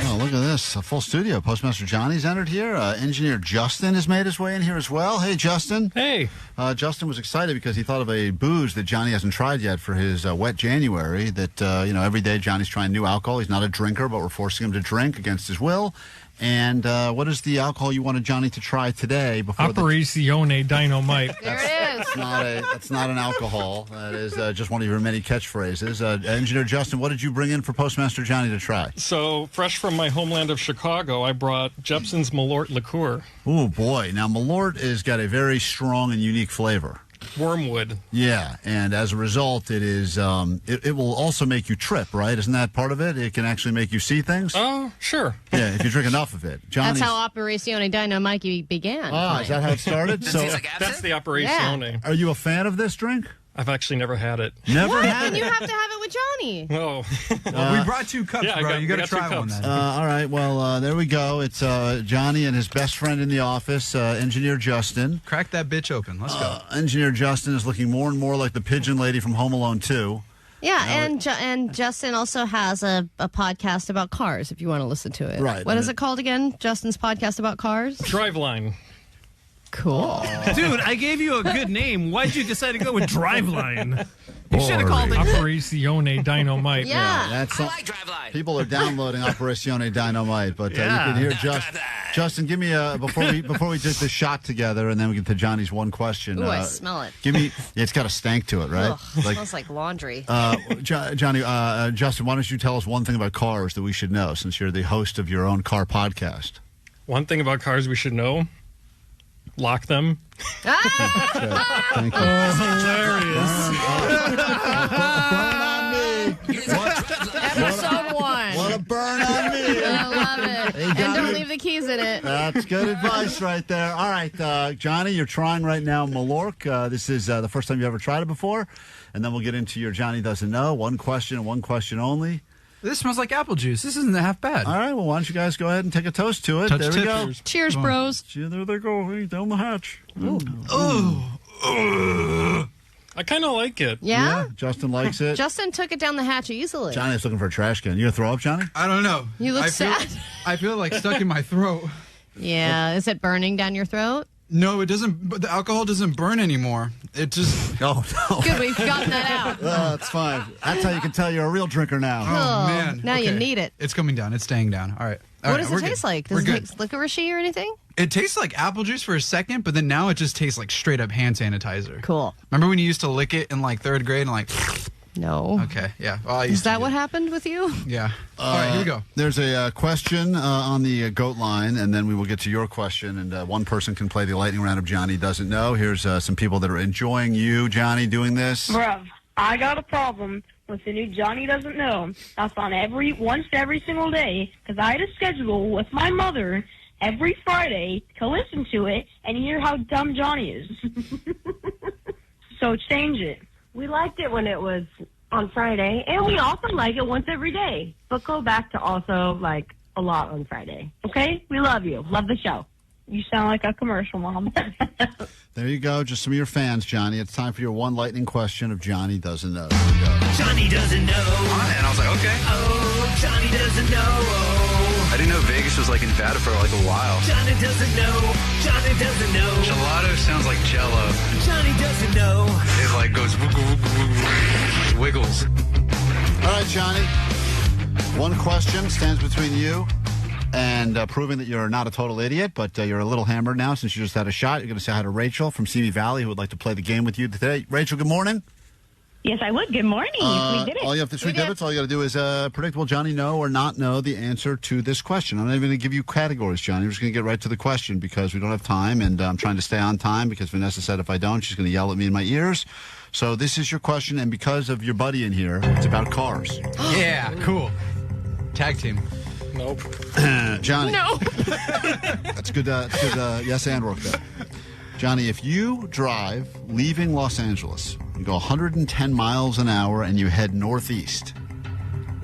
Speaker 1: Oh, look at this. A full studio. Postmaster Johnny's entered here. Engineer Justin has made his way in here as well. Hey, Justin.
Speaker 2: Hey.
Speaker 1: Justin was excited because he thought of a booze that Johnny hasn't tried yet for his wet January. That, every day Johnny's trying new alcohol. He's not a drinker, but we're forcing him to drink against his will. And what is the alcohol you wanted Johnny to try today?
Speaker 17: Operazione Dynamite.
Speaker 4: There it is.
Speaker 1: That's not an alcohol. That is just one of your many catchphrases. Engineer Justin, what did you bring in for Postmaster Johnny to try?
Speaker 17: So, fresh from my homeland of Chicago, I brought Jepson's Malort liqueur.
Speaker 1: Oh, boy. Now, Malort has got a very strong and unique flavor.
Speaker 17: Wormwood.
Speaker 1: Yeah, and as a result, it is. It will also make you trip, right? Isn't that part of it? It can actually make you see things.
Speaker 17: Oh, sure.
Speaker 1: Yeah, if you drink enough of it.
Speaker 4: That's how Operazione Dynamite began.
Speaker 1: Ah, is that how it started?
Speaker 17: That's the Operazione.
Speaker 1: Yeah. Are you a fan of this drink?
Speaker 17: I've actually never had it.
Speaker 1: Never had
Speaker 4: And
Speaker 1: it?
Speaker 4: you have to have it with Johnny.
Speaker 17: Oh.
Speaker 18: We brought 2 cups, bro. You got to try one then.
Speaker 1: All right, well, there we go. It's Johnny and his best friend in the office, Engineer Justin.
Speaker 18: Crack that bitch open. Let's go.
Speaker 1: Engineer Justin is looking more and more like the pigeon lady from Home Alone 2.
Speaker 4: Yeah, and Justin also has a podcast about cars, if you want to listen to it.
Speaker 1: Right.
Speaker 4: What is it called again? Justin's podcast about cars?
Speaker 17: Driveline.
Speaker 4: Cool.
Speaker 2: Dude, I gave you a good name. Why'd you decide to go with Driveline? You should have called it
Speaker 17: Operazione Dynamite.
Speaker 4: Yeah.
Speaker 1: That's I like Driveline. People are downloading Operazione Dynamite, but you can hear Justin. Give me before we take the shot together, and then we get to Johnny's one question.
Speaker 4: Ooh, I smell it.
Speaker 1: Give me. It's got a stank to it, right?
Speaker 4: Ugh, smells like laundry.
Speaker 1: Johnny, Justin, why don't you tell us one thing about cars that we should know, since you're the host of your own car podcast?
Speaker 17: One thing about cars we should know. Lock them.
Speaker 1: Thank you.
Speaker 4: Hilarious. Episode 1.
Speaker 1: What a burn on me.
Speaker 4: I love it.
Speaker 1: Hey,
Speaker 4: and
Speaker 1: Johnny.
Speaker 4: don't leave the keys in it.
Speaker 1: That's good advice right there. All right, Johnny, you're trying right now Malort. This is the first time you've ever tried it before. And then we'll get into your Johnny Doesn't Know. One question and one question only.
Speaker 18: This smells like apple juice. This isn't half bad.
Speaker 1: All right, well, why don't you guys go ahead and take a toast to it.
Speaker 18: Touch
Speaker 1: there we go.
Speaker 4: Cheers, bros.
Speaker 1: There they go. Hey, down the hatch.
Speaker 17: I kind of like it.
Speaker 4: Yeah?
Speaker 1: Justin likes it.
Speaker 4: Justin took it down the hatch easily.
Speaker 1: Johnny's looking for a trash can. You going to throw up, Johnny?
Speaker 18: I don't know.
Speaker 4: You look sad.
Speaker 18: I feel like stuck in my throat.
Speaker 4: Yeah. Is it burning down your throat?
Speaker 18: No, it doesn't. But the alcohol doesn't burn anymore. It just.
Speaker 1: Oh, no.
Speaker 4: Good, we've gotten that out.
Speaker 1: That's fine. That's how you can tell you're a real drinker now.
Speaker 18: Oh, man.
Speaker 4: Now you need it.
Speaker 18: It's coming down. It's staying down. All right.
Speaker 4: What does it taste like? Does it taste licorice-y or anything?
Speaker 18: It tastes like apple juice for a second, but then now it just tastes like straight up hand sanitizer.
Speaker 4: Cool.
Speaker 18: Remember when you used to lick it in like 3rd grade and like.
Speaker 4: No.
Speaker 18: Okay, yeah. Well,
Speaker 4: Is that what happened with you?
Speaker 18: Yeah. All right, here we go.
Speaker 1: There's a question on the goat line, and then we will get to your question, and one person can play the lightning round of Johnny Doesn't Know. Here's some people that are enjoying you, Johnny, doing this.
Speaker 11: Bruv, I got a problem with the new Johnny Doesn't Know. That's on once every single day, because I had a schedule with my mother every Friday to listen to it and hear how dumb Johnny is. So change it.
Speaker 19: We liked it when it was on Friday, and we also like it once every day. But go back to also like a lot on Friday. Okay? We love you. Love the show.
Speaker 11: You sound like a commercial, Mom.
Speaker 1: There you go. Just some of your fans, Johnny. It's time for your one lightning question of Johnny Doesn't Know. Here we go.
Speaker 20: Johnny doesn't know.
Speaker 18: And I was like, okay.
Speaker 20: Oh, Johnny doesn't know. Oh.
Speaker 18: I didn't know Vegas was like in Nevada for like a while.
Speaker 20: Johnny doesn't know. Johnny doesn't know.
Speaker 18: Gelato sounds like Jello.
Speaker 20: Johnny doesn't know.
Speaker 18: It like goes wiggles.
Speaker 1: All right, Johnny. One question stands between you and proving that you're not a total idiot, but you're a little hammered now since you just had a shot. You're going to say hi to Rachel from Simi Valley, who would like to play the game with you today. Rachel, good morning.
Speaker 21: Yes, I would. Good morning. We did it.
Speaker 1: All you have to all you got to do is predict, will Johnny know or not know the answer to this question. I'm not even going to give you categories, Johnny. I'm just going to get right to the question because we don't have time, and I'm trying to stay on time because Vanessa said if I don't, she's going to yell at me in my ears. So this is your question, and because of your buddy in here, it's about cars.
Speaker 18: Yeah, cool. Tag team.
Speaker 17: Nope.
Speaker 1: Johnny.
Speaker 4: No.
Speaker 1: That's good. Yes and work there. Johnny, if you drive leaving Los Angeles, you go 110 miles an hour and you head northeast,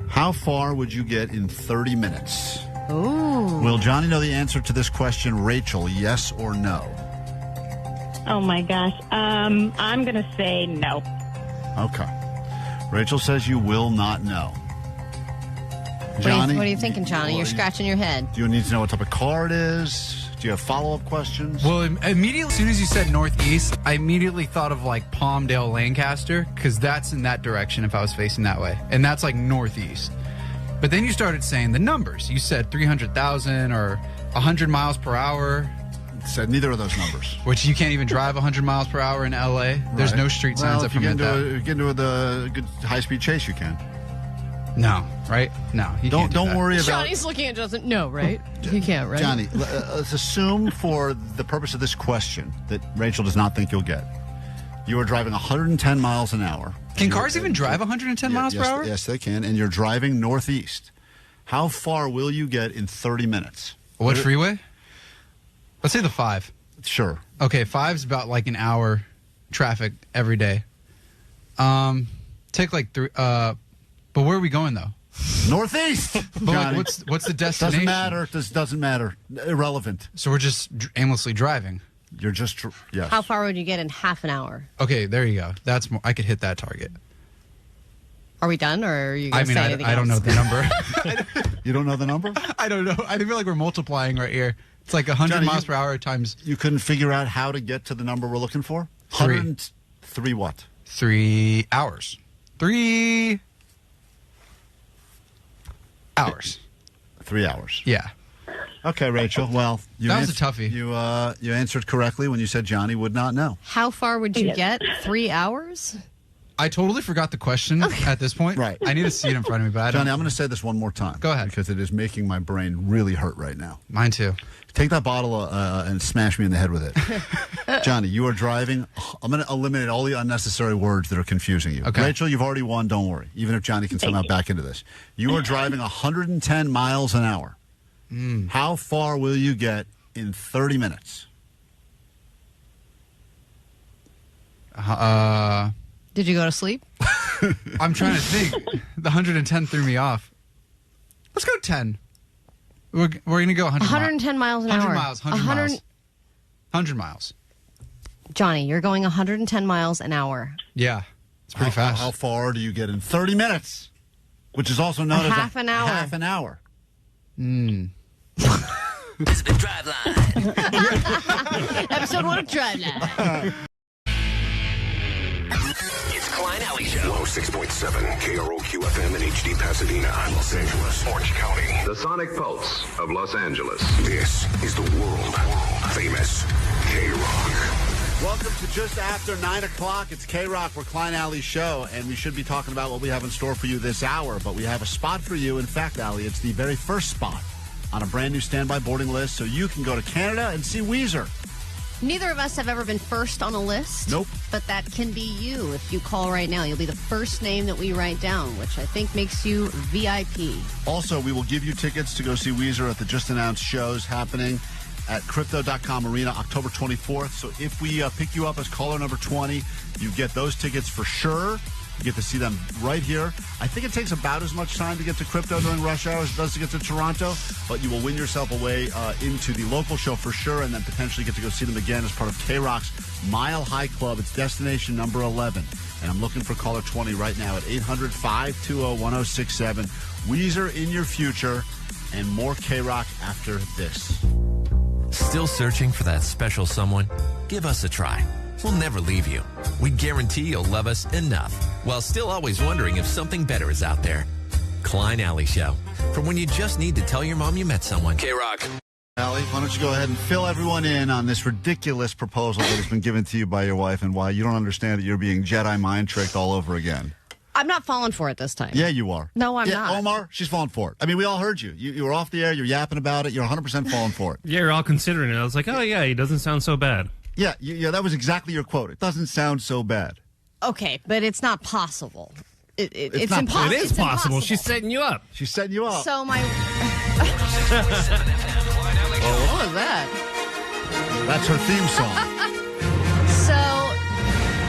Speaker 1: how far would you get in 30 minutes?
Speaker 4: Ooh.
Speaker 1: Will Johnny know the answer to this question, Rachel, yes or no?
Speaker 21: Oh, my gosh. I'm going to say no.
Speaker 1: Okay. Rachel says you will not know. Johnny?
Speaker 4: What are you thinking, Johnny? You're scratching your head.
Speaker 1: Do you need to know what type of car it is? Do you have follow-up questions?
Speaker 18: Well, immediately, as soon as you said northeast, I immediately thought of like Palmdale, Lancaster, because that's in that direction if I was facing that way. And that's like northeast. But then you started saying the numbers. You said 300,000 or 100 miles per hour.
Speaker 1: Said neither of those numbers.
Speaker 18: Which you can't even drive 100 miles per hour in L.A. There's no street signs that permit that.
Speaker 1: If you get into a good high-speed chase, you can.
Speaker 18: No, right? No.
Speaker 1: Don't worry about.
Speaker 4: Johnny's looking at doesn't know, right? He can't, right?
Speaker 1: Johnny, let's assume for the purpose of this question that Rachel does not think you'll get. You are driving 110 miles an hour.
Speaker 18: Can cars even drive 110 miles per hour?
Speaker 1: Yes, they can. And you're driving northeast. How far will you get in 30 minutes?
Speaker 18: What freeway? Let's say the 5.
Speaker 1: Sure.
Speaker 18: Okay, 5's about like an hour traffic every day. Take like 3. But where are we going though?
Speaker 1: Northeast.
Speaker 18: But like, what's the destination?
Speaker 1: Doesn't matter. Irrelevant.
Speaker 18: So we're just aimlessly driving.
Speaker 1: You're just yes.
Speaker 4: How far would you get in half an hour?
Speaker 18: Okay, there you go. That's more. I could hit that target.
Speaker 4: Are we done, or are you going to say anything
Speaker 18: I don't know
Speaker 4: else?
Speaker 18: the number.
Speaker 1: You don't know the number?
Speaker 18: I don't know. I feel like we're multiplying right here. It's like 100 miles per hour times.
Speaker 1: You couldn't figure out how to get to the number we're looking for?
Speaker 18: 3
Speaker 1: what?
Speaker 18: 3 hours. 3 hours.
Speaker 1: 3 hours.
Speaker 18: Yeah.
Speaker 1: Okay, Rachel. Well,
Speaker 18: that was a toughie.
Speaker 1: You answered correctly when you said Johnny would not know.
Speaker 4: How far would you get? 3 hours?
Speaker 18: I totally forgot the question at this point.
Speaker 1: Right.
Speaker 18: I need to see it in front of me, but I don't.
Speaker 1: Johnny, I'm going to say this one more time.
Speaker 18: Go ahead.
Speaker 1: Because it is making my brain really hurt right now.
Speaker 18: Mine too.
Speaker 1: Take that bottle and smash me in the head with it. Johnny, you are driving. I'm going to eliminate all the unnecessary words that are confusing you.
Speaker 18: Okay.
Speaker 1: Rachel, you've already won. Don't worry. Even if Johnny can somehow back into this. You are driving 110 miles an hour. How far will you get in 30 minutes?
Speaker 4: Did you go to sleep?
Speaker 18: I'm trying to think. The 110 threw me off. Let's go 10. We're going to go 100
Speaker 4: 110 miles an hour.
Speaker 18: 100 miles. 100 miles.
Speaker 4: Johnny, you're going 110 miles an hour.
Speaker 18: Yeah. It's pretty fast.
Speaker 1: How far do you get in 30 minutes? Which is also known as
Speaker 4: half an hour.
Speaker 1: Half an hour.
Speaker 5: It's been Driveline.
Speaker 4: Episode 1 of Driveline.
Speaker 8: It's Klein Alley Show. 106.7 KROQ FM in HD Pasadena, Los Angeles, Orange County.
Speaker 9: The Sonic Pulse of Los Angeles.
Speaker 8: This is the world famous KROQ.
Speaker 1: Welcome to just after 9 o'clock. It's KROQ, we're Klein Alley Show, and we should be talking about what we have in store for you this hour, but we have a spot for you. In fact, Allie, it's the very first spot on a brand new standby boarding list, so you can go to Canada and see Weezer.
Speaker 4: Neither of us have ever been first on a list.
Speaker 1: Nope.
Speaker 4: But that can be you. If you call right now, you'll be the first name that we write down, which I think makes you VIP.
Speaker 1: Also, we will give you tickets to go see Weezer at the just-announced shows happening at Crypto.com Arena October 24th. So if we pick you up as caller number 20, you get those tickets for sure. You get to see them right here. I think it takes about as much time to get to crypto during rush hour as it does to get to Toronto, but you will win yourself a way into the local show for sure, and then potentially get to go see them again as part of KROQ's Mile High Club. It's destination number 11, and I'm looking for caller 20 right now at 800-520-1067. Weezer in your future, and more KROQ after this.
Speaker 10: Still searching for that special someone? Give us a try. We'll never leave you. We guarantee you'll love us enough, while still always wondering if something better is out there. Klein Alley Show. For when you just need to tell your mom you met someone.
Speaker 8: KROQ.
Speaker 1: Allie, why don't you go ahead and fill everyone in on this ridiculous proposal that has been given to you by your wife and why you don't understand that you're being Jedi mind tricked all over again.
Speaker 4: I'm not falling for it this time.
Speaker 1: Yeah, you are.
Speaker 4: No, I'm not.
Speaker 1: Omar, she's falling for it. I mean, we all heard you. You were off the air. You're yapping about it. You're 100% falling for it.
Speaker 2: Yeah, you're all considering it. I was like, oh, yeah, he doesn't sound so bad.
Speaker 1: Yeah, that was exactly your quote. It doesn't sound so bad.
Speaker 4: Okay, but it's not possible. It's
Speaker 1: not
Speaker 4: impossible.
Speaker 2: It is possible. She's setting you up.
Speaker 1: She's setting you up.
Speaker 4: So my...
Speaker 1: Oh,
Speaker 4: what was that?
Speaker 1: That's her theme song.
Speaker 4: So,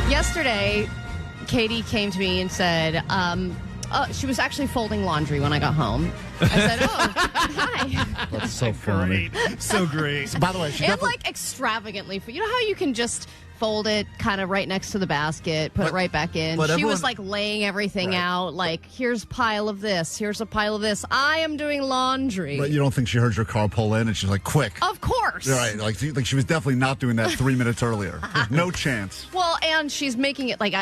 Speaker 4: yesterday, Katie came to me and said, she was actually folding laundry when I got home. I said, oh, hi.
Speaker 1: That's so funny.
Speaker 2: So great.
Speaker 1: So, by the way, she
Speaker 4: And like extravagantly, you know how you can just fold it kind of right next to the basket, put it right back in. She was like laying everything out, like, here's a pile of this, here's a pile of this. I am doing laundry.
Speaker 1: But you don't think she heard your car pull in and she's like, quick.
Speaker 4: Of course.
Speaker 1: Right. Like she was definitely not doing that 3 minutes earlier. There's no chance.
Speaker 4: Well, and she's making it like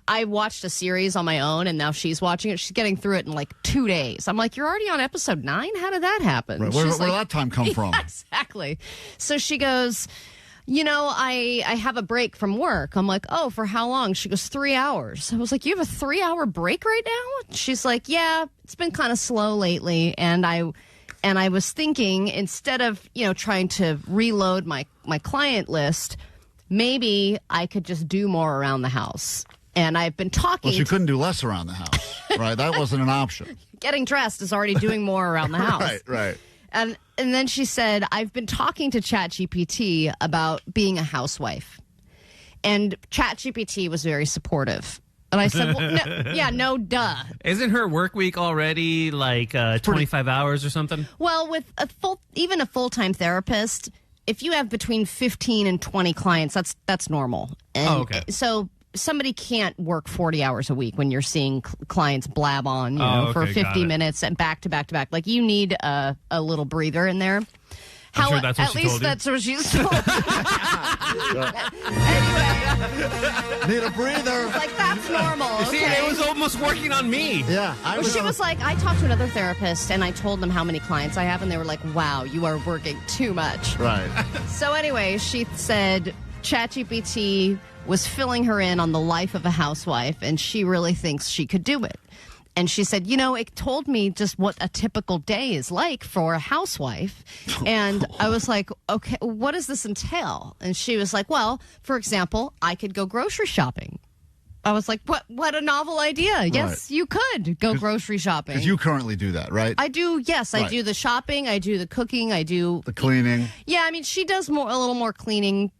Speaker 4: I watched a series on my own, and now she's watching it. She's getting through it in like 2 days. I'm like, you're already on episode 9? How did that happen?
Speaker 1: Right. Where did that time come from?
Speaker 4: Yeah, exactly. So she goes, you know, I have a break from work. I'm like, oh, for how long? She goes, 3 hours. I was like, you have a 3-hour break right now? She's like, yeah, it's been kind of slow lately. And I was thinking, instead of, trying to reload my client list, maybe I could just do more around the house. And I've been talking.
Speaker 1: Well, she couldn't do less around the house, right? That wasn't an option.
Speaker 4: Getting dressed is already doing more around the house.
Speaker 1: Right.
Speaker 4: And then she said, I've been talking to ChatGPT about being a housewife. And ChatGPT was very supportive. And I said, well, duh.
Speaker 2: Isn't her work week already like 25 hours or something?
Speaker 4: Well, with even a full-time therapist, if you have between 15 and 20 clients, that's normal. And
Speaker 2: okay.
Speaker 4: So somebody can't work 40 hours a week when you're seeing clients blab on, for 50 minutes and back to back to back. Like, you need a little breather in there.
Speaker 2: I'm sure that's what
Speaker 4: at
Speaker 2: she
Speaker 4: least
Speaker 2: told you.
Speaker 4: that's what she's told. Anyway,
Speaker 1: need a breather.
Speaker 4: Like, that's normal. Okay?
Speaker 2: See, it was almost working on me.
Speaker 1: Yeah,
Speaker 4: she was like, I talked to another therapist and I told them how many clients I have, and they were like, wow, you are working too much.
Speaker 1: Right.
Speaker 4: So anyway, she said ChatGPT was filling her in on the life of a housewife, and she really thinks she could do it. And she said, it told me just what a typical day is like for a housewife. And I was like, okay, what does this entail? And she was like, well, for example, I could go grocery shopping. I was like, what a novel idea. Yes, you could go grocery shopping.
Speaker 1: Because you currently do that, right?
Speaker 4: I do, yes. Right. I do the shopping, I do the cooking, I do...
Speaker 1: the cleaning.
Speaker 4: Yeah, I mean, she does a little more cleaning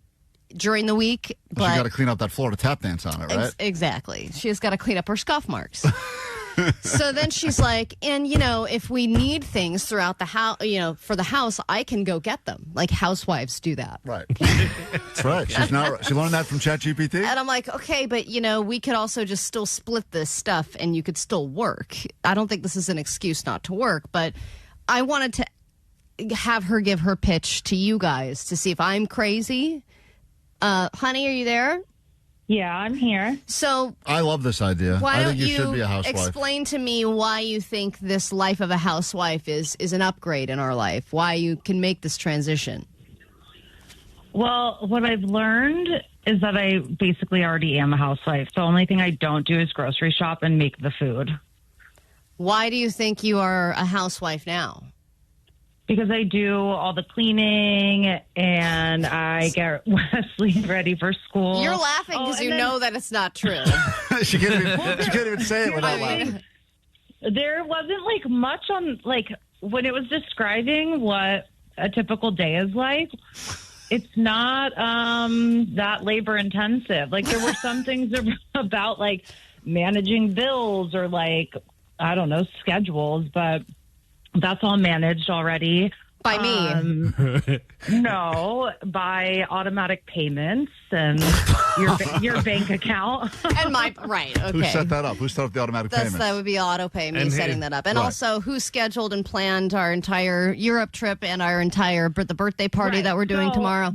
Speaker 4: during the week. But
Speaker 1: you got to clean up that Florida tap dance on it, right?
Speaker 4: Exactly. She's got to clean up her scuff marks. So then she's like, and, if we need things throughout the house, for the house, I can go get them. Like, housewives do that.
Speaker 1: Right. That's right. She learned that from ChatGPT?
Speaker 4: And I'm like, okay, but, we could also just still split this stuff and you could still work. I don't think this is an excuse not to work, but I wanted to have her give her pitch to you guys to see if I'm crazy. Honey, are you there?
Speaker 21: Yeah, I'm here.
Speaker 4: So
Speaker 1: I love this idea.
Speaker 4: Why
Speaker 1: I
Speaker 4: don't
Speaker 1: think you should be a housewife.
Speaker 4: Explain to me why you think this life of a housewife is an upgrade in our life, why you can make this transition.
Speaker 21: Well, what I've learned is that I basically already am a housewife. The only thing I don't do is grocery shop and make the food.
Speaker 4: Why do you think you are a housewife now?
Speaker 21: Because I do all the cleaning and I get Wesley ready for school.
Speaker 4: You're laughing because you know that it's not true.
Speaker 1: She can't even say it without laughing.
Speaker 21: There wasn't much on when it was describing what a typical day is like. It's not that labor intensive. There were some things about managing bills or like, I don't know, schedules, but that's all managed already.
Speaker 4: By me?
Speaker 21: No, by automatic payments and your bank account.
Speaker 4: And right, okay.
Speaker 1: Who set that up? Who set up the automatic payments?
Speaker 4: That would be auto pay, me setting that up. And also, who scheduled and planned our entire Europe trip and our entire the birthday party that we're doing tomorrow?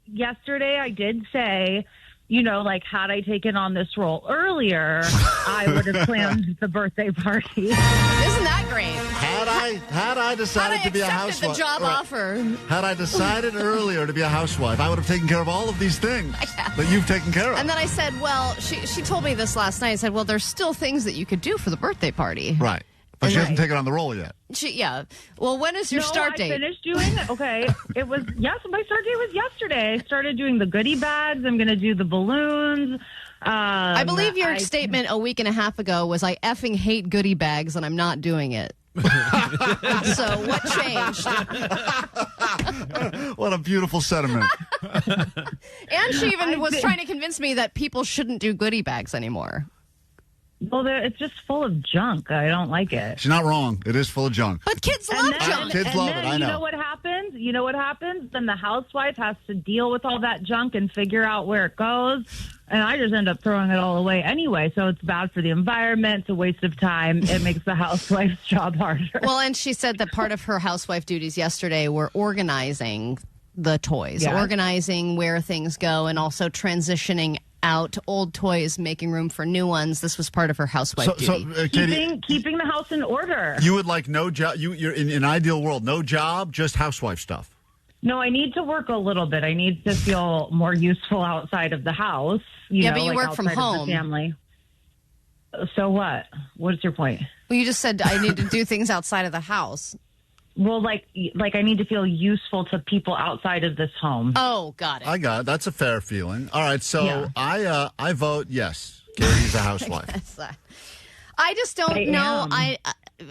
Speaker 21: Yesterday I did say, like had I taken on this role earlier, I would have planned the birthday party.
Speaker 4: Isn't that great?
Speaker 1: Had I decided to be a housewife,
Speaker 4: the job offer.
Speaker 1: Had I decided earlier to be a housewife, I would have taken care of all of these things that you've taken care of.
Speaker 4: And then I said, well, she told me this last night. I said, well, there's still things that you could do for the birthday party.
Speaker 1: Right. But she hasn't taken on the role yet.
Speaker 4: Well, when is your start date?
Speaker 21: I finished doing it. Okay. My start date was yesterday. I started doing the goodie bags. I'm going to do the balloons.
Speaker 4: I believe your statement a week and a half ago was, I effing hate goodie bags and I'm not doing it. So what changed?
Speaker 1: What a beautiful sentiment.
Speaker 4: And she even was trying to convince me that people shouldn't do goodie bags anymore.
Speaker 21: Well, it's just full of junk. I don't like it.
Speaker 1: She's not wrong. It is full of junk.
Speaker 4: But kids love junk.
Speaker 1: Kids love it, I know.
Speaker 21: You know what happens? Then the housewife has to deal with all that junk and figure out where it goes. And I just end up throwing it all away anyway. So it's bad for the environment. It's a waste of time. It makes the housewife's job harder.
Speaker 4: Well, and she said that part of her housewife duties yesterday were organizing the toys, organizing where things go, and also transitioning out old toys, making room for new ones. This was part of her housewife duty.
Speaker 1: Katie,
Speaker 21: keeping the house in order.
Speaker 1: You would like no job. You're in an ideal world, no job, just housewife stuff.
Speaker 21: No, I need to work a little bit. I need to feel more useful outside of the house.
Speaker 4: But you work from home.
Speaker 21: Family. So what? What's your point?
Speaker 4: Well, you just said I need to do things outside of the house.
Speaker 21: Well, like I need to feel useful to people outside of this home.
Speaker 4: Oh, got it.
Speaker 1: I got it. That's a fair feeling. All right, so I vote yes. Katie's a housewife.
Speaker 4: I just don't know.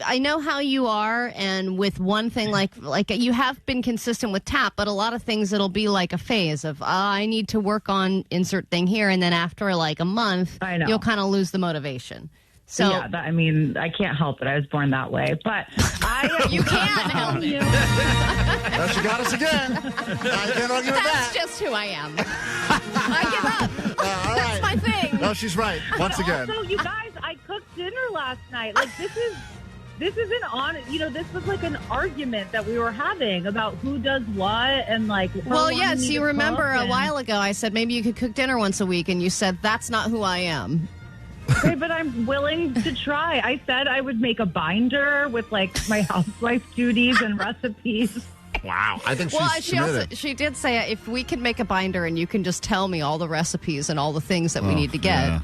Speaker 4: I know how you are, and with one thing like you have been consistent with tap, but a lot of things it'll be like a phase of I need to work on insert thing here, and then after like a month, you'll kind of lose the motivation. So
Speaker 21: I can't help it. I was born that way, but
Speaker 4: you can help it.
Speaker 1: Well, she got us again. I can't argue with that.
Speaker 4: That's just who I am. I give up. That's my thing.
Speaker 1: No, she's right. Once again.
Speaker 21: Also, you guys, I cooked dinner last night. Like this isn't on. This was like an argument that we were having about who does what and like.
Speaker 4: Well, yes, you remember a while ago I said maybe you could cook dinner once a week, and you said that's not who I am.
Speaker 21: Okay, but I'm willing to try. I said I would make a binder with like my housewife duties and recipes.
Speaker 1: Wow, I think she's
Speaker 4: she did say if we can make a binder and you can just tell me all the recipes and all the things that we need to get. Yeah.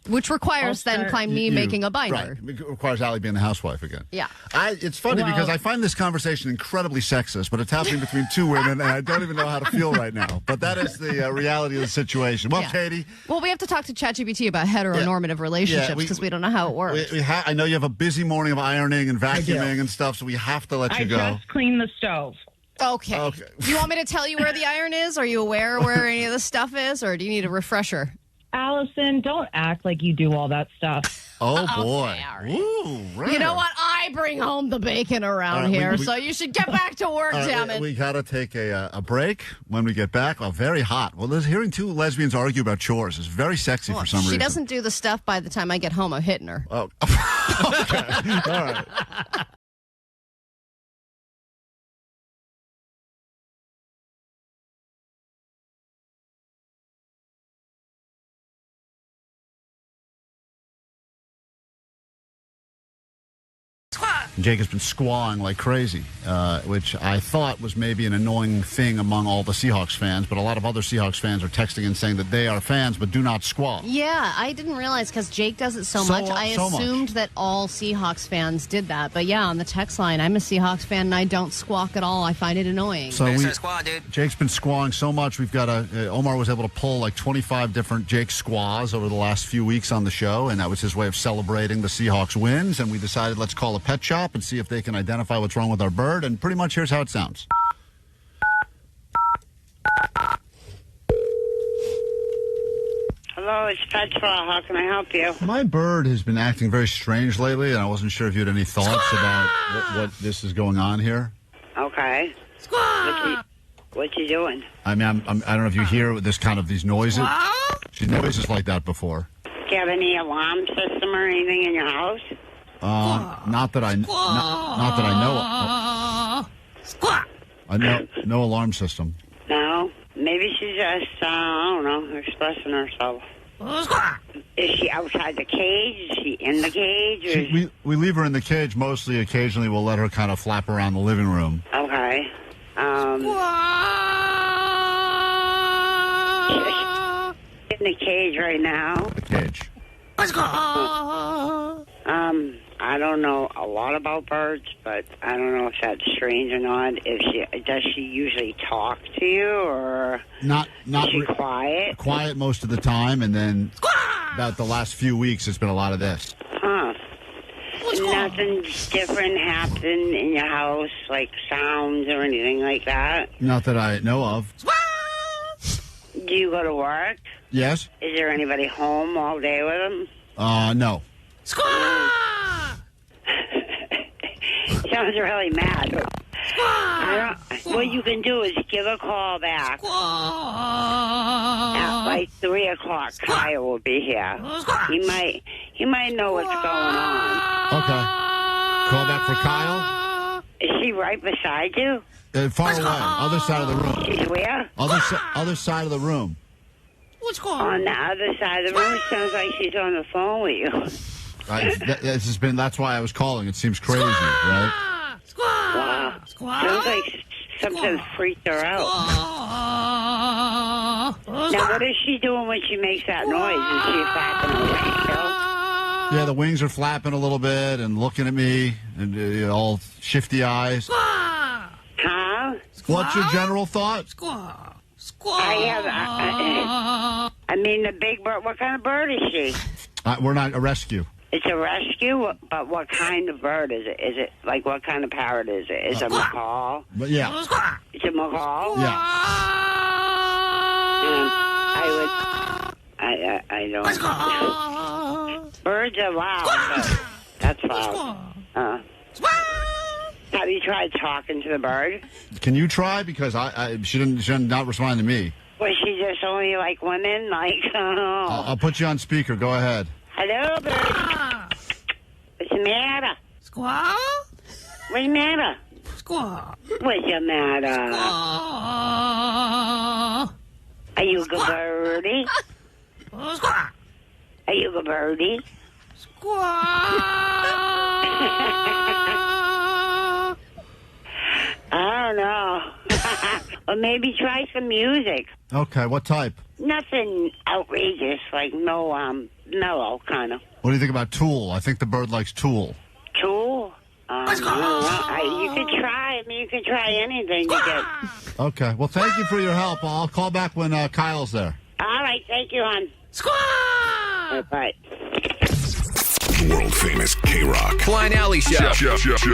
Speaker 4: Which requires me making a binder.
Speaker 1: Right. It requires Allie being the housewife again.
Speaker 4: Yeah.
Speaker 1: It's funny because I find this conversation incredibly sexist, but it's happening between two women, and I don't even know how to feel right now. But that is the reality of the situation. Well, Katie.
Speaker 4: Well, we have to talk to ChatGPT about heteronormative relationships because we don't know how it works.
Speaker 1: I know you have a busy morning of ironing and vacuuming and stuff, so we have to let you go.
Speaker 21: I just cleaned the stove.
Speaker 4: Okay. Do you want me to tell you where the iron is? Are you aware where any of this stuff is, or do you need a refresher?
Speaker 21: Allison, don't act like you do all that stuff.
Speaker 1: Oh, boy.
Speaker 4: Okay,
Speaker 1: Ooh, right.
Speaker 4: You know what? I bring home the bacon around here, so you should get back to work, damn it.
Speaker 1: We got to take a break. When we get back, very hot. Well, hearing two lesbians argue about chores is very sexy for some reason.
Speaker 4: She doesn't do the stuff by the time I get home. I'm hitting her.
Speaker 1: Oh, okay. All right. Jake has been squawing like crazy, which I thought was maybe an annoying thing among all the Seahawks fans, but a lot of other Seahawks fans are texting and saying that they are fans but do not squawk.
Speaker 4: Yeah, I didn't realize because Jake does it so much. I assumed that all Seahawks fans did that. But yeah, on the text line, I'm a Seahawks fan and I don't squawk at all. I find it annoying.
Speaker 1: So Jake's been squawing so much. We've got Omar was able to pull like 25 different Jake squaws over the last few weeks on the show, and that was his way of celebrating the Seahawks wins. And we decided let's call a pet shop and see if they can identify what's wrong with our bird. And pretty much here's how it sounds.
Speaker 3: Hello? Hello, it's Petra. How can I help you?
Speaker 1: My bird has been acting very strange lately, and I wasn't sure if you had any thoughts about what this is going on here.
Speaker 3: Okay. What you doing?
Speaker 1: I mean, I don't know if you hear this kind of these noises. She's noises like that before.
Speaker 3: Do you have any alarm system or anything in your house?
Speaker 1: Not that I know. No alarm system.
Speaker 3: No. Maybe she's just, I don't know, expressing herself. Is she outside the cage? Is she in the cage?
Speaker 1: We leave her in the cage mostly. Occasionally, we'll let her kind of flap around the living room.
Speaker 3: Okay. In the cage right now.
Speaker 1: The cage.
Speaker 3: I don't know a lot about birds, but I don't know if that's strange or not. Does she usually talk to you, or
Speaker 1: not
Speaker 3: is she quiet?
Speaker 1: Quiet most of the time, and then about the last few weeks, it's been a lot of this.
Speaker 3: Huh? Nothing different happened in your house, like sounds or anything like that?
Speaker 1: Not that I know of.
Speaker 3: Do you go to work?
Speaker 1: Yes.
Speaker 3: Is there anybody home all day with them?
Speaker 1: No.
Speaker 3: Sounds really mad. What you can do is give a call back. At like 3 o'clock, Kyle will be here. He might know what's going on.
Speaker 1: Okay. Call back for Kyle?
Speaker 3: Is she right beside you?
Speaker 1: Far away. Other side of the room.
Speaker 3: She's where?
Speaker 1: Other side of the room.
Speaker 3: What's going on? On the other side of the room? Sounds like she's on the phone with you.
Speaker 1: That's why I was calling. It seems crazy, right?
Speaker 3: Wow. Sounds like something freaked her out. Now, what is she doing when she makes that noise? Is she flapping her wings still?
Speaker 1: Yeah, the wings are flapping a little bit and looking at me and all shifty eyes.
Speaker 3: Huh?
Speaker 1: What's your general thought?
Speaker 3: I mean, the big bird. What kind of bird is she?
Speaker 1: We're not a rescue.
Speaker 3: It's a rescue, but what kind of bird is it? Is it like what kind of parrot is it? Is it a macaw?
Speaker 1: But yeah.
Speaker 3: It's a macaw?
Speaker 1: Yeah.
Speaker 3: I don't. Birds are loud, but that's loud. Have you tried talking to the bird?
Speaker 1: Can you try? Because she didn't not respond to me.
Speaker 3: Was she just only like women? Like,
Speaker 1: I'll put you on speaker. Go ahead.
Speaker 3: Hello, bird. What's the matter?
Speaker 20: Squaw?
Speaker 3: What's the matter?
Speaker 20: Squaw.
Speaker 3: What's the matter?
Speaker 20: Squaw.
Speaker 3: Are you a good birdie?
Speaker 20: Squaw.
Speaker 3: Are you a good birdie?
Speaker 20: Squaw.
Speaker 3: I don't know. Or maybe try some music.
Speaker 1: Okay, what type?
Speaker 3: Nothing outrageous, like no mellow kind of.
Speaker 1: What do you think about Tool? I think the bird likes Tool.
Speaker 3: Tool? You could try. I mean, you can try anything to get.
Speaker 1: Okay. Well, thank you for your help. I'll call back when Kyle's there.
Speaker 3: All right. Thank you, hon. Bye.
Speaker 8: World famous KROQ.
Speaker 10: Klein Alley Show.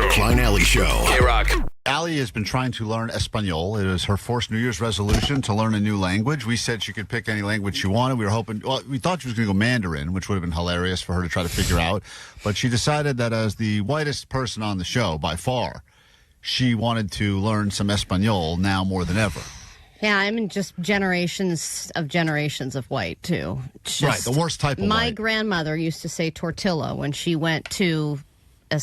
Speaker 8: Klein Alley Show.
Speaker 10: KROQ.
Speaker 1: Allie has been trying to learn Espanol. It is her first New Year's resolution to learn a new language. We said she could pick any language she wanted. We were hoping, we thought she was going to go Mandarin, which would have been hilarious for her to try to figure out. But she decided that as the whitest person on the show, by far, she wanted to learn some Espanol now more than ever.
Speaker 4: Yeah, I mean, just generations of white, too.
Speaker 1: Right, the worst type of
Speaker 4: My
Speaker 1: white.
Speaker 4: grandmother used to say tortilla when she went to a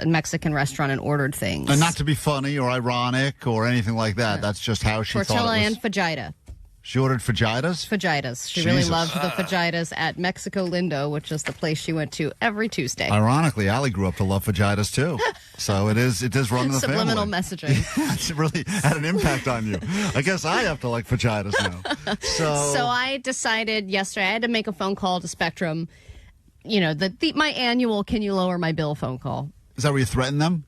Speaker 4: Mexican restaurant and ordered things.
Speaker 1: And not to be funny or ironic or anything like that. That's just how she
Speaker 4: tortilla
Speaker 1: thought it was.
Speaker 4: and fajita.
Speaker 1: She ordered fajitas?
Speaker 4: Fajitas. She really loved the fajitas at Mexico Lindo, which is the place she went to every Tuesday.
Speaker 1: Ironically, Allie grew up to love fajitas, too. So it is run in the
Speaker 4: Subliminal
Speaker 1: family.
Speaker 4: messaging.
Speaker 1: It's really had an impact on you. I guess I have to like fajitas now.
Speaker 4: So I decided yesterday, I had to make a phone call to Spectrum. You know, my annual "Can you lower my bill?" phone call.
Speaker 1: Is that where you threaten them?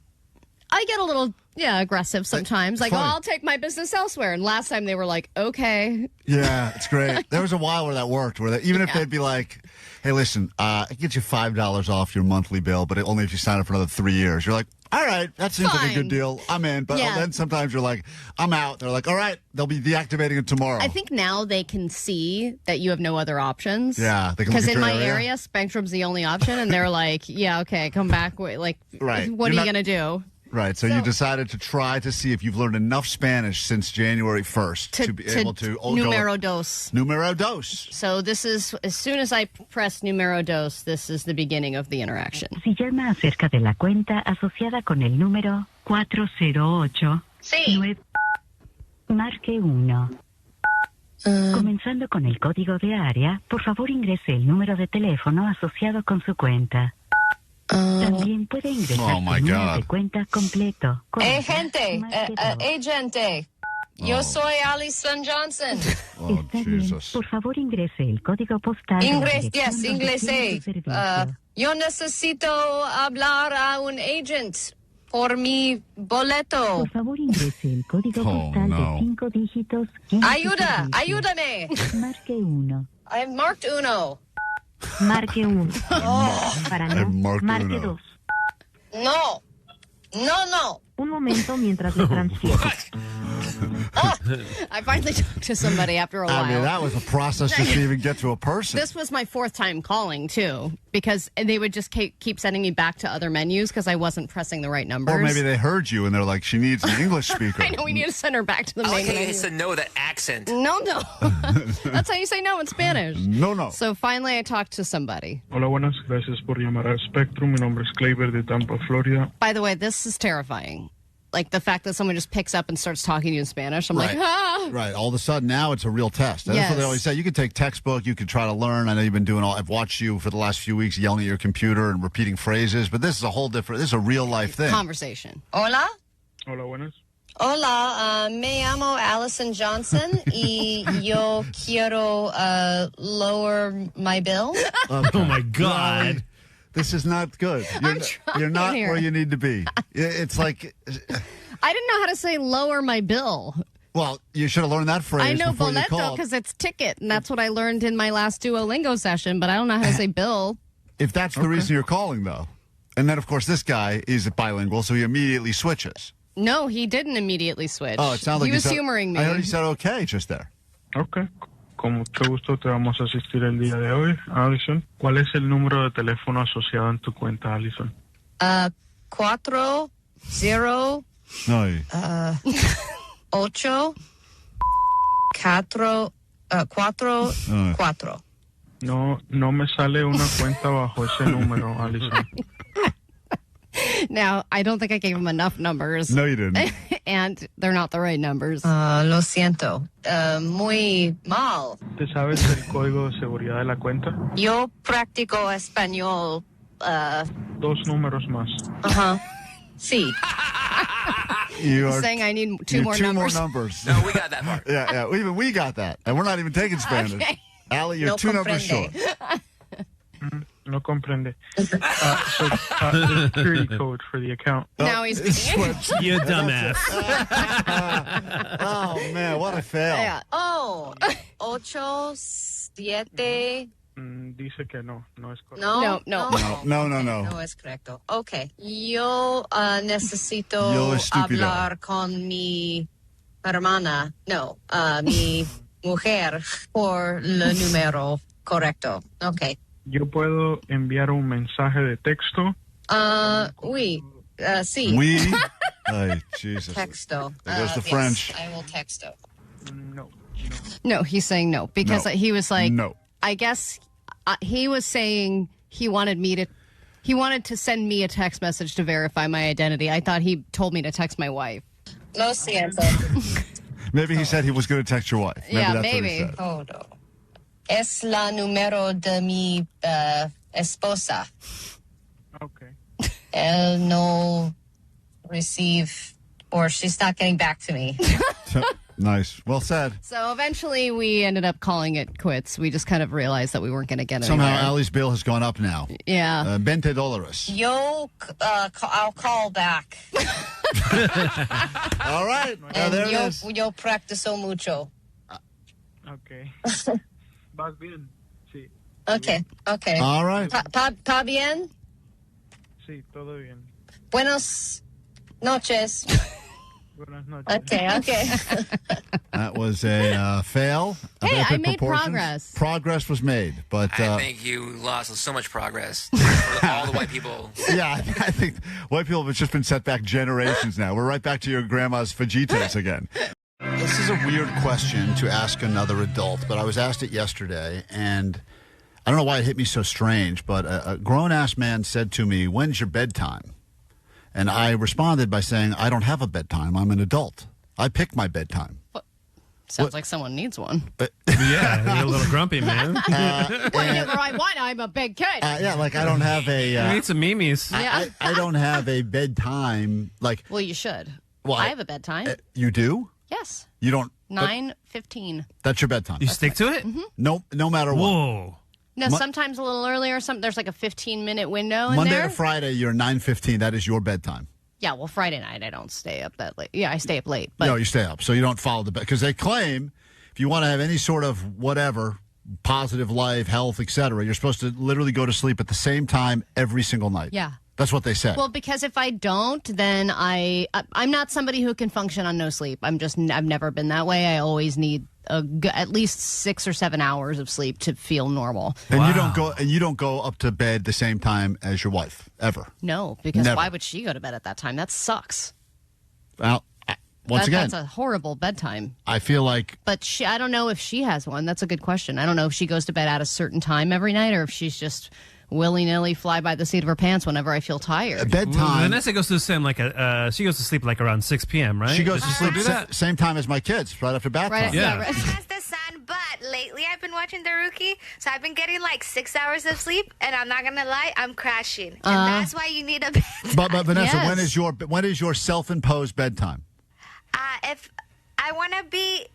Speaker 4: I get a little, aggressive sometimes. Like,
Speaker 1: funny.
Speaker 4: I'll take my business elsewhere. And last time they were like, okay.
Speaker 1: Yeah, it's great. There was a while where that worked, where even if they'd be like, hey, listen, I get you $5 off your monthly bill, but only if you sign up for another 3 years. You're like, all right, that seems like a
Speaker 4: Fine.
Speaker 1: good deal. I'm in. But
Speaker 4: Yeah.
Speaker 1: then sometimes you're like, I'm out. They're like, all right, they'll be deactivating it tomorrow.
Speaker 4: I think now they can see that you have no other options.
Speaker 1: Yeah, they can look
Speaker 4: because
Speaker 1: at
Speaker 4: in
Speaker 1: your
Speaker 4: my
Speaker 1: area.
Speaker 4: area, Spectrum's the only option, and they're like, "Yeah, okay, come back." Like,
Speaker 1: Right.
Speaker 4: what
Speaker 1: You're
Speaker 4: are you
Speaker 1: not-
Speaker 4: gonna do?
Speaker 1: Right, so you decided to try to see if you've learned enough Spanish since January 1st to be able to
Speaker 4: numero dos.
Speaker 1: Numero dos.
Speaker 4: So this is as soon as I press numero dos, this is the beginning of the interaction.
Speaker 6: Si llama acerca de la cuenta asociada con el número 408.
Speaker 4: Sí.
Speaker 6: Marque 1. Comenzando con el código de área, por favor ingrese el número de teléfono asociado con su cuenta. También puede ingresar
Speaker 1: Oh, my
Speaker 6: su número
Speaker 1: God.
Speaker 6: de cuenta completo.
Speaker 22: Gente, agente. Yo soy Alison Johnson.
Speaker 1: Oh,
Speaker 6: Está bien. Por favor ingrese el código postal. de la
Speaker 22: Inglés,
Speaker 6: dirección
Speaker 22: yes,
Speaker 6: donde
Speaker 22: inglés.
Speaker 6: tiene su servicio.
Speaker 22: Yo necesito hablar a un agent por mi boleto.
Speaker 6: Por favor ingrese el código postal de 5 dígitos.
Speaker 22: Ayuda, ayúdame.
Speaker 6: Marque 1.
Speaker 22: I marked uno.
Speaker 6: Marque 1. Para no, marque 2.
Speaker 22: No. No.
Speaker 19: Un momento mientras le transfiero.
Speaker 4: I finally talked to somebody after a while.
Speaker 1: I mean, that was a process just to even get to a person.
Speaker 4: This was my 4th time calling, too, because they would just keep sending me back to other menus because I wasn't pressing the right numbers.
Speaker 1: Or maybe they heard you and they're like, she needs an English speaker.
Speaker 4: I know, we need to send her back to the
Speaker 5: I
Speaker 4: main
Speaker 5: like how
Speaker 4: menu.
Speaker 5: you said no with that accent.
Speaker 4: No. That's how you say no in Spanish.
Speaker 1: No.
Speaker 4: So finally I talked to somebody.
Speaker 23: Hola, buenas. Gracias por llamar a Spectrum. Mi nombre es Kleiber de Tampa, Florida.
Speaker 4: By the way, this is terrifying. Like the fact that someone just picks up and starts talking to you in Spanish. I'm
Speaker 1: Right.
Speaker 4: like, ah.
Speaker 1: Right. All of a sudden, now it's a real test. That's what they
Speaker 4: Yes.
Speaker 1: always say. You can take textbook. You can try to learn. I know you've been doing all. I've watched you for the last few weeks yelling at your computer and repeating phrases. But this is a whole different. This is a real life thing.
Speaker 4: Conversation.
Speaker 22: Hola.
Speaker 23: Hola, buenas.
Speaker 22: Hola, me llamo Alison Johnson y yo quiero lower my bill.
Speaker 1: Okay.
Speaker 2: Oh, my God.
Speaker 1: This is not good. You're not
Speaker 4: here.
Speaker 1: where you need to be. It's like,
Speaker 4: I didn't know how to say lower my bill.
Speaker 1: well, you should have learned that phrase
Speaker 4: I know
Speaker 1: before you
Speaker 4: boleto
Speaker 1: called.
Speaker 4: because it's ticket, and that's what I learned in my last Duolingo session, but I don't know how to say bill.
Speaker 1: If that's the reason you're calling, though. And then, of course, this guy is bilingual, so he immediately switches.
Speaker 4: No, he didn't immediately switch.
Speaker 1: Oh, it sounds like
Speaker 4: he was
Speaker 1: said,
Speaker 4: humoring me.
Speaker 1: I heard he said okay just there.
Speaker 23: Ok. Con mucho gusto te vamos a asistir el día de hoy, Alison. ¿Cuál es el número de teléfono asociado en tu cuenta, Alison?
Speaker 22: 4, 0,
Speaker 1: No.
Speaker 22: 8, 4, 4.
Speaker 23: No me sale una cuenta bajo ese número, Alison.
Speaker 4: Now, I don't think I gave him enough numbers.
Speaker 1: No, you didn't.
Speaker 4: And they're not the right numbers.
Speaker 22: Lo siento. Muy mal.
Speaker 23: ¿Te sabes el código de seguridad de la cuenta?
Speaker 22: Yo practico español.
Speaker 23: 2 números más.
Speaker 22: Ajá. Sí.
Speaker 1: You
Speaker 4: He's
Speaker 1: are
Speaker 4: saying I need two
Speaker 1: you're
Speaker 4: more
Speaker 1: two
Speaker 4: numbers.
Speaker 1: more numbers.
Speaker 5: No, we got that part.
Speaker 1: Yeah. Even we got that. And we're not even taking Spanish.
Speaker 4: Okay.
Speaker 1: Allie, you're
Speaker 22: No
Speaker 1: 2 numbers short.
Speaker 22: comprende.
Speaker 23: No comprende. So, the security code for the account.
Speaker 4: Now he's speaking English.
Speaker 2: You dumbass.
Speaker 1: Oh, man, what a fail.
Speaker 4: Yeah.
Speaker 22: Oh, 8, 7.
Speaker 23: Dice que no es correcto.
Speaker 22: No.
Speaker 1: No.
Speaker 22: No es correcto. Ok. Yo necesito
Speaker 1: Yo estúpido.
Speaker 22: hablar con mi hermana. No, mi mujer por el número correcto. Ok.
Speaker 23: Yo puedo enviar un mensaje de texto.
Speaker 22: Oui. Sí.
Speaker 1: We? Ay, Jesus.
Speaker 22: Texto.
Speaker 1: There goes the
Speaker 22: Yes,
Speaker 1: French.
Speaker 22: I will texto.
Speaker 4: No, he's saying no because
Speaker 1: No.
Speaker 4: he was like,
Speaker 1: No.
Speaker 4: I guess he was saying he wanted to send me a text message to verify my identity. I thought he told me to text my wife.
Speaker 22: Lo siento.
Speaker 1: Maybe he said he was going to text your wife. Maybe
Speaker 4: Yeah,
Speaker 1: that's
Speaker 4: maybe.
Speaker 1: What he said.
Speaker 22: Oh, no. Es la número de mi esposa.
Speaker 23: Okay.
Speaker 22: Él no receive, or she's not getting back to me.
Speaker 1: Nice. Well said.
Speaker 4: So eventually we ended up calling it quits. We just kind of realized that we weren't going to get
Speaker 1: Somehow
Speaker 4: anywhere.
Speaker 1: Allie's bill has gone up now.
Speaker 4: Yeah.
Speaker 1: $20.
Speaker 22: Yo, I'll call back.
Speaker 1: All right.
Speaker 22: And
Speaker 1: There it is.
Speaker 22: yo practico mucho.
Speaker 23: Okay. Vas bien. Sí.
Speaker 22: Okay.
Speaker 1: All right.
Speaker 22: ¿Está bien?
Speaker 23: Sí, todo bien.
Speaker 22: Buenos noches. Okay.
Speaker 1: That was a fail.
Speaker 4: Hey, I made progress.
Speaker 1: Progress was made, but
Speaker 5: I think you lost so much progress for all the white people.
Speaker 1: Yeah, I think white people have just been set back generations now. We're right back to your grandma's fajitas again. This is a weird question to ask another adult, but I was asked it yesterday, and I don't know why it hit me so strange, but a grown-ass man said to me, "When's your bedtime?" And I responded by saying, "I don't have a bedtime. I'm an adult. I pick my bedtime."
Speaker 4: Sounds like someone needs one.
Speaker 2: Yeah, you're a little grumpy, man.
Speaker 4: Whenever I want, I'm a big kid.
Speaker 1: Yeah, like I don't have a...
Speaker 2: you need some memes.
Speaker 1: I don't have a bedtime. Like,
Speaker 4: well, you should.
Speaker 1: Well,
Speaker 4: I have a bedtime.
Speaker 1: You do?
Speaker 4: Yes.
Speaker 1: You don't...
Speaker 4: 9:15.
Speaker 1: That's your bedtime.
Speaker 2: You stick to it?
Speaker 1: No matter what.
Speaker 2: Whoa.
Speaker 4: No, sometimes a little earlier. There's like a 15-minute window in
Speaker 1: Monday
Speaker 4: there.
Speaker 1: to Friday, you're 9:15. That is your bedtime.
Speaker 4: Yeah, well, Friday night I don't stay up that late. Yeah, I stay up late. But
Speaker 1: No, you stay up, so you don't follow the bed. Because they claim if you want to have any sort of whatever, positive life, health, etc., you're supposed to literally go to sleep at the same time every single night.
Speaker 4: Yeah.
Speaker 1: That's what they said.
Speaker 4: Well, because if I don't, then I'm not somebody who can function on no sleep. I've never been that way. I always need at least 6 or 7 hours of sleep to feel normal.
Speaker 1: And you don't go up to bed the same time as your wife ever.
Speaker 4: No, because
Speaker 1: Never.
Speaker 4: why would she go to bed at that time? That sucks.
Speaker 1: Well, once again,
Speaker 4: that's a horrible bedtime.
Speaker 1: I feel like.
Speaker 4: But I don't know if she has one. That's a good question. I don't know if she goes to bed at a certain time every night, or if she's just willy-nilly fly by the seat of her pants whenever I feel tired.
Speaker 1: Bedtime.
Speaker 2: Vanessa goes to she goes to sleep like around 6 p.m., right?
Speaker 1: She goes to sleep same time as my kids, right after bath time.
Speaker 15: Yeah. Has the sun, but lately I've been watching The Rookie, so I've been getting like 6 hours of sleep, and I'm not gonna lie, I'm crashing, and that's why you need a bedtime.
Speaker 1: But Vanessa, when is your self-imposed bedtime?
Speaker 15: If I want to be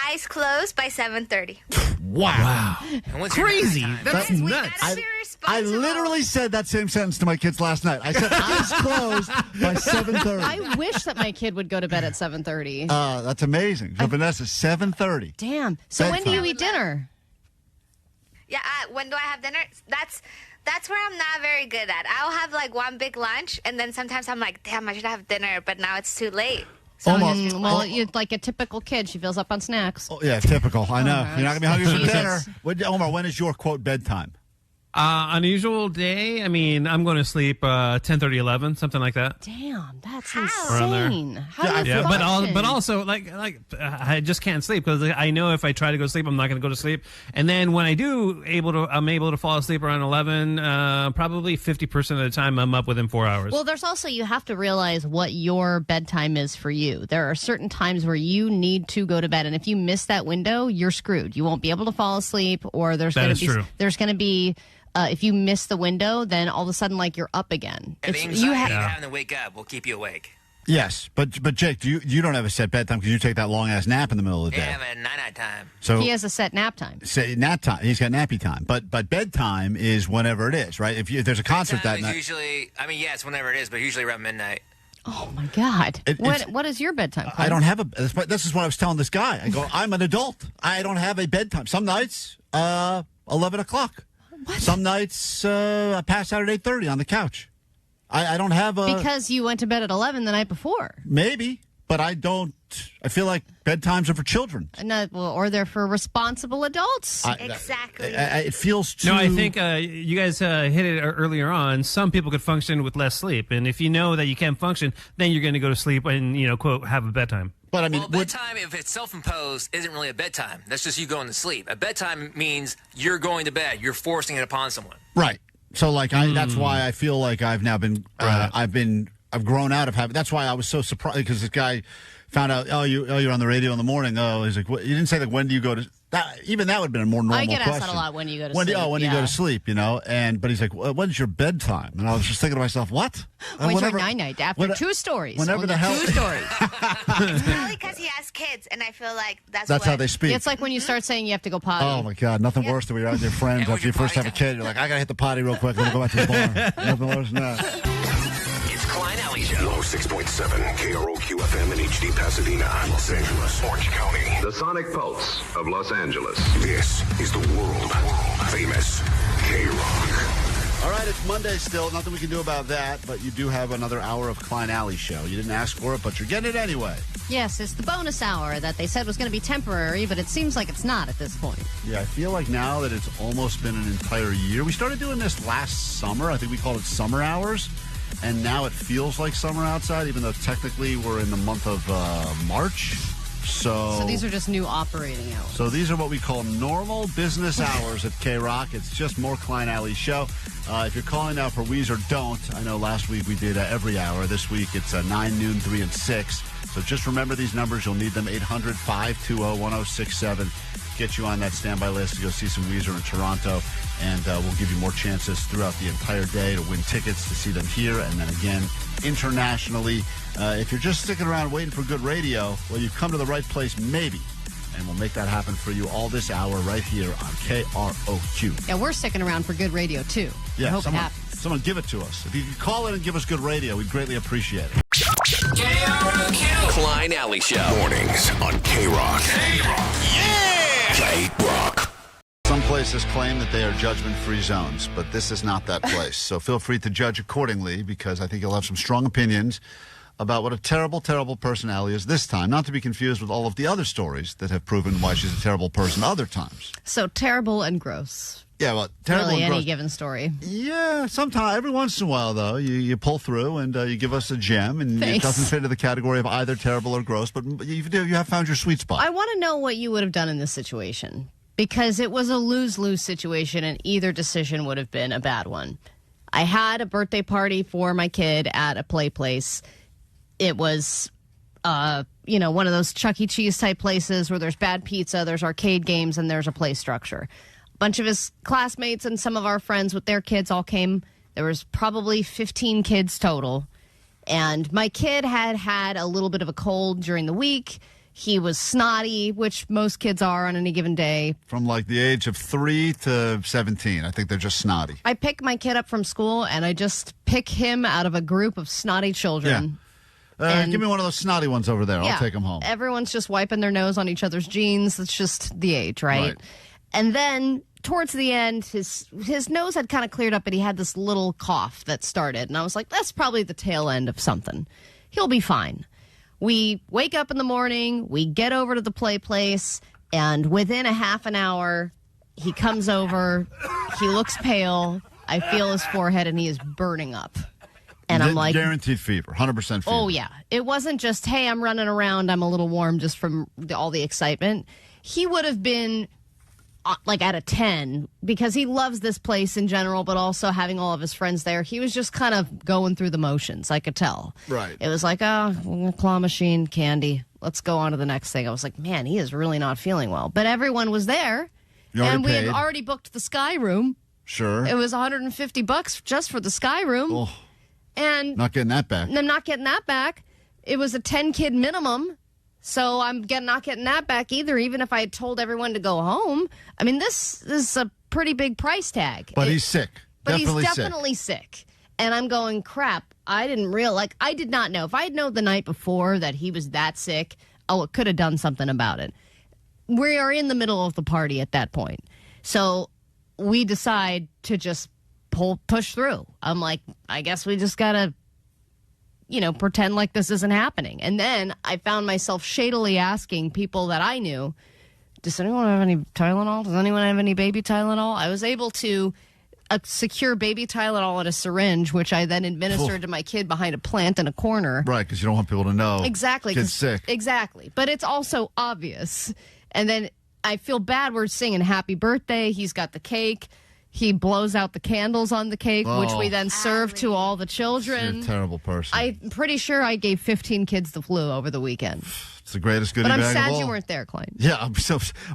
Speaker 15: eyes closed by 7:30.
Speaker 1: Wow.
Speaker 2: Crazy. That's nuts.
Speaker 1: I literally said that same sentence to my kids last night. I said eyes closed by 7:30.
Speaker 4: I wish that my kid would go to bed at 7:30.
Speaker 1: That's amazing. So Vanessa, 7:30.
Speaker 4: Damn. So when do you eat dinner?
Speaker 15: Yeah, when do I have dinner? That's where I'm not very good at. I'll have like one big lunch, and then sometimes I'm like, damn, I should have dinner, but now it's too late. So
Speaker 4: well, you're like a typical kid. She fills up on snacks.
Speaker 1: Oh, yeah, typical. I know. You're not going to be hungry for dinner.
Speaker 4: Jesus.
Speaker 1: Omar, when is your, quote, bedtime?
Speaker 2: Unusual day. I mean, I'm going to sleep 10:30, 11, something like that.
Speaker 4: Damn, that's
Speaker 2: Around there.
Speaker 4: insane. How do you
Speaker 2: but also like I just can't sleep because I know if I try to go to sleep, I'm not going to go to sleep. And then when I do I'm able to fall asleep around 11. Probably 50% of the time, I'm up within 4 hours.
Speaker 4: Well, there's also, you have to realize what your bedtime is for you. There are certain times where you need to go to bed, and if you miss that window, you're screwed. You won't be able to fall asleep, or there's going to be if you miss the window, then all of a sudden, like, you're up again.
Speaker 5: And the anxiety of having to wake up will keep you awake.
Speaker 1: Yes, but Jake, you don't have a set bedtime because you take that long ass nap in the middle of the day.
Speaker 5: Yeah, I have a night time.
Speaker 1: So
Speaker 4: he has a set nap time.
Speaker 1: Nap time. He's got nappy time, but bedtime is whenever it is, right? If there's a concert that night,
Speaker 5: usually, I mean, yeah, it's whenever it is, but usually around midnight.
Speaker 4: Oh my God! What is your bedtime?
Speaker 1: I don't have a. This is what I was telling this guy. I go, I'm an adult. I don't have a bedtime. Some nights, 11 o'clock.
Speaker 4: What?
Speaker 1: Some nights I pass out at 8:30 on the couch. I don't have a...
Speaker 4: Because you went to bed at 11 the night before.
Speaker 1: Maybe, but I don't... I feel like bedtimes are for children.
Speaker 4: No, or they're for responsible adults.
Speaker 15: Exactly.
Speaker 1: It feels too...
Speaker 2: No, I think you guys hit it earlier on. Some people could function with less sleep. And if you know that you can't function, then you're going to go to sleep and, quote, have a bedtime.
Speaker 1: But I mean,
Speaker 5: bedtime, if it's self-imposed, isn't really a bedtime. That's just you going to sleep. A bedtime means you're going to bed. You're forcing it upon someone.
Speaker 1: Right. So, like, that's why I feel like I've now been, I've grown out of having. That's why I was so surprised because this guy found out, you're on the radio in the morning. Oh, he's like, you didn't say like when do you go to? Even that would have been a more normal question.
Speaker 4: I get asked that a lot. When do you go to sleep?
Speaker 1: When do you go to sleep? But he's like, when's your bedtime? And I was just thinking to myself, what?
Speaker 4: When's your night? After 2 stories.
Speaker 1: Whenever the hell. 2
Speaker 4: stories.
Speaker 15: It's probably because he has kids, and I feel like that's
Speaker 1: how they speak.
Speaker 4: It's like when you start saying you have to go potty.
Speaker 1: Oh my God, nothing worse than when you're out with your friends after you first have a kid. You're like, I gotta hit the potty real quick. Let me go back to the bar. Nothing worse than that.
Speaker 8: Klein Show. 106.7 KROQ FM in HD Pasadena, Los Angeles, Orange County.
Speaker 9: The Sonic Pulse of Los Angeles.
Speaker 8: This is the world famous KROQ.
Speaker 1: All right, it's Monday still. Nothing we can do about that, but you do have another hour of Klein Alley Show. You didn't ask for it, but you're getting it anyway.
Speaker 4: Yes, it's the bonus hour that they said was going to be temporary, but it seems like it's not at this point.
Speaker 1: Yeah, I feel like now that it's almost been an entire year. We started doing this last summer. I think we called it Summer Hours, and now it feels like summer outside, even though technically we're in the month of March. So
Speaker 4: these are just new operating hours.
Speaker 1: So these are what we call normal business hours at KROQ. It's just more Klein Alley Show. If you're calling now for Weezer, don't. I know last week we did every hour. This week it's 9, noon, 3, and 6. So just remember these numbers. You'll need them. 800-520-1067. Get you on that standby list to go see some Weezer in Toronto. And we'll give you more chances throughout the entire day to win tickets to see them here. And then again, internationally. If you're just sticking around waiting for good radio, well, you've come to the right place, maybe. And we'll make that happen for you all this hour right here on KROQ.
Speaker 4: Yeah, we're sticking around for good radio, too.
Speaker 1: Yeah,
Speaker 4: I hope it happens.
Speaker 1: Someone give it to us. If you could call in and give us good radio, we'd greatly appreciate it.
Speaker 8: KROQ.
Speaker 10: Klein Alley Show.
Speaker 8: Mornings on KROQ.
Speaker 10: Yeah!
Speaker 8: KROQ.
Speaker 1: Some places claim that they are judgment-free zones, but this is not that place. So feel free to judge accordingly, because I think you'll have some strong opinions about what a terrible, terrible person Allie is this time. Not to be confused with all of the other stories that have proven why she's a terrible person other times.
Speaker 4: So terrible and gross.
Speaker 1: Yeah, well, terrible
Speaker 4: really
Speaker 1: and gross.
Speaker 4: Any given story.
Speaker 1: Yeah, sometimes, every once in a while, though, you pull through and you give us a gem, and
Speaker 4: Thanks.
Speaker 1: It doesn't fit into the category of either terrible or gross, but you have found your sweet spot.
Speaker 4: I want to know what you would have done in this situation, because it was a lose-lose situation, and either decision would have been a bad one. I had a birthday party for my kid at a play place. It was, one of those Chuck E. Cheese type places where there's bad pizza, there's arcade games, and there's a play structure. A bunch of his classmates and some of our friends with their kids all came. There was probably 15 kids total. And my kid had a little bit of a cold during the week. He was snotty, which most kids are on any given day.
Speaker 1: From like the age of 3 to 17. I think they're just snotty.
Speaker 4: I pick my kid up from school, and I just pick him out of a group of snotty children.
Speaker 1: Yeah. Give me one of those snotty ones over there. I'll take them home.
Speaker 4: Everyone's just wiping their nose on each other's jeans. It's just the age, right? And then towards the end, his nose had kind of cleared up, but he had this little cough that started. And I was like, that's probably the tail end of something. He'll be fine. We wake up in the morning, we get over to the play place, and within a half an hour, he comes over, he looks pale, I feel his forehead, and he is burning up. And I'm like...
Speaker 1: Guaranteed fever, 100% fever.
Speaker 4: Oh, yeah. It wasn't just, hey, I'm running around, I'm a little warm just from all the excitement. He would have been... like at a 10, because he loves this place in general, but also having all of his friends there. He was just kind of going through the motions, I could tell.
Speaker 1: Right.
Speaker 4: It was like, claw machine, candy. Let's go on to the next thing. I was like, man, he is really not feeling well. But everyone was there, and we had already booked the Sky Room.
Speaker 1: Sure.
Speaker 4: It was $150 just for the Sky Room.
Speaker 1: Oh,
Speaker 4: and
Speaker 1: not getting that back.
Speaker 4: I'm not getting that back. It was a 10-kid minimum. So I'm not getting that back either, even if I had told everyone to go home. I mean, this is a pretty big price tag.
Speaker 1: But he's sick.
Speaker 4: But he's definitely sick. And I'm going, crap, I did not know. If I had known the night before that he was that sick, it could have done something about it. We are in the middle of the party at that point. So we decide to just push through. I'm like, I guess we just got to pretend like this isn't happening. And then I found myself shadily asking people that I knew, does anyone have any Tylenol? Does anyone have any baby Tylenol? I was able to secure baby Tylenol in a syringe, which I then administered to my kid behind a plant in a corner.
Speaker 1: Right, because you don't want people to know.
Speaker 4: Exactly.
Speaker 1: Kid's sick.
Speaker 4: Exactly. But it's also obvious. And then I feel bad. We're singing happy birthday. He's got the cake. He blows out the candles on the cake, which we then serve to all the children.
Speaker 1: You're a terrible person.
Speaker 4: I'm pretty sure I gave 15 kids the flu over the weekend.
Speaker 1: It's the greatest goodie
Speaker 4: bag
Speaker 1: of all.
Speaker 4: But I'm sad you weren't there, Klein.
Speaker 1: Yeah,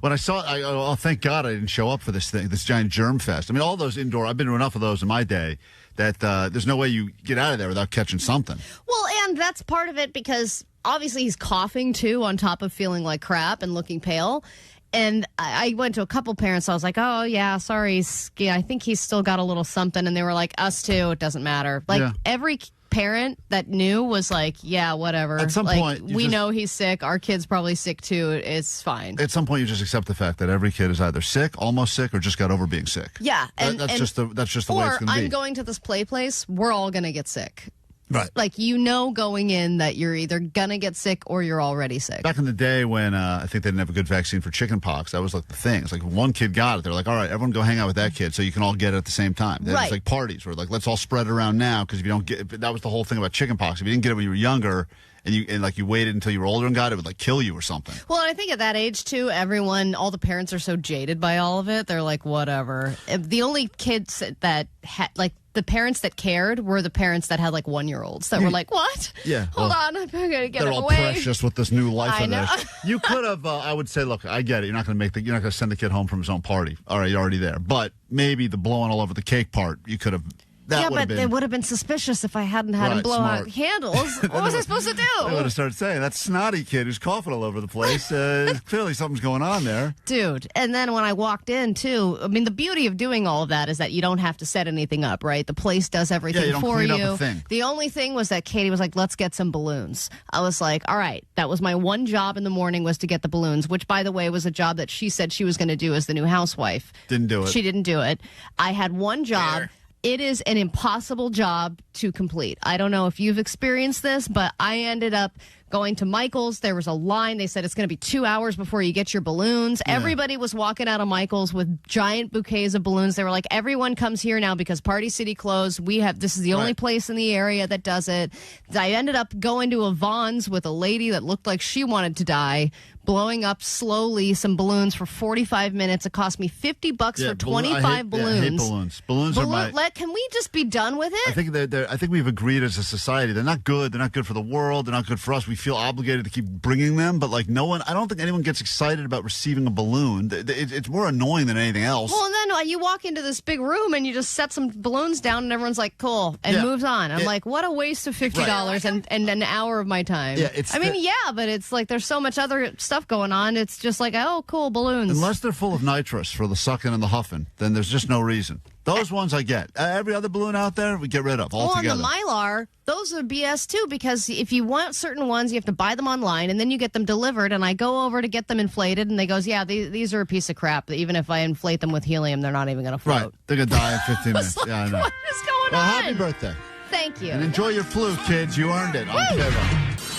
Speaker 1: when I saw it, thank God I didn't show up for this giant germ fest. I mean, all those indoor, I've been to enough of those in my day that there's no way you get out of there without catching something.
Speaker 4: Well, and that's part of it, because obviously he's coughing too, on top of feeling like crap and looking pale. And I went to a couple parents. I was like, oh, yeah, sorry. I think he's still got a little something. And they were like, us too. It doesn't matter. Like, every parent that knew was like, yeah, whatever.
Speaker 1: At some point,
Speaker 4: we know he's sick. Our kid's probably sick too. It's fine.
Speaker 1: At some point, you just accept the fact that every kid is either sick, almost sick, or just got over being sick.
Speaker 4: Yeah.
Speaker 1: That's just the way it's going to be.
Speaker 4: Or I'm going to this play place. We're all going to get sick.
Speaker 1: Right.
Speaker 4: Like, going in that you're either going to get sick or you're already sick.
Speaker 1: Back in the day when I think they didn't have a good vaccine for chicken pox, that was like the thing. It's like one kid got it. They're like, all right, everyone go hang out with that kid so you can all get it at the same time. It was like parties where like, let's all spread it around now because if you don't get it, that was the whole thing about chicken pox. If you didn't get it when you were younger and you waited until you were older and got it, it would like kill you or something.
Speaker 4: Well, and I think at that age too, all the parents are so jaded by all of it. They're like, whatever. The only kids that had the parents that cared were the parents that had like 1-year-olds that were like, what?
Speaker 1: Yeah.
Speaker 4: Hold on, I'm going to get
Speaker 1: they're
Speaker 4: it
Speaker 1: all
Speaker 4: away.
Speaker 1: precious with this new life
Speaker 4: I
Speaker 1: of
Speaker 4: know.
Speaker 1: theirs. You could have, I would say, look, I get it. You're not going to send the kid home from his own party. All right, you're already there. But maybe the blowing all over the cake part, you could have.
Speaker 4: But it would have been suspicious if I hadn't had him blow out candles. What was I supposed to do?
Speaker 1: They would have started saying, that snotty kid who's coughing all over the place, clearly something's going on there.
Speaker 4: Dude, and then when I walked in, too, I mean, the beauty of doing all of that is that you don't have to set anything up, right? The place does everything
Speaker 1: you don't
Speaker 4: for
Speaker 1: clean
Speaker 4: you.
Speaker 1: up a thing.
Speaker 4: The only thing was that Katie was like, let's get some balloons. I was like, all right, that was my one job in the morning was to get the balloons, which, by the way, was a job that she said she was going to do as the new housewife.
Speaker 1: Didn't do it.
Speaker 4: She didn't do it. I had one job.
Speaker 5: Fair.
Speaker 4: It is an impossible job to complete. I don't know if you've experienced this, but I ended up going to Michael's. There was a line. They said it's going to be 2 hours before you get your balloons. Yeah. Everybody was walking out of Michael's with giant bouquets of balloons. They were like, everyone comes here now because Party City closed. This is the only place in the area that does it. I ended up going to a Vaughn's with a lady that looked like she wanted to die, blowing up slowly some balloons for 45 minutes. It cost me $50 for 25 balloons.
Speaker 1: I hate balloons. Balloons are my...
Speaker 4: Can we just be done with it?
Speaker 1: I think we've agreed as a society they're not good. They're not good for the world. They're not good for us. We feel obligated to keep bringing them, but like I don't think anyone gets excited about receiving a balloon. It's more annoying than anything else.
Speaker 4: Well, and then you walk into this big room and you just set some balloons down and everyone's like, cool, and moves on. I'm like, what a waste of $50 and an hour of my time.
Speaker 1: Yeah,
Speaker 4: but it's like there's so much other stuff going on. It's just like, oh, cool, balloons.
Speaker 1: Unless they're full of nitrous for the sucking and the huffing, then there's just no reason. Those ones I get. Every other balloon out there, we get rid of altogether.
Speaker 4: Well, and the Mylar, those are BS too, because if you want certain ones, you have to buy them online, and then you get them delivered, and I go over to get them inflated, and they goes, yeah, these are a piece of crap. Even if I inflate them with helium, they're not even going to float.
Speaker 1: Right. They're going to die in 15 minutes.
Speaker 4: Like,
Speaker 1: yeah, I know.
Speaker 4: What is going
Speaker 1: well,
Speaker 4: on?
Speaker 1: Happy birthday.
Speaker 4: Thank you.
Speaker 1: And enjoy your flu, kids. You earned it. On KROQ.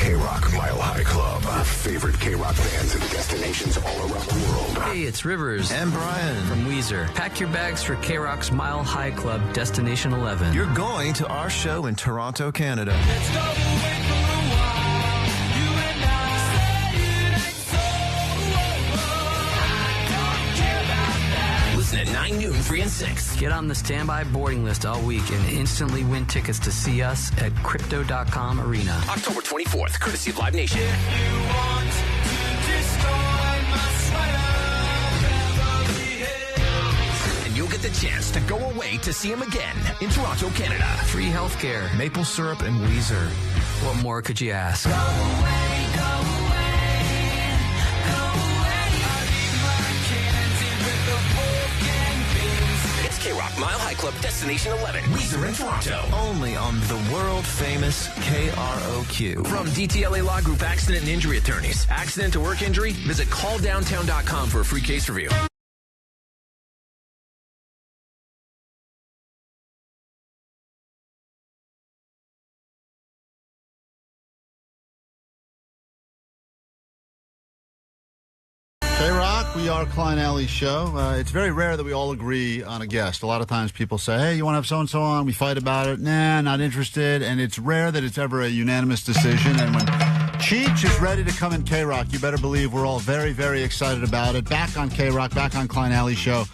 Speaker 8: KROQ Mile High Club. Our favorite KROQ fans and destinations all around the world.
Speaker 7: Hey, it's Rivers
Speaker 14: and Brian
Speaker 7: from Weezer. Pack your bags for KROQ's Mile High Club Destination 11.
Speaker 14: You're going to our show in Toronto, Canada.
Speaker 20: Let's go away for a while. You and I say it ain't so. I don't care about that.
Speaker 10: Listen at 9 noon, 3 and 6.
Speaker 7: Get on the standby boarding list all week and instantly win tickets to see us at Crypto.com Arena.
Speaker 10: October 24th, courtesy of Live Nation.
Speaker 20: If you want to destroy my sweater, Beverly Hills.
Speaker 10: And you'll get the chance to go away to see him again in Toronto, Canada.
Speaker 7: Free healthcare,
Speaker 14: maple syrup, and Weezer.
Speaker 7: What more could you ask?
Speaker 20: Go away, go away, go away. I leave my candy with the pork and beans.
Speaker 10: It's KROQ Mile High Club Destination 11. Weezer in Toronto.
Speaker 14: Only on the world-famous KROQ.
Speaker 10: From DTLA Law Group Accident and Injury Attorneys. Accident to work injury? Visit calldowntown.com for a free case review.
Speaker 1: KROQ, we are Klein Alley's show. It's very rare that we all agree on a guest. A lot of times people say, hey, you want to have so-and-so on? We fight about it. Nah, not interested. And it's rare that it's ever a unanimous decision. And when Cheech is ready to come in KROQ, you better believe we're all very, very excited about it. Back on KROQ, back on Klein Alley's show.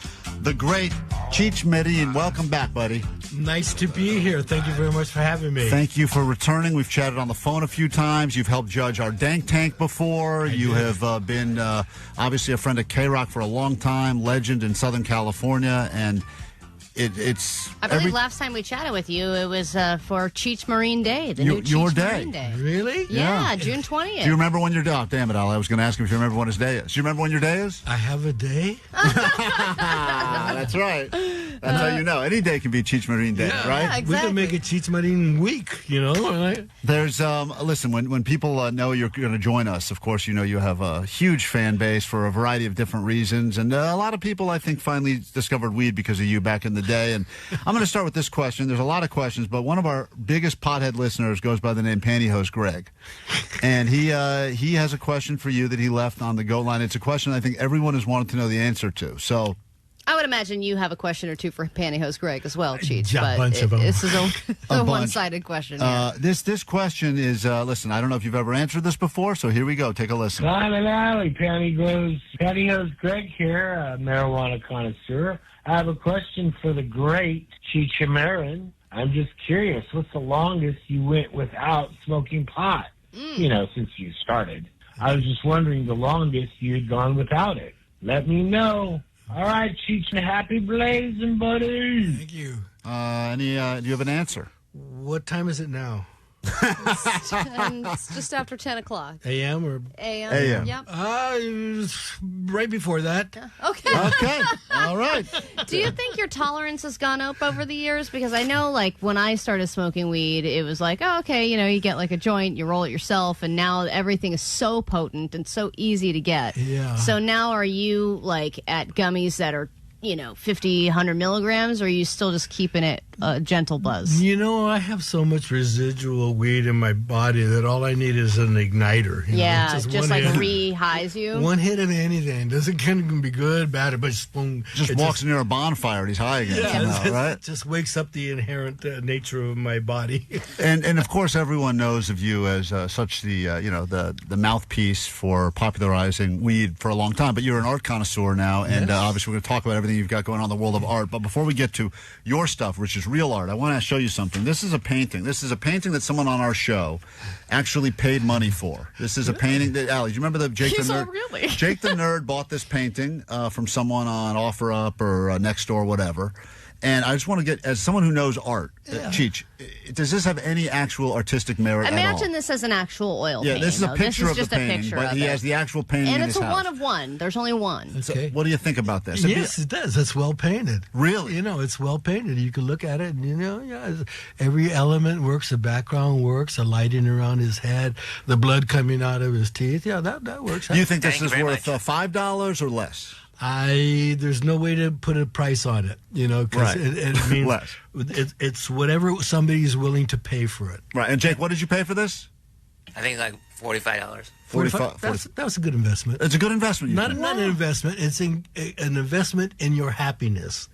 Speaker 1: The great Cheech Marin. Welcome back, buddy.
Speaker 12: Nice to be here. Thank you very much for having me.
Speaker 1: Thank you for returning. We've chatted on the phone a few times. You've helped judge our Dank Tank before. You have been obviously a friend of KROQ for a long time, legend in Southern California. And it's.
Speaker 4: I believe last time we chatted with you, it was for Cheech Marin Day, the new
Speaker 1: your
Speaker 4: Cheech
Speaker 1: day.
Speaker 4: Marin Day.
Speaker 12: Really?
Speaker 4: Yeah, June 20th.
Speaker 1: Do you remember when your day? Oh, damn it, Al! I was going to ask him if you remember when his day is. Do you remember when your day is?
Speaker 12: I have a day.
Speaker 1: That's right. That's how you know. Any day can be Cheech Marin Day, right?
Speaker 4: Yeah, exactly.
Speaker 12: We can make it Cheech Marin week, you know. Right?
Speaker 1: There's listen, when people know you're going to join us, of course, you know you have a huge fan base for a variety of different reasons, and a lot of people I think finally discovered weed because of you back in the day. And I'm going to start with this question. There's a lot of questions, but one of our biggest pothead listeners goes by the name Pantyhose Greg, and he has a question for you that he left on the goat line. It's a question I think everyone has wanted to know the answer to. So.
Speaker 4: I would imagine you have a question or two for Pantyhose Greg as well, Cheech.
Speaker 12: Yeah, a bunch of them.
Speaker 4: This is a one-sided question.
Speaker 1: This question is, listen, I don't know if you've ever answered this before, so here we go. Take a listen.
Speaker 11: Klein and Alley, Pantyhose Greg here, a marijuana connoisseur. I have a question for the great Cheech Marin. I'm just curious, what's the longest you went without smoking pot? You know, since you started. I was just wondering the longest you had gone without it. Let me know. All right, Cheech, happy blazing, buddy.
Speaker 12: Thank you.
Speaker 1: Do you have an answer?
Speaker 12: What time is it now?
Speaker 4: It's just after 10 o'clock.
Speaker 12: A.M. or?
Speaker 4: A.M.
Speaker 1: A.M.
Speaker 4: Yep.
Speaker 12: Right before that.
Speaker 4: Okay.
Speaker 1: Okay. All right.
Speaker 4: Do you think your tolerance has gone up over the years? Because I know, like, when I started smoking weed, it was like, oh, okay, you know, you get like a joint, you roll it yourself, and now everything is so potent and so easy to get.
Speaker 12: Yeah.
Speaker 4: So now are you, like, at gummies that are, you know, 50, 100 milligrams, or are you still just keeping it a gentle buzz?
Speaker 12: You know, I have so much residual weed in my body that all I need is an igniter. You
Speaker 4: yeah,
Speaker 12: know?
Speaker 4: just like re-highs you.
Speaker 12: One hit of anything. Doesn't can be good, bad, but just boom.
Speaker 1: Just walks near a bonfire and he's high again somehow, right?
Speaker 12: Just wakes up the inherent nature of my body.
Speaker 1: and of course, everyone knows of you as such the the mouthpiece for popularizing weed for a long time. But you're an art connoisseur now, and obviously we're going to talk about everything you've got going on in the world of art. But before we get to your stuff, which is real art, I want to show you something. This is a painting. This is a painting that someone on our show actually paid money for. This is a painting that, Allie, do you remember the Jake the Nerd?
Speaker 4: Really?
Speaker 1: Jake the Nerd bought this painting from someone on OfferUp or Nextdoor, whatever. And I just want to get, as someone who knows art, Cheech, does this have any actual artistic merit at all?
Speaker 4: Imagine this as an actual oil painting.
Speaker 1: Yeah, this is a picture of the painting, but he has the actual painting in his house.
Speaker 4: And it's a one of one. There's only one.
Speaker 1: Okay. So what do you think about this?
Speaker 12: Yes, it does. It's well painted.
Speaker 1: Really?
Speaker 12: You know, it's well painted. You can look at it and, you know, every element works. The background works, the lighting around his head, the blood coming out of his teeth. Yeah, that works.
Speaker 1: Do you think this is worth $5 or less?
Speaker 12: There's no way to put a price on it, you know, because it means
Speaker 1: less.
Speaker 12: It's whatever somebody is willing to pay for it.
Speaker 1: Right. And Jake, what did you pay for this?
Speaker 5: I think like $45.
Speaker 12: That was a good investment.
Speaker 1: It's a good investment.
Speaker 12: Not an investment. It's an investment in your happiness.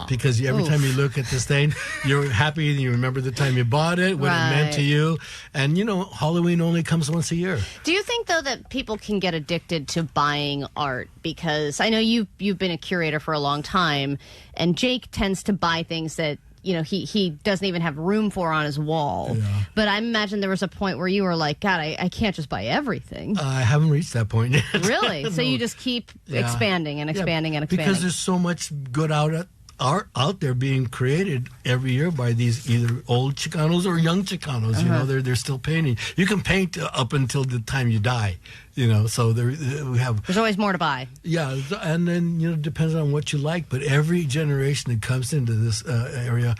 Speaker 12: Because every time you look at this thing, you're happy and you remember the time you bought it, what it meant to you. And, you know, Halloween only comes once a year.
Speaker 4: Do you think, though, that people can get addicted to buying art? Because I know you've been a curator for a long time, and Jake tends to buy things that, you know, he doesn't even have room for on his wall. Yeah. But I imagine there was a point where you were like, God, I can't just buy everything.
Speaker 12: I haven't reached that point yet.
Speaker 4: Really? No. So you just keep expanding and expanding and expanding.
Speaker 12: Because there's so much good art out there being created every year by these either old Chicanos or young Chicanos. You know, they're still painting. You can paint up until the time you die. You know, so there's
Speaker 4: always more to buy.
Speaker 12: Yeah, and then, you know, it depends on what you like. But every generation that comes into this area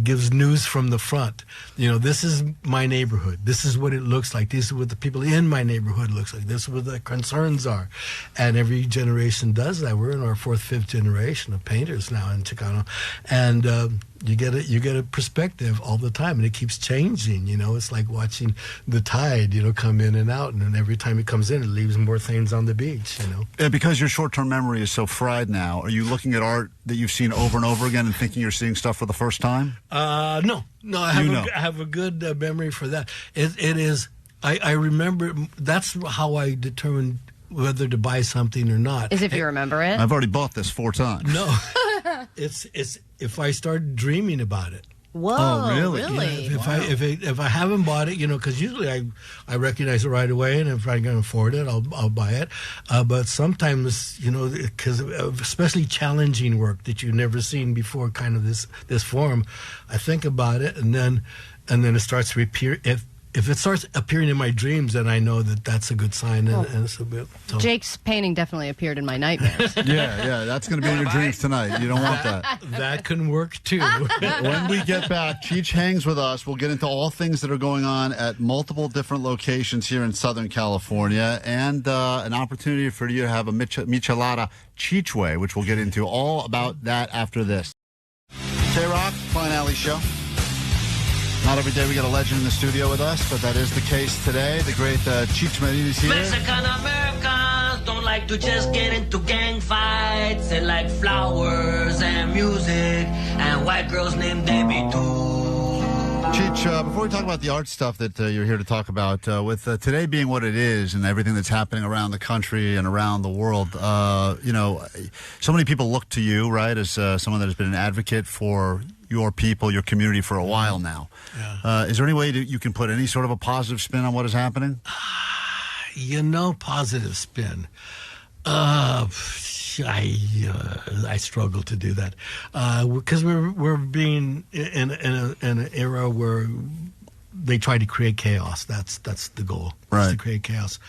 Speaker 12: gives news from the front. You know, this is my neighborhood. This is what it looks like. This is what the people in my neighborhood looks like. This is what the concerns are. And every generation does that. We're in our 4th, 5th generation of painters now in Chicano. And you get a perspective all the time, and it keeps changing. You know, it's like watching the tide, you know, come in and out, and then every time it comes in, it leaves more things on the beach. You know,
Speaker 1: and because your short-term memory is so fried now, are you looking at art that you've seen over and over again and thinking you're seeing stuff for the first time?
Speaker 12: No, I have a good memory for that. It is. I remember. That's how I determined whether to buy something or not.
Speaker 4: Is if you remember it.
Speaker 1: I've already bought this 4 times.
Speaker 12: No. It's if I start dreaming about it.
Speaker 4: Whoa!
Speaker 1: Oh, really?
Speaker 12: Yeah, if I haven't bought it, because usually I recognize it right away, and if I can afford it, I'll buy it. But sometimes, because especially challenging work that you've never seen before, kind of this form, I think about it, and then it starts to appear. If it starts appearing in my dreams, then I know that that's a good sign. And it's a bit. So.
Speaker 4: Jake's painting definitely appeared in my nightmares.
Speaker 1: Yeah, that's going to be in your dreams tonight. You don't want that.
Speaker 12: That can work too.
Speaker 1: When we get back, Cheech hangs with us. We'll get into all things that are going on at multiple different locations here in Southern California, and an opportunity for you to have a Michelada Cheech way, which we'll get into all about that after this. KROQ, Klein Alley Show. Not every day we get a legend in the studio with us, but that is the case today. The great Cheech Marin is here.
Speaker 20: Mexican Americans don't like to just get into gang fights. They like flowers and music and white girls named Debbie too.
Speaker 1: Cheech, before we talk about the art stuff that you're here to talk about, with today being what it is and everything that's happening around the country and around the world, so many people look to you, right, as someone that has been an advocate for your people, your community for a while now. Yeah. Is there any way that you can put any sort of a positive spin on what is happening?
Speaker 12: Positive spin. I struggle to do that because we're being in an era where they try to create chaos. That's the goal. Right. To create chaos.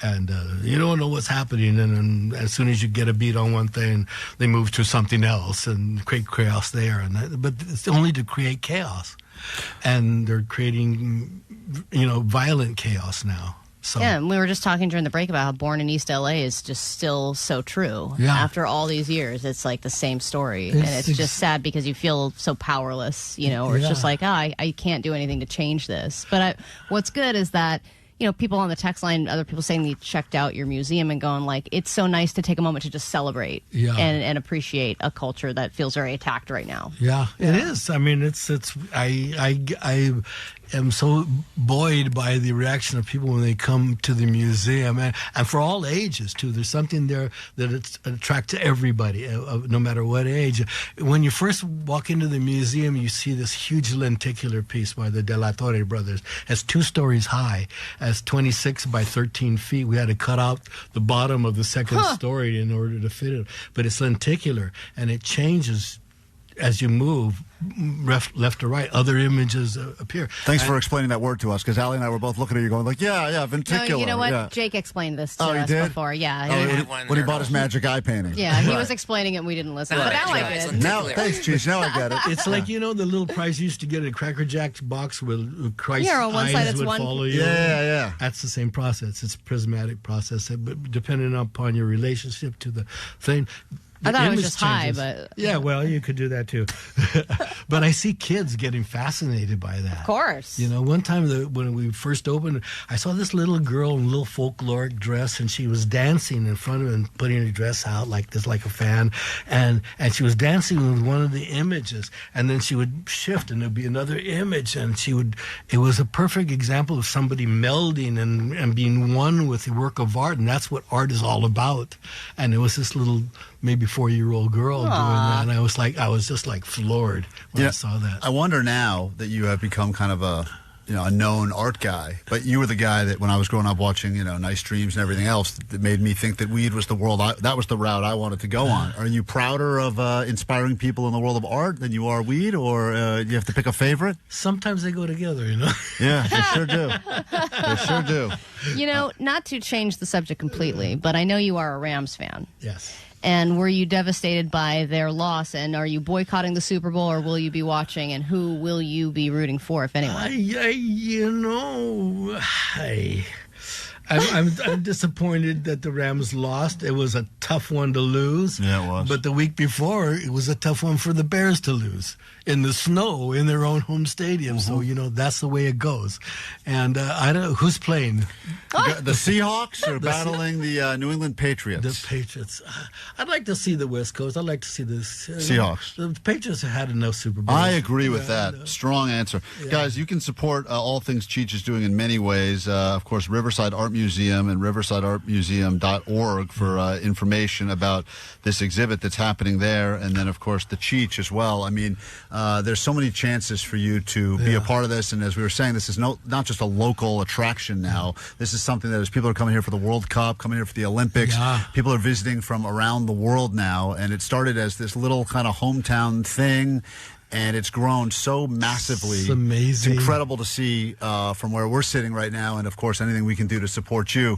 Speaker 12: And you don't know what's happening, and as soon as you get a beat on one thing, they move to something else and create chaos there. But it's only to create chaos, and they're creating, violent chaos now. So.
Speaker 4: Yeah, and we were just talking during the break about how Born in East LA is just still so true. Yeah. After all these years, it's like the same story. And it's just sad because you feel so powerless, or it's just like, I can't do anything to change this. But what's good is that, people on the text line, other people saying they checked out your museum and going like, it's so nice to take a moment to just celebrate and appreciate a culture that feels very attacked right now.
Speaker 12: Yeah, it is. I mean, I am so buoyed by the reaction of people when they come to the museum, and for all ages too. There's something there that attracts everybody, no matter what age. When you first walk into the museum, you see this huge lenticular piece by the De La Torre brothers. It's 2 stories high, as 26 by 13 feet. We had to cut out the bottom of the second story in order to fit it, but it's lenticular and it changes as you move left to right. Other images appear.
Speaker 1: Thanks for explaining that word to us, because Allie and I were both looking at you going like, yeah, ventricular.
Speaker 4: No, you know what?
Speaker 1: Yeah.
Speaker 4: Jake explained this to us before. Yeah.
Speaker 1: When he bought his magic eye painting.
Speaker 4: Yeah, he was explaining it and we didn't listen. But now I did.
Speaker 1: Now, thanks, Cheech. Now I get it.
Speaker 12: It's like, the little prize you used to get at a Cracker Jack box with Christ's
Speaker 4: on one side
Speaker 12: eyes would follow you.
Speaker 1: Yeah.
Speaker 12: That's the same process. It's a prismatic process, but depending upon your relationship to the thing.
Speaker 4: I thought it was just high, but...
Speaker 12: Yeah, well, you could do that too. But I see kids getting fascinated by that.
Speaker 4: Of course.
Speaker 12: One time when we first opened, I saw this little girl in a little folkloric dress, and she was dancing in front of it and putting her dress out like this, like a fan. And she was dancing with one of the images, and then she would shift, and there'd be another image, and it was a perfect example of somebody melding and being one with the work of art, and that's what art is all about. And it was this little... maybe 4-year-old girl doing that, and I was just like floored when I saw that.
Speaker 1: I wonder now that you have become kind of a known art guy, but you were the guy that when I was growing up watching Nice Dreams and everything else that made me think that weed was the that was the route I wanted to go on. Are you prouder of inspiring people in the world of art than you are weed, or do you have to pick a favorite?
Speaker 12: Sometimes they go together,
Speaker 1: Yeah, they sure do. They sure do.
Speaker 4: Not to change the subject completely, but I know you are a Rams fan.
Speaker 12: Yes.
Speaker 4: And were you devastated by their loss? And are you boycotting the Super Bowl, or will you be watching? And who will you be rooting for, if anyone?
Speaker 12: I'm disappointed that the Rams lost. It was a tough one to lose.
Speaker 1: Yeah, it was.
Speaker 12: But the week before, it was a tough one for the Bears to lose in the snow in their own home stadium. Mm-hmm. So, that's the way it goes. And I don't know who's playing.
Speaker 1: The Seahawks are battling the New England Patriots.
Speaker 12: The Patriots. I'd like to see the West Coast. I'd like to see the
Speaker 1: Seahawks.
Speaker 12: The Patriots have had enough Super Bowls.
Speaker 1: I agree with that. Strong answer. Yeah. Guys, you can support all things Cheech is doing in many ways. Of course, Riverside Art Museum Museum and riversideartmuseum.org for information about this exhibit that's happening there. And then, of course, the Cheech as well. I mean, there's so many chances for you to be a part of this. And as we were saying, this is not just a local attraction now. This is something that as people are coming here for the World Cup, coming here for the Olympics, people are visiting from around the world now. And it started as this little kind of hometown thing. And it's grown so massively.
Speaker 12: It's amazing.
Speaker 1: It's incredible to see from where we're sitting right now. And, of course, anything we can do to support you,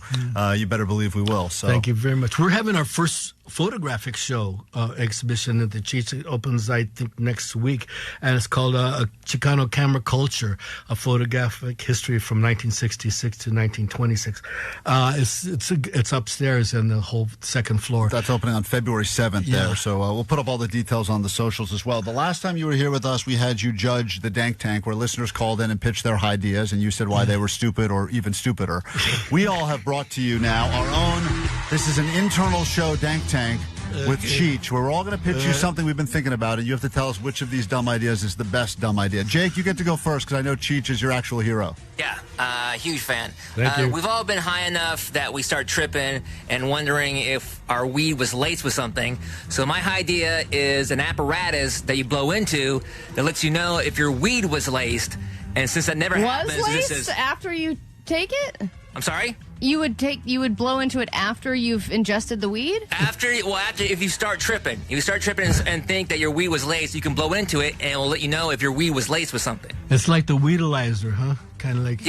Speaker 1: you better believe we will. So
Speaker 12: thank you very much. We're having our first photographic show exhibition at the Cheech. It opens, I think, next week. And it's called a Chicano Camera Culture, a photographic history from 1966 to 1926. It's upstairs in the whole second floor.
Speaker 1: That's opening on February 7th there. So we'll put up all the details on the socials as well. The last time you were here with us, we had you judge the Dank Tank, where listeners called in and pitched their ideas, and you said why they were stupid or even stupider. We all have brought to you now our own. This is an internal show, Dank Tank, with Cheech, where we're all going to pitch you something we've been thinking about, and you have to tell us which of these dumb ideas is the best dumb idea. Jake, you get to go first, because I know Cheech is your actual hero.
Speaker 5: Yeah, huge fan.
Speaker 12: Thank you.
Speaker 5: We've all been high enough that we start tripping and wondering if our weed was laced with something. So my idea is an apparatus that you blow into that lets you know if your weed was laced. And since that never happens,
Speaker 4: laced
Speaker 5: this is
Speaker 4: after you take it?
Speaker 5: I'm sorry?
Speaker 4: You would blow into it after you've ingested the weed?
Speaker 5: After if you start tripping. If you start tripping and think that your weed was laced, you can blow into it and it will let you know if your weed was laced with something.
Speaker 12: It's like the weedalizer, huh? Kind of like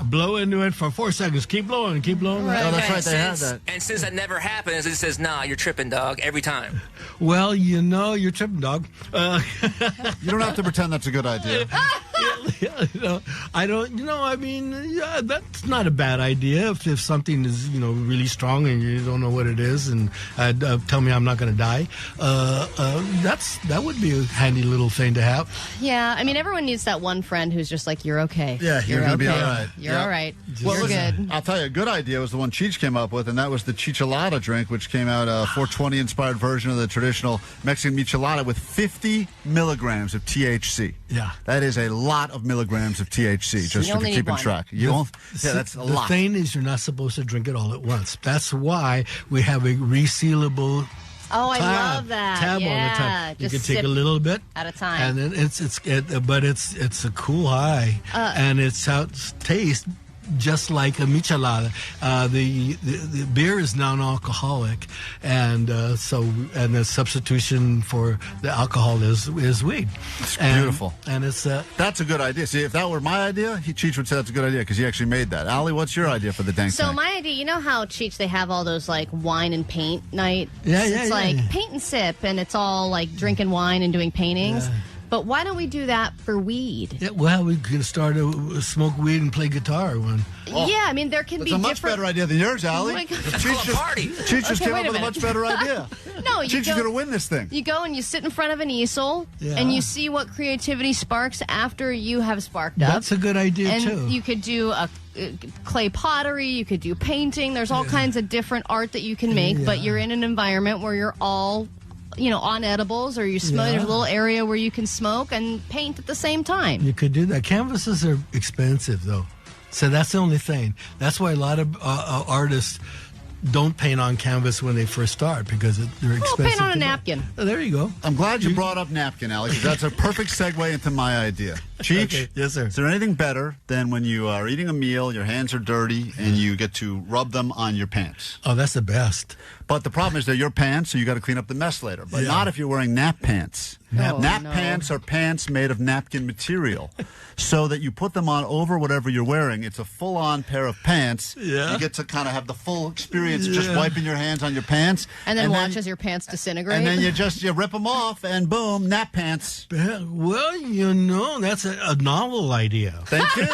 Speaker 12: blow into it for 4 seconds. Keep blowing.
Speaker 1: Right. Oh, that's right. They have that.
Speaker 5: And since that never happens, it says, nah, you're tripping, dog, every time.
Speaker 12: Well, you're tripping, dog.
Speaker 1: You don't have to pretend that's a good idea.
Speaker 12: I don't. I mean, that's not a bad idea. If something is really strong and you don't know what it is, and tell me I'm not going to die, that would be a handy little thing to have.
Speaker 4: Yeah, I mean, everyone needs that one friend who's just like, you're okay.
Speaker 1: Yeah, you're going to be all right.
Speaker 4: You're all right.
Speaker 1: Well,
Speaker 4: you're good.
Speaker 1: I'll tell you, a good idea was the one Cheech came up with, and that was the Chichelada drink, which came out a 420-inspired version of the traditional Mexican michelada with 50 milligrams of THC.
Speaker 12: Yeah.
Speaker 1: That is a lot of milligrams of THC, just for keeping track. That's a lot.
Speaker 12: The thing is, you're not supposed to drink it all at once. That's why we have a resealable
Speaker 4: I love that.
Speaker 12: Tab all the time. You can take a little bit
Speaker 4: at a time,
Speaker 12: and then it's a cool high, and it's how it tastes just like a michelada. The beer is non-alcoholic, and the substitution for the alcohol is weed.
Speaker 1: It's beautiful,
Speaker 12: and it's
Speaker 1: that's a good idea. See, if that were my idea, Cheech would say that's a good idea because he actually made that. Allie, what's your idea for the Dank
Speaker 4: So
Speaker 1: Tank?
Speaker 4: my idea, you know how Cheech they have all those like wine and paint night?
Speaker 12: It's
Speaker 4: like paint and sip, and it's all like drinking wine and doing paintings. Yeah. But why don't we do that for weed?
Speaker 12: Yeah, well, we could start to smoke weed and play guitar one.
Speaker 4: Oh, yeah, I mean, there can be
Speaker 1: different... It's a much better idea than yours, Allie.
Speaker 4: Oh my God.
Speaker 1: Cheech just came up with a much better idea.
Speaker 4: No,
Speaker 1: Cheech is going to win this thing.
Speaker 4: You go and you sit in front of an easel, and you see what creativity sparks after you have sparked up.
Speaker 12: That's a good idea, too.
Speaker 4: And you could do a clay pottery, you could do painting. There's all kinds of different art that you can make, but you're in an environment where you're all... on edibles, or you smoke. There's a little area where you can smoke and paint at the same time.
Speaker 12: You could do that. Canvases are expensive, though. So that's the only thing. That's why a lot of artists don't paint on canvas when they first start, because they're expensive.
Speaker 4: Paint on a napkin.
Speaker 12: Oh, there you go.
Speaker 1: I'm glad you brought up napkin, Alex. That's a perfect segue into my idea. Cheech,
Speaker 12: okay. Yes, sir.
Speaker 1: Is there anything better than when you are eating a meal, your hands are dirty, and you get to rub them on your pants?
Speaker 12: Oh, that's the best.
Speaker 1: But the problem is they're your pants, so you got to clean up the mess later. But not if you're wearing nap pants. Nap pants are pants made of napkin material, so that you put them on over whatever you're wearing. It's a full-on pair of pants. Yeah. You get to kind of have the full experience of just wiping your hands on your pants.
Speaker 4: And then watch as your pants disintegrate.
Speaker 1: And then you rip them off, and boom, nap pants.
Speaker 12: Well, that's a novel idea.
Speaker 1: Thank you.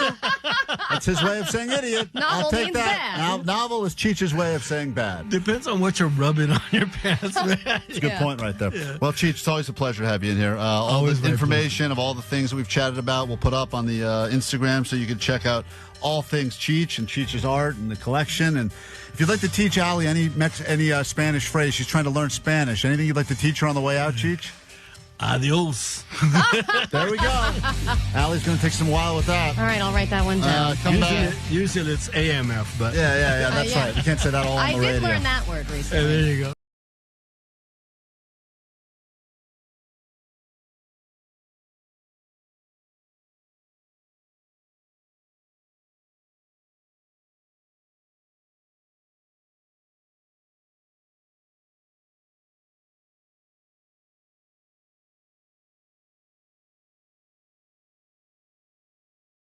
Speaker 1: That's his way of saying idiot.
Speaker 4: Novel
Speaker 1: I'll take
Speaker 4: means
Speaker 1: that.
Speaker 4: bad.
Speaker 1: Novel is Cheech's way of saying bad.
Speaker 12: Depends on what you're rubbing on your pants, man.
Speaker 1: That's a good point right there. Yeah. Well, Cheech, it's always a pleasure to have you in here. All the information of all the things that we've chatted about we'll put up on the Instagram, so you can check out all things Cheech and Cheech's art and the collection. And if you'd like to teach Allie any Spanish phrase, she's trying to learn Spanish. Anything you'd like to teach her on the way out, Cheech?
Speaker 12: Adios.
Speaker 1: There we go. Allie's going to take some while with that.
Speaker 4: All right, I'll write that one down.
Speaker 12: Usually it's AMF, but
Speaker 1: yeah, that's right. You can't say that all on the radio.
Speaker 4: I did learn that word recently.
Speaker 12: There you go.